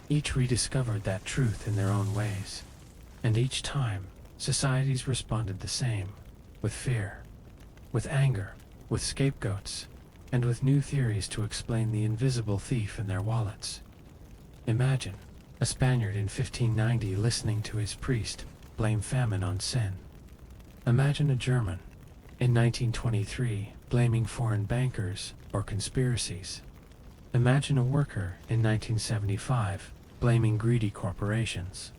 each rediscovered that truth in their own ways. And each time, societies responded the same, with fear, with anger, with scapegoats, and with new theories to explain the invisible thief in their wallets. Imagine a Spaniard in 1590 listening to his priest blame famine on sin. Imagine a German in 1923 blaming foreign bankers or conspiracies. Imagine a worker in 1975 blaming greedy corporations.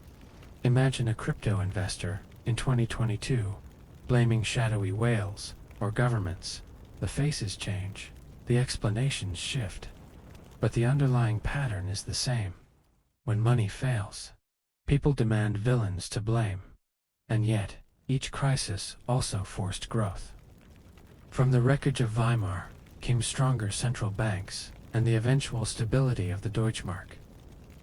Imagine a crypto investor in 2022 blaming shadowy whales or governments. The faces change, the explanations shift, but the underlying pattern is the same. When money fails, people demand villains to blame, and yet each crisis also forced growth. From the wreckage of Weimar came stronger central banks and the eventual stability of the Deutschmark.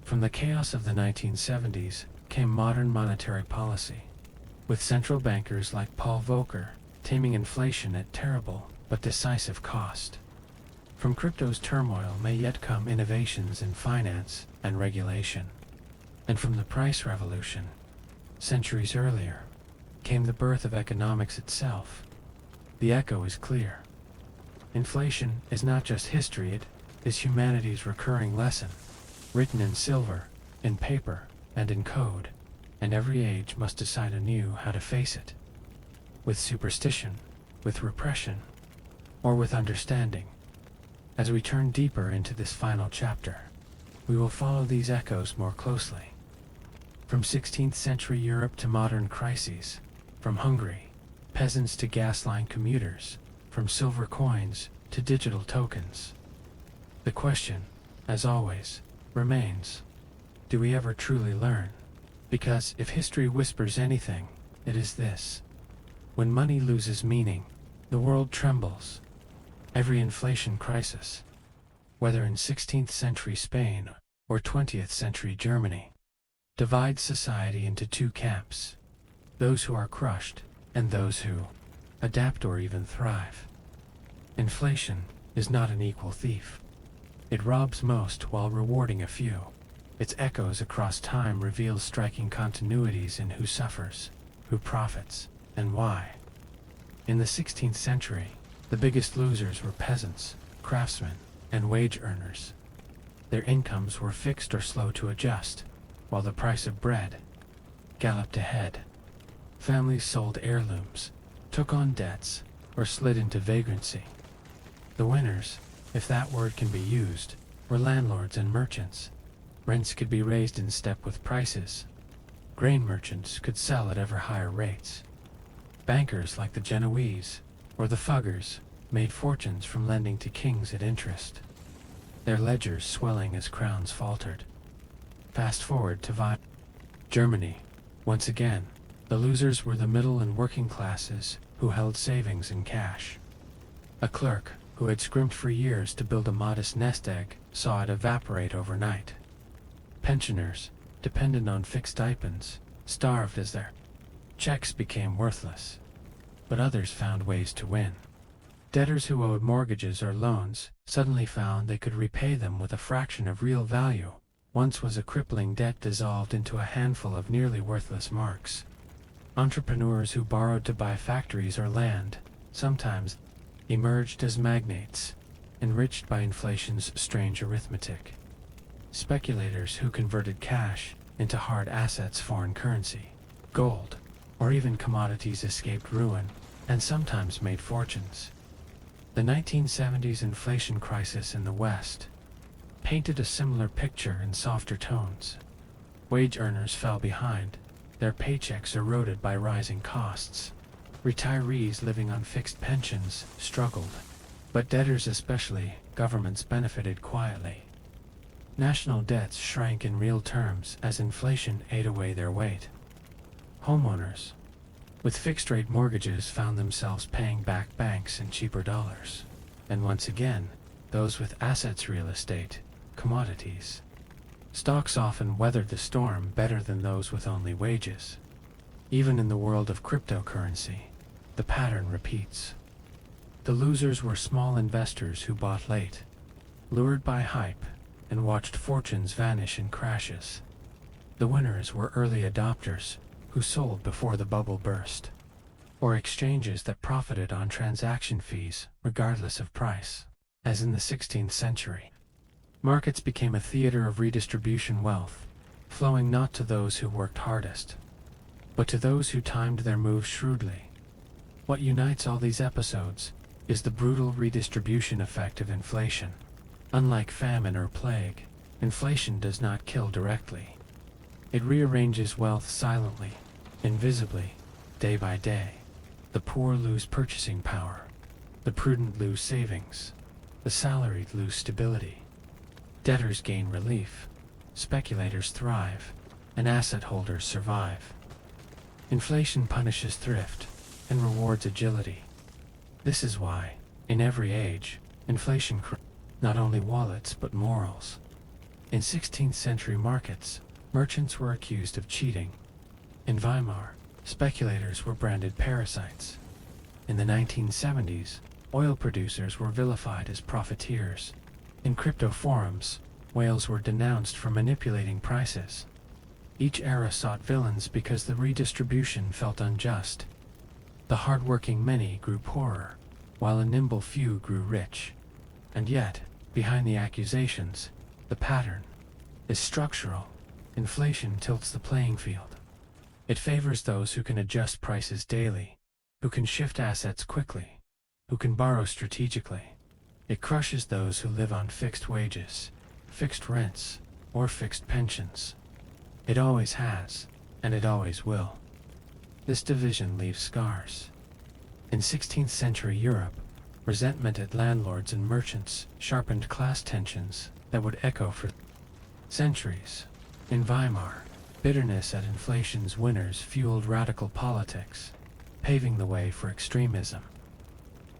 From the chaos of the 1970s came modern monetary policy, with central bankers like Paul Volcker taming inflation at terrible but decisive cost. From crypto's turmoil may yet come innovations in finance and regulation. And from the price revolution, centuries earlier, came the birth of economics itself. The echo is clear. Inflation is not just history, it is humanity's recurring lesson, written in silver, in paper, and in code, and every age must decide anew how to face it. With superstition, with repression, or with understanding. As we turn deeper into this final chapter, we will follow these echoes more closely. From 16th century Europe to modern crises, from Hungary, peasants to gas-line commuters, from silver coins to digital tokens. The question, as always, remains, do we ever truly learn? Because if history whispers anything, it is this. When money loses meaning, the world trembles. Every inflation crisis, whether in 16th century Spain or 20th century Germany, divides society into two camps, those who are crushed and those who adapt or even thrive. Inflation is not an equal thief. It robs most while rewarding a few. Its echoes across time reveal striking continuities in who suffers, who profits, and why. In the 16th century, the biggest losers were peasants, craftsmen, and wage earners. Their incomes were fixed or slow to adjust, while the price of bread galloped ahead. Families sold heirlooms, took on debts, or slid into vagrancy. The winners, if that word can be used, were landlords and merchants. Rents could be raised in step with prices. Grain merchants could sell at ever higher rates. Bankers like the Genoese or the Fuggers made fortunes from lending to kings at interest, their ledgers swelling as crowns faltered. Fast forward to Germany. Once again, the losers were the middle and working classes who held savings in cash. A clerk who had scrimped for years to build a modest nest egg saw it evaporate overnight. Pensioners, dependent on fixed stipends, starved as their checks became worthless. But others found ways to win. Debtors who owed mortgages or loans suddenly found they could repay them with a fraction of real value. Once was a crippling debt dissolved into a handful of nearly worthless marks. Entrepreneurs who borrowed to buy factories or land sometimes emerged as magnates, enriched by inflation's strange arithmetic. Speculators who converted cash into hard assets, foreign currency, gold, or even commodities escaped ruin and sometimes made fortunes. The 1970s inflation crisis in the West painted a similar picture in softer tones. Wage earners fell behind, their paychecks eroded by rising costs. Retirees living on fixed pensions struggled, but debtors, especially governments, benefited quietly. National debts shrank in real terms as inflation ate away their weight. Homeowners with fixed-rate mortgages found themselves paying back banks in cheaper dollars. And once again, those with assets, real estate, commodities, stocks often weathered the storm better than those with only wages. Even in the world of cryptocurrency, the pattern repeats. The losers were small investors who bought late, lured by hype, and watched fortunes vanish in crashes. The winners were early adopters who sold before the bubble burst, or exchanges that profited on transaction fees regardless of price. As in the 16th century, markets became a theater of redistribution, wealth flowing not to those who worked hardest, but to those who timed their moves shrewdly. What unites all these episodes is the brutal redistribution effect of inflation. Unlike famine or plague, inflation does not kill directly. It rearranges wealth silently, invisibly, day by day. The poor lose purchasing power. The prudent lose savings. The salaried lose stability. Debtors gain relief. Speculators thrive. And asset holders survive. Inflation punishes thrift and rewards agility. This is why, in every age, inflation not only wallets but morals. In 16th century markets, merchants were accused of cheating. In Weimar, speculators were branded parasites. In the 1970s, Oil producers were vilified as profiteers. In crypto forums, whales were denounced for manipulating prices. Each era sought villains because the redistribution felt unjust. The hard-working many grew poorer, while a nimble few grew rich. And yet, behind the accusations, the pattern is structural. Inflation tilts the playing field. It favors those who can adjust prices daily, who can shift assets quickly, who can borrow strategically. It crushes those who live on fixed wages, fixed rents, or fixed pensions. It always has, and it always will. This division leaves scars. In 16th century Europe, resentment at landlords and merchants sharpened class tensions that would echo for centuries. In Weimar, bitterness at inflation's winners fueled radical politics, paving the way for extremism.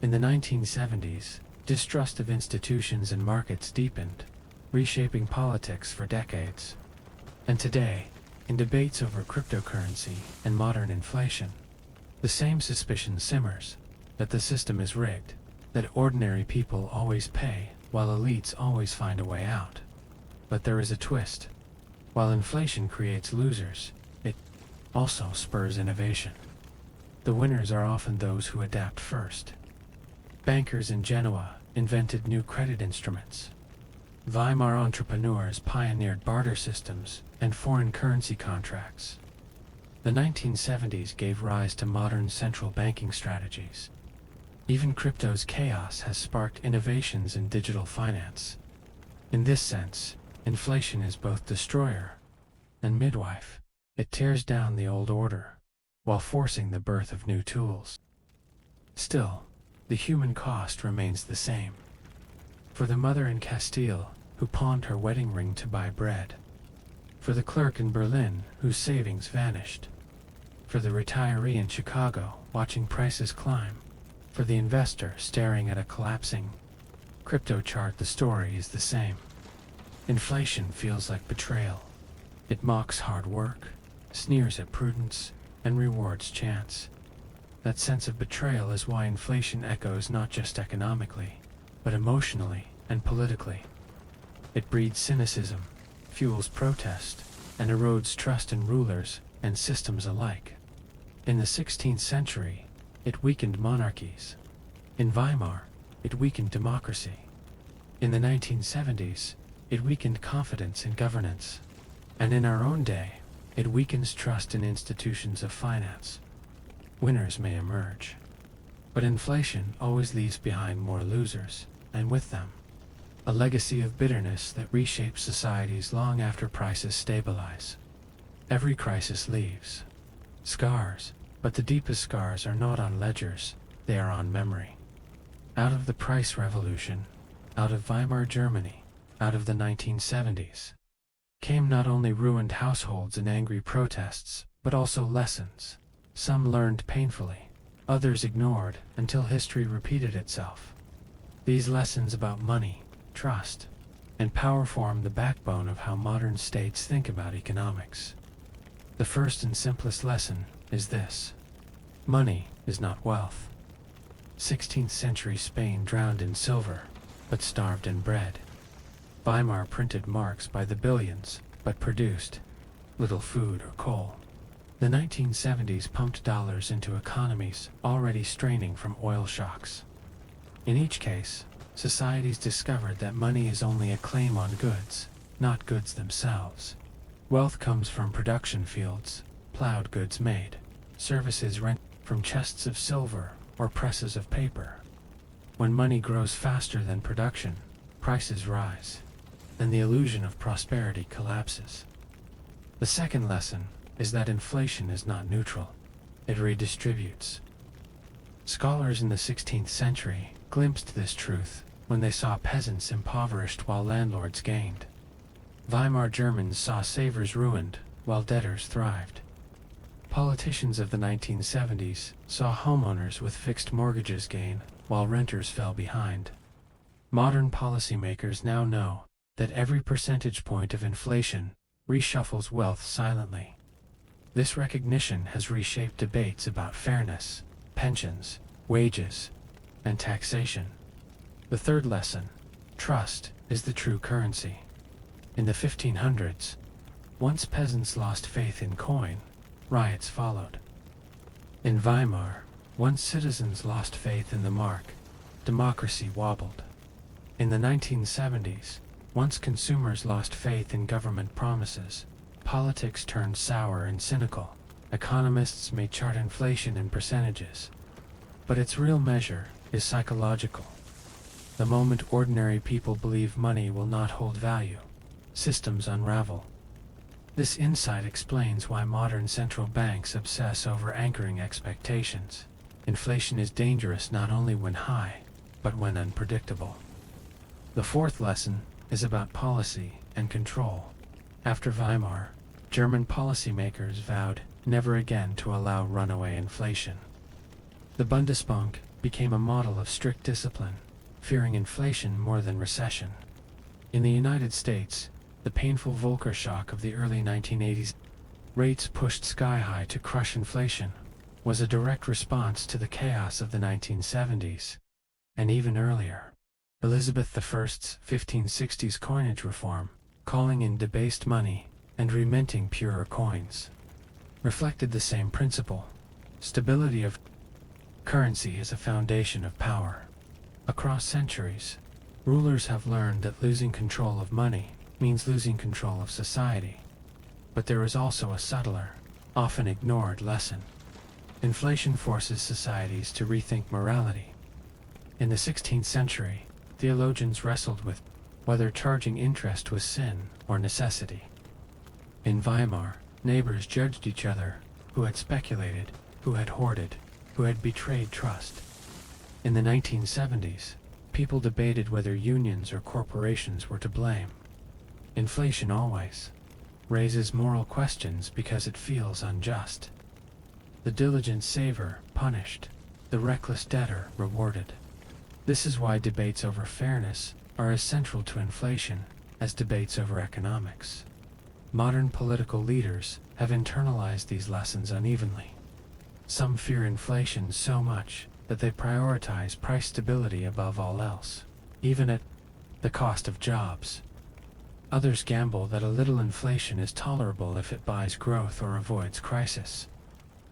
In the 1970s, distrust of institutions and markets deepened, reshaping politics for decades. And today, in debates over cryptocurrency and modern inflation, the same suspicion simmers that the system is rigged, that ordinary people always pay while elites always find a way out. But there is a twist. While inflation creates losers, it also spurs innovation. The winners are often those who adapt first. Bankers in Genoa invented new credit instruments. Weimar entrepreneurs pioneered barter systems and foreign currency contracts. The 1970s gave rise to modern central banking strategies. Even crypto's chaos has sparked innovations in digital finance. In this sense, inflation is both destroyer and midwife. It tears down the old order, while forcing the birth of new tools. Still, the human cost remains the same. For the mother in Castile, who pawned her wedding ring to buy bread. For the clerk in Berlin, whose savings vanished. For the retiree in Chicago, watching prices climb. For the investor staring at a collapsing crypto chart, the story is the same. Inflation feels like betrayal. It mocks hard work, sneers at prudence, and rewards chance. That sense of betrayal is why inflation echoes not just economically, but emotionally and politically. It breeds cynicism, fuels protest, and erodes trust in rulers and systems alike. In the 16th century, it weakened monarchies. In Weimar, it weakened democracy. In the 1970s, it weakened confidence in governance. And in our own day, it weakens trust in institutions of finance. Winners may emerge, but inflation always leaves behind more losers, and with them, a legacy of bitterness that reshapes societies long after prices stabilize. Every crisis leaves scars, but the deepest scars are not on ledgers, they are on memory. Out of the price revolution, out of Weimar Germany, out of the 1970s, came not only ruined households and angry protests, but also lessons. Some learned painfully, others ignored until history repeated itself. These lessons about money, trust, and power form the backbone of how modern states think about economics. The first and simplest lesson is this: money is not wealth. 16th century Spain drowned in silver, but starved in bread. Weimar printed marks by the billions, but produced little food or coal. The 1970s pumped dollars into economies already straining from oil shocks. In each case, societies discovered that money is only a claim on goods, not goods themselves. Wealth comes from production fields, plowed goods made, services rented from chests of silver or presses of paper. When money grows faster than production, prices rise, and the illusion of prosperity collapses. The second lesson is that inflation is not neutral. It redistributes. Scholars in the 16th century glimpsed this truth when they saw peasants impoverished while landlords gained. Weimar Germans saw savers ruined while debtors thrived. Politicians of the 1970s saw homeowners with fixed mortgages gain while renters fell behind. Modern policymakers now know that every percentage point of inflation reshuffles wealth silently. This recognition has reshaped debates about fairness, pensions, wages, and taxation. The third lesson, trust, is the true currency. In the 1500s, once peasants lost faith in coin, riots followed. In Weimar, once citizens lost faith in the mark, democracy wobbled. In the 1970s, once consumers lost faith in government promises, politics turned sour and cynical. Economists may chart inflation in percentages, but its real measure is psychological. The moment ordinary people believe money will not hold value, systems unravel. This insight explains why modern central banks obsess over anchoring expectations. Inflation is dangerous not only when high, but when unpredictable. The fourth lesson is about policy and control. After Weimar, German policymakers vowed never again to allow runaway inflation. The Bundesbank became a model of strict discipline, fearing inflation more than recession. In the United States, the painful Volcker shock of the early 1980s, rates pushed sky-high to crush inflation, was a direct response to the chaos of the 1970s. And even earlier, Elizabeth I's 1560s coinage reform, calling in debased money and reminting purer coins, reflected the same principle. Stability of currency is a foundation of power. Across centuries, rulers have learned that losing control of money means losing control of society. But there is also a subtler, often ignored lesson. Inflation forces societies to rethink morality. In the 16th century, theologians wrestled with whether charging interest was sin or necessity. In Weimar, neighbors judged each other, who had speculated, who had hoarded, who had betrayed trust. In the 1970s, people debated whether unions or corporations were to blame. Inflation always raises moral questions because it feels unjust. The diligent saver punished, the reckless debtor rewarded. This is why debates over fairness are as central to inflation as debates over economics. Modern political leaders have internalized these lessons unevenly. Some fear inflation so much that they prioritize price stability above all else, even at the cost of jobs. Others gamble that a little inflation is tolerable if it buys growth or avoids crisis.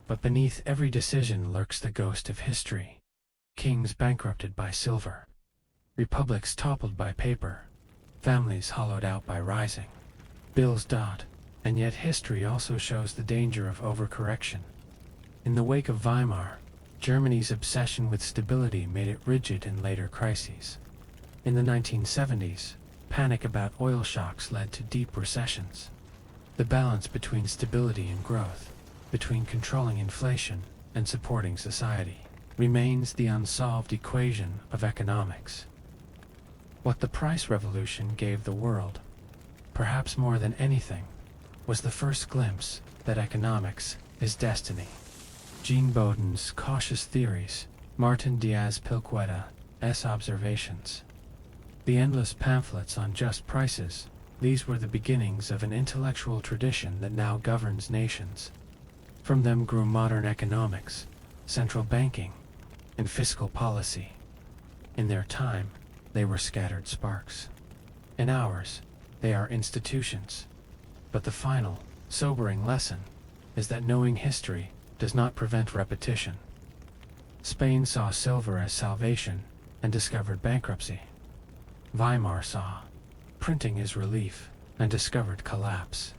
But beneath every decision lurks the ghost of history. Kings bankrupted by silver, republics toppled by paper, families hollowed out by rising. Bills dot, and yet history also shows the danger of overcorrection. In the wake of Weimar, Germany's obsession with stability made it rigid in later crises. In the 1970s, panic about oil shocks led to deep recessions. The balance between stability and growth, between controlling inflation and supporting society, remains the unsolved equation of economics. What the price revolution gave the world, perhaps more than anything, was the first glimpse that economics is destiny. Jean Bodin's cautious theories, Martin Diaz-Pilqueta's observations, the endless pamphlets on just prices, these were the beginnings of an intellectual tradition that now governs nations. From them grew modern economics, central banking, and fiscal policy. In their time, they were scattered sparks. In ours, they are institutions. But the final, sobering lesson is that knowing history does not prevent repetition. Spain saw silver as salvation and discovered bankruptcy. Weimar saw printing as relief and discovered collapse.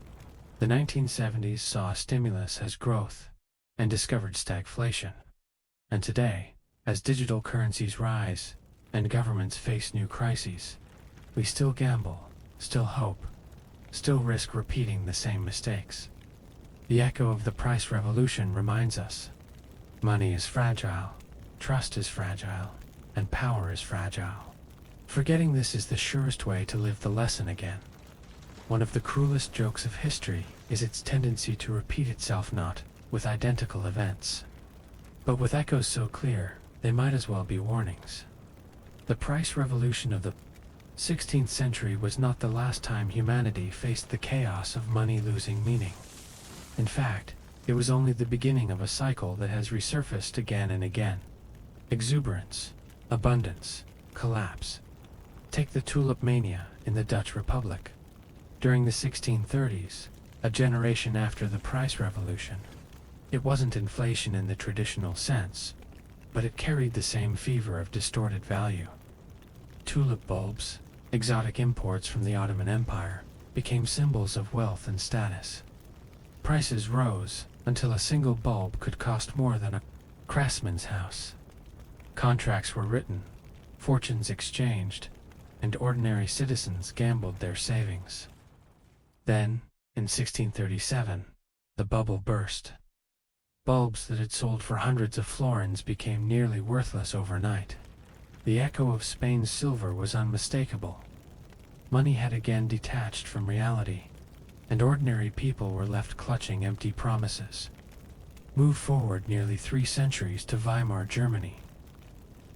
The 1970s saw stimulus as growth and discovered stagflation. And today, as digital currencies rise and governments face new crises, we still gamble, still hope, still risk repeating the same mistakes. The echo of the price revolution reminds us, money is fragile, trust is fragile, and power is fragile. Forgetting this is the surest way to live the lesson again. One of the cruelest jokes of history is its tendency to repeat itself, not with identical events, but with echoes so clear they might as well be warnings. The price revolution of the 16th century was not the last time humanity faced the chaos of money losing meaning. In fact, it was only the beginning of a cycle that has resurfaced again and again. Exuberance, Abundance, collapse. Take the tulip mania in the Dutch Republic. During the 1630s, a generation after the price revolution, it wasn't inflation in the traditional sense, but it carried the same fever of distorted value. Tulip bulbs, exotic imports from the Ottoman Empire, became symbols of wealth and status. Prices rose until a single bulb could cost more than a craftsman's house. Contracts were written, fortunes exchanged, and ordinary citizens gambled their savings. Then, in 1637, the bubble burst. Bulbs that had sold for hundreds of florins became nearly worthless overnight. The echo of Spain's silver was unmistakable. Money had again detached from reality, and ordinary people were left clutching empty promises. Move forward nearly 3 centuries to Weimar, Germany.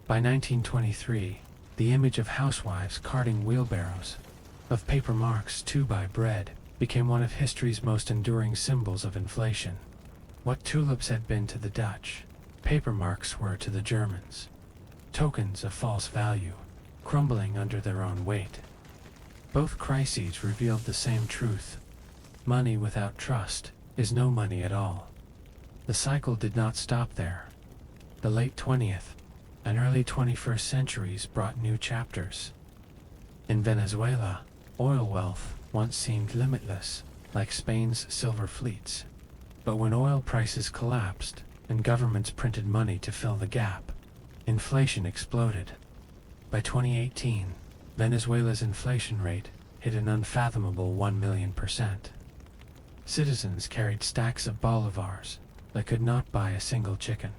By 1923, the image of housewives carting wheelbarrows, of paper marks to buy bread, became one of history's most enduring symbols of inflation. What tulips had been to the Dutch, paper marks were to the Germans. Tokens of false value, crumbling under their own weight. Both crises revealed the same truth. Money without trust is no money at all. The cycle did not stop there. The late 20th and early 21st centuries brought new chapters. In Venezuela, oil wealth once seemed limitless, like Spain's silver fleets. But when oil prices collapsed and governments printed money to fill the gap, inflation exploded. By 2018, Venezuela's inflation rate hit an unfathomable 1,000,000%. Citizens carried stacks of bolivars that could not buy a single chicken.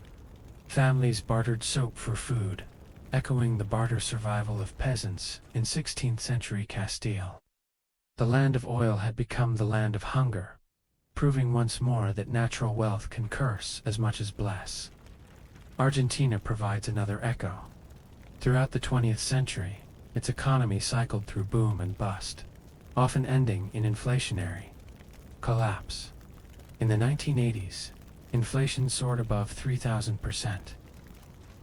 Families bartered soap for food, echoing the barter survival of peasants in 16th century Castile. The land of oil had become the land of hunger, proving once more that natural wealth can curse as much as bless. Argentina provides another echo. Throughout the 20th century, its economy cycled through boom and bust, often ending in inflationary collapse. In the 1980s, inflation soared above 3,000%.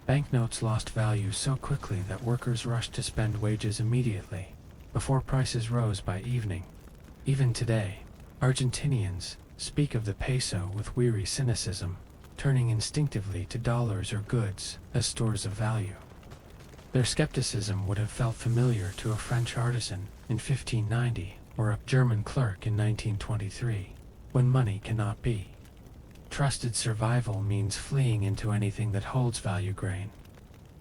Banknotes lost value so quickly that workers rushed to spend wages immediately, before prices rose by evening. Even today, Argentinians speak of the peso with weary cynicism, turning instinctively to dollars or goods as stores of value. Their skepticism would have felt familiar to a French artisan in 1590 or a German clerk in 1923, when money cannot be. Trusted survival means fleeing into anything that holds value: grain,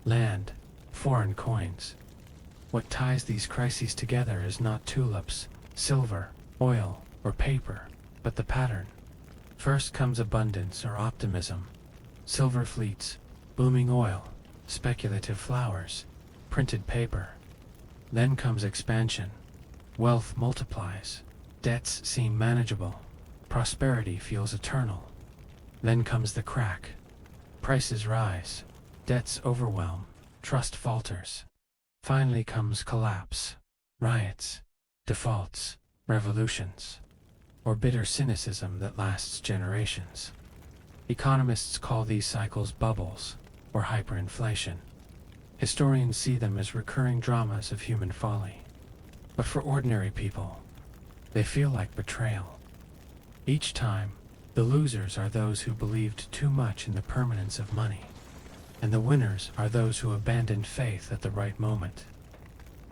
land, foreign coins. What ties these crises together is not tulips, silver, oil, or paper, but the pattern. First comes abundance or optimism, silver fleets, booming oil, speculative flowers, printed paper. Then comes expansion. Wealth multiplies, debts seem manageable, prosperity feels eternal. Then comes the crack. Prices rise, debts overwhelm, trust falters. Finally comes collapse, riots, defaults, revolutions, or bitter cynicism that lasts generations. Economists call these cycles bubbles, or hyperinflation. Historians see them as recurring dramas of human folly. But for ordinary people, they feel like betrayal. Each time, the losers are those who believed too much in the permanence of money, and the winners are those who abandoned faith at the right moment.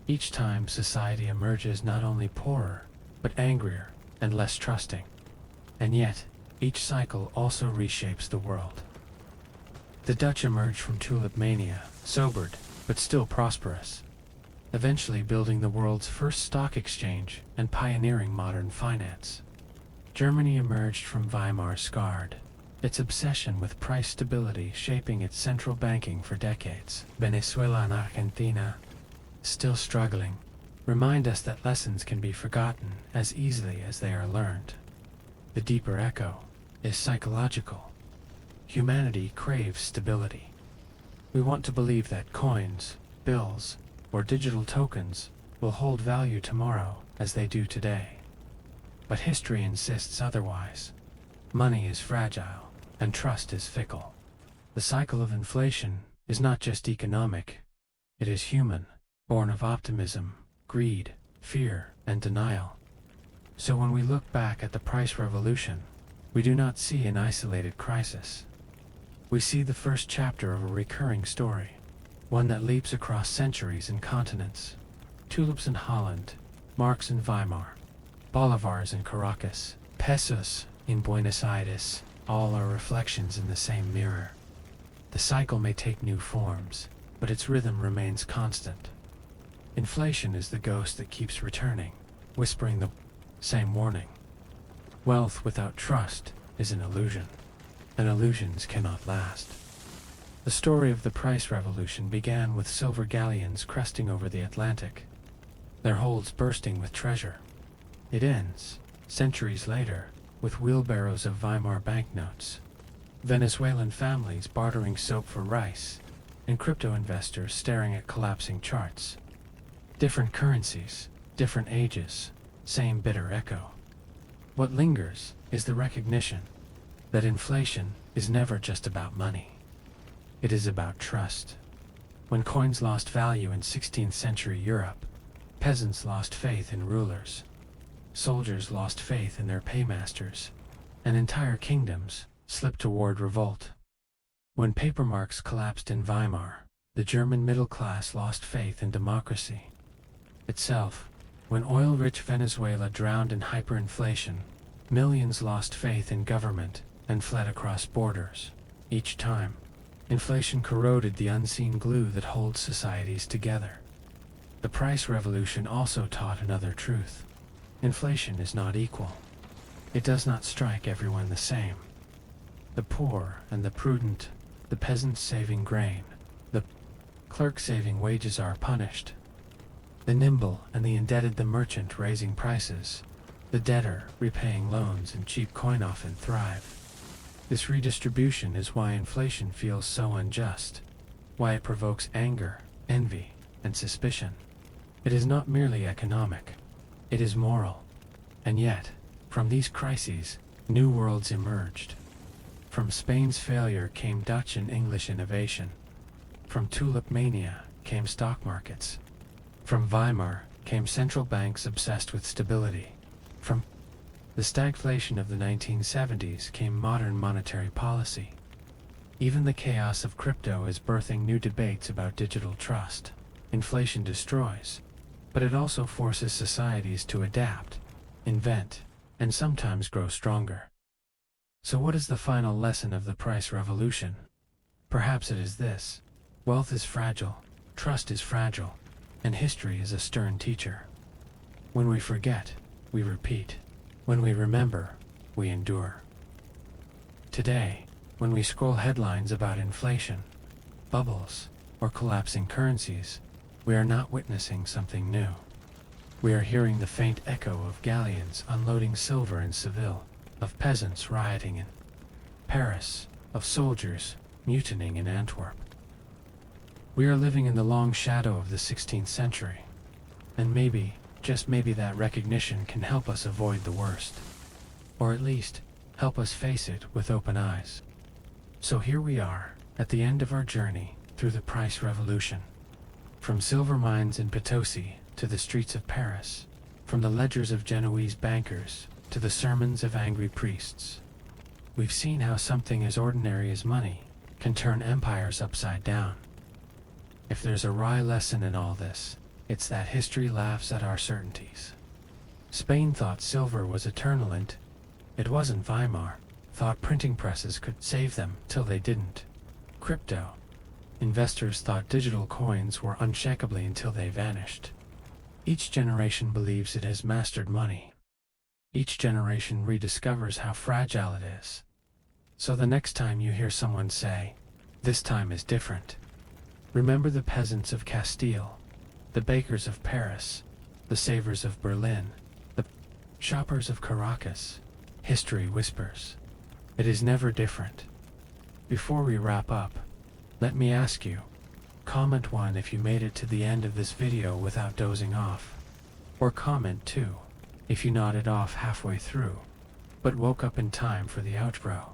Each time, society emerges not only poorer, but angrier and less trusting. And yet, each cycle also reshapes the world. The Dutch emerged from tulip mania, sobered, but still prosperous, eventually building the world's first stock exchange and pioneering modern finance. Germany emerged from Weimar scarred, its obsession with price stability shaping its central banking for decades. Venezuela and Argentina, still struggling, remind us that lessons can be forgotten as easily as they are learned. The deeper echo is psychological. Humanity craves stability. We want to believe that coins, bills, or digital tokens will hold value tomorrow as they do today. But history insists otherwise. Money is fragile, and trust is fickle. The cycle of inflation is not just economic, It is human, born of optimism, greed, fear, and denial. So when we look back at the price revolution, we do not see an isolated crisis. We see the first chapter of a recurring story, one that leaps across centuries and continents. Tulips in Holland, Marx in Weimar, Bolivars in Caracas, pesos in Buenos Aires, all are reflections in the same mirror. The cycle may take new forms, but its rhythm remains constant. Inflation is the ghost that keeps returning, whispering the same warning. Wealth without trust is an illusion, and illusions cannot last. The story of the price revolution began with silver galleons cresting over the Atlantic, their holds bursting with treasure. It ends, centuries later, with wheelbarrows of Weimar banknotes, Venezuelan families bartering soap for rice, and crypto investors staring at collapsing charts. Different currencies, different ages, same bitter echo. What lingers is the recognition that inflation is never just about money. It is about trust. When coins lost value in 16th century Europe, peasants lost faith in rulers. Soldiers lost faith in their paymasters, and entire kingdoms slipped toward revolt. When paper marks collapsed in Weimar, the German middle class lost faith in democracy itself. When oil-rich Venezuela drowned in hyperinflation, millions lost faith in government and fled across borders. Each time, inflation corroded the unseen glue that holds societies together. The price revolution also taught another truth. Inflation is not equal. It does not strike everyone the same. The poor and the prudent, the peasants saving grain, the clerk saving wages are punished. The nimble and the indebted, the merchant raising prices, the debtor repaying loans and cheap coin often thrive. This redistribution is why inflation feels so unjust, why it provokes anger, envy, and suspicion. It is not merely economic, it is moral. And yet, from these crises, new worlds emerged. From Spain's failure came Dutch and English innovation. From tulip mania came stock markets. From Weimar came central banks obsessed with stability. From the stagflation of the 1970s came modern monetary policy. Even the chaos of crypto is birthing new debates about digital trust. Inflation destroys, but it also forces societies to adapt, invent, and sometimes grow stronger. So what is the final lesson of the price revolution? Perhaps it is this: wealth is fragile, trust is fragile, and history is a stern teacher. When we forget, we repeat. When we remember, we endure. Today, when we scroll headlines about inflation, bubbles, or collapsing currencies, we are not witnessing something new. We are hearing the faint echo of galleons unloading silver in Seville, of peasants rioting in Paris, of soldiers mutinying in Antwerp. We are living in the long shadow of the 16th century, and maybe, just maybe, that recognition can help us avoid the worst, or at least help us face it with open eyes. So here we are, at the end of our journey through the price revolution. From silver mines in Potosi to the streets of Paris, from the ledgers of Genoese bankers to the sermons of angry priests, we've seen how something as ordinary as money can turn empires upside down. If there's a wry lesson in all this, it's that history laughs at our certainties. Spain thought silver was eternal, and it wasn't. Weimar thought printing presses could save them till they didn't. Crypto investors thought digital coins were unshakably until they vanished. Each generation believes it has mastered money. Each generation rediscovers how fragile it is. So the next time you hear someone say, "This time is different," remember the peasants of Castile, the bakers of Paris, the savers of Berlin, the shoppers of Caracas. History whispers, it is never different. Before we wrap up, let me ask you, comment 1 if you made it to the end of this video without dozing off, or comment 2 if you nodded off halfway through, but woke up in time for the outro.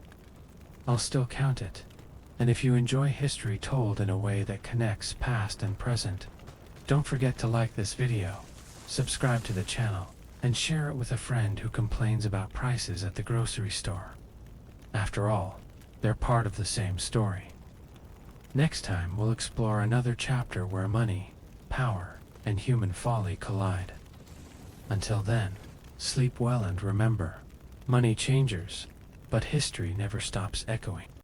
I'll still count it. And if you enjoy history told in a way that connects past and present, don't forget to like this video, subscribe to the channel, and share it with a friend who complains about prices at the grocery store. After all, they're part of the same story. Next time we'll explore another chapter where money, power, and human folly collide. Until then, sleep well and remember, money changes, but history never stops echoing.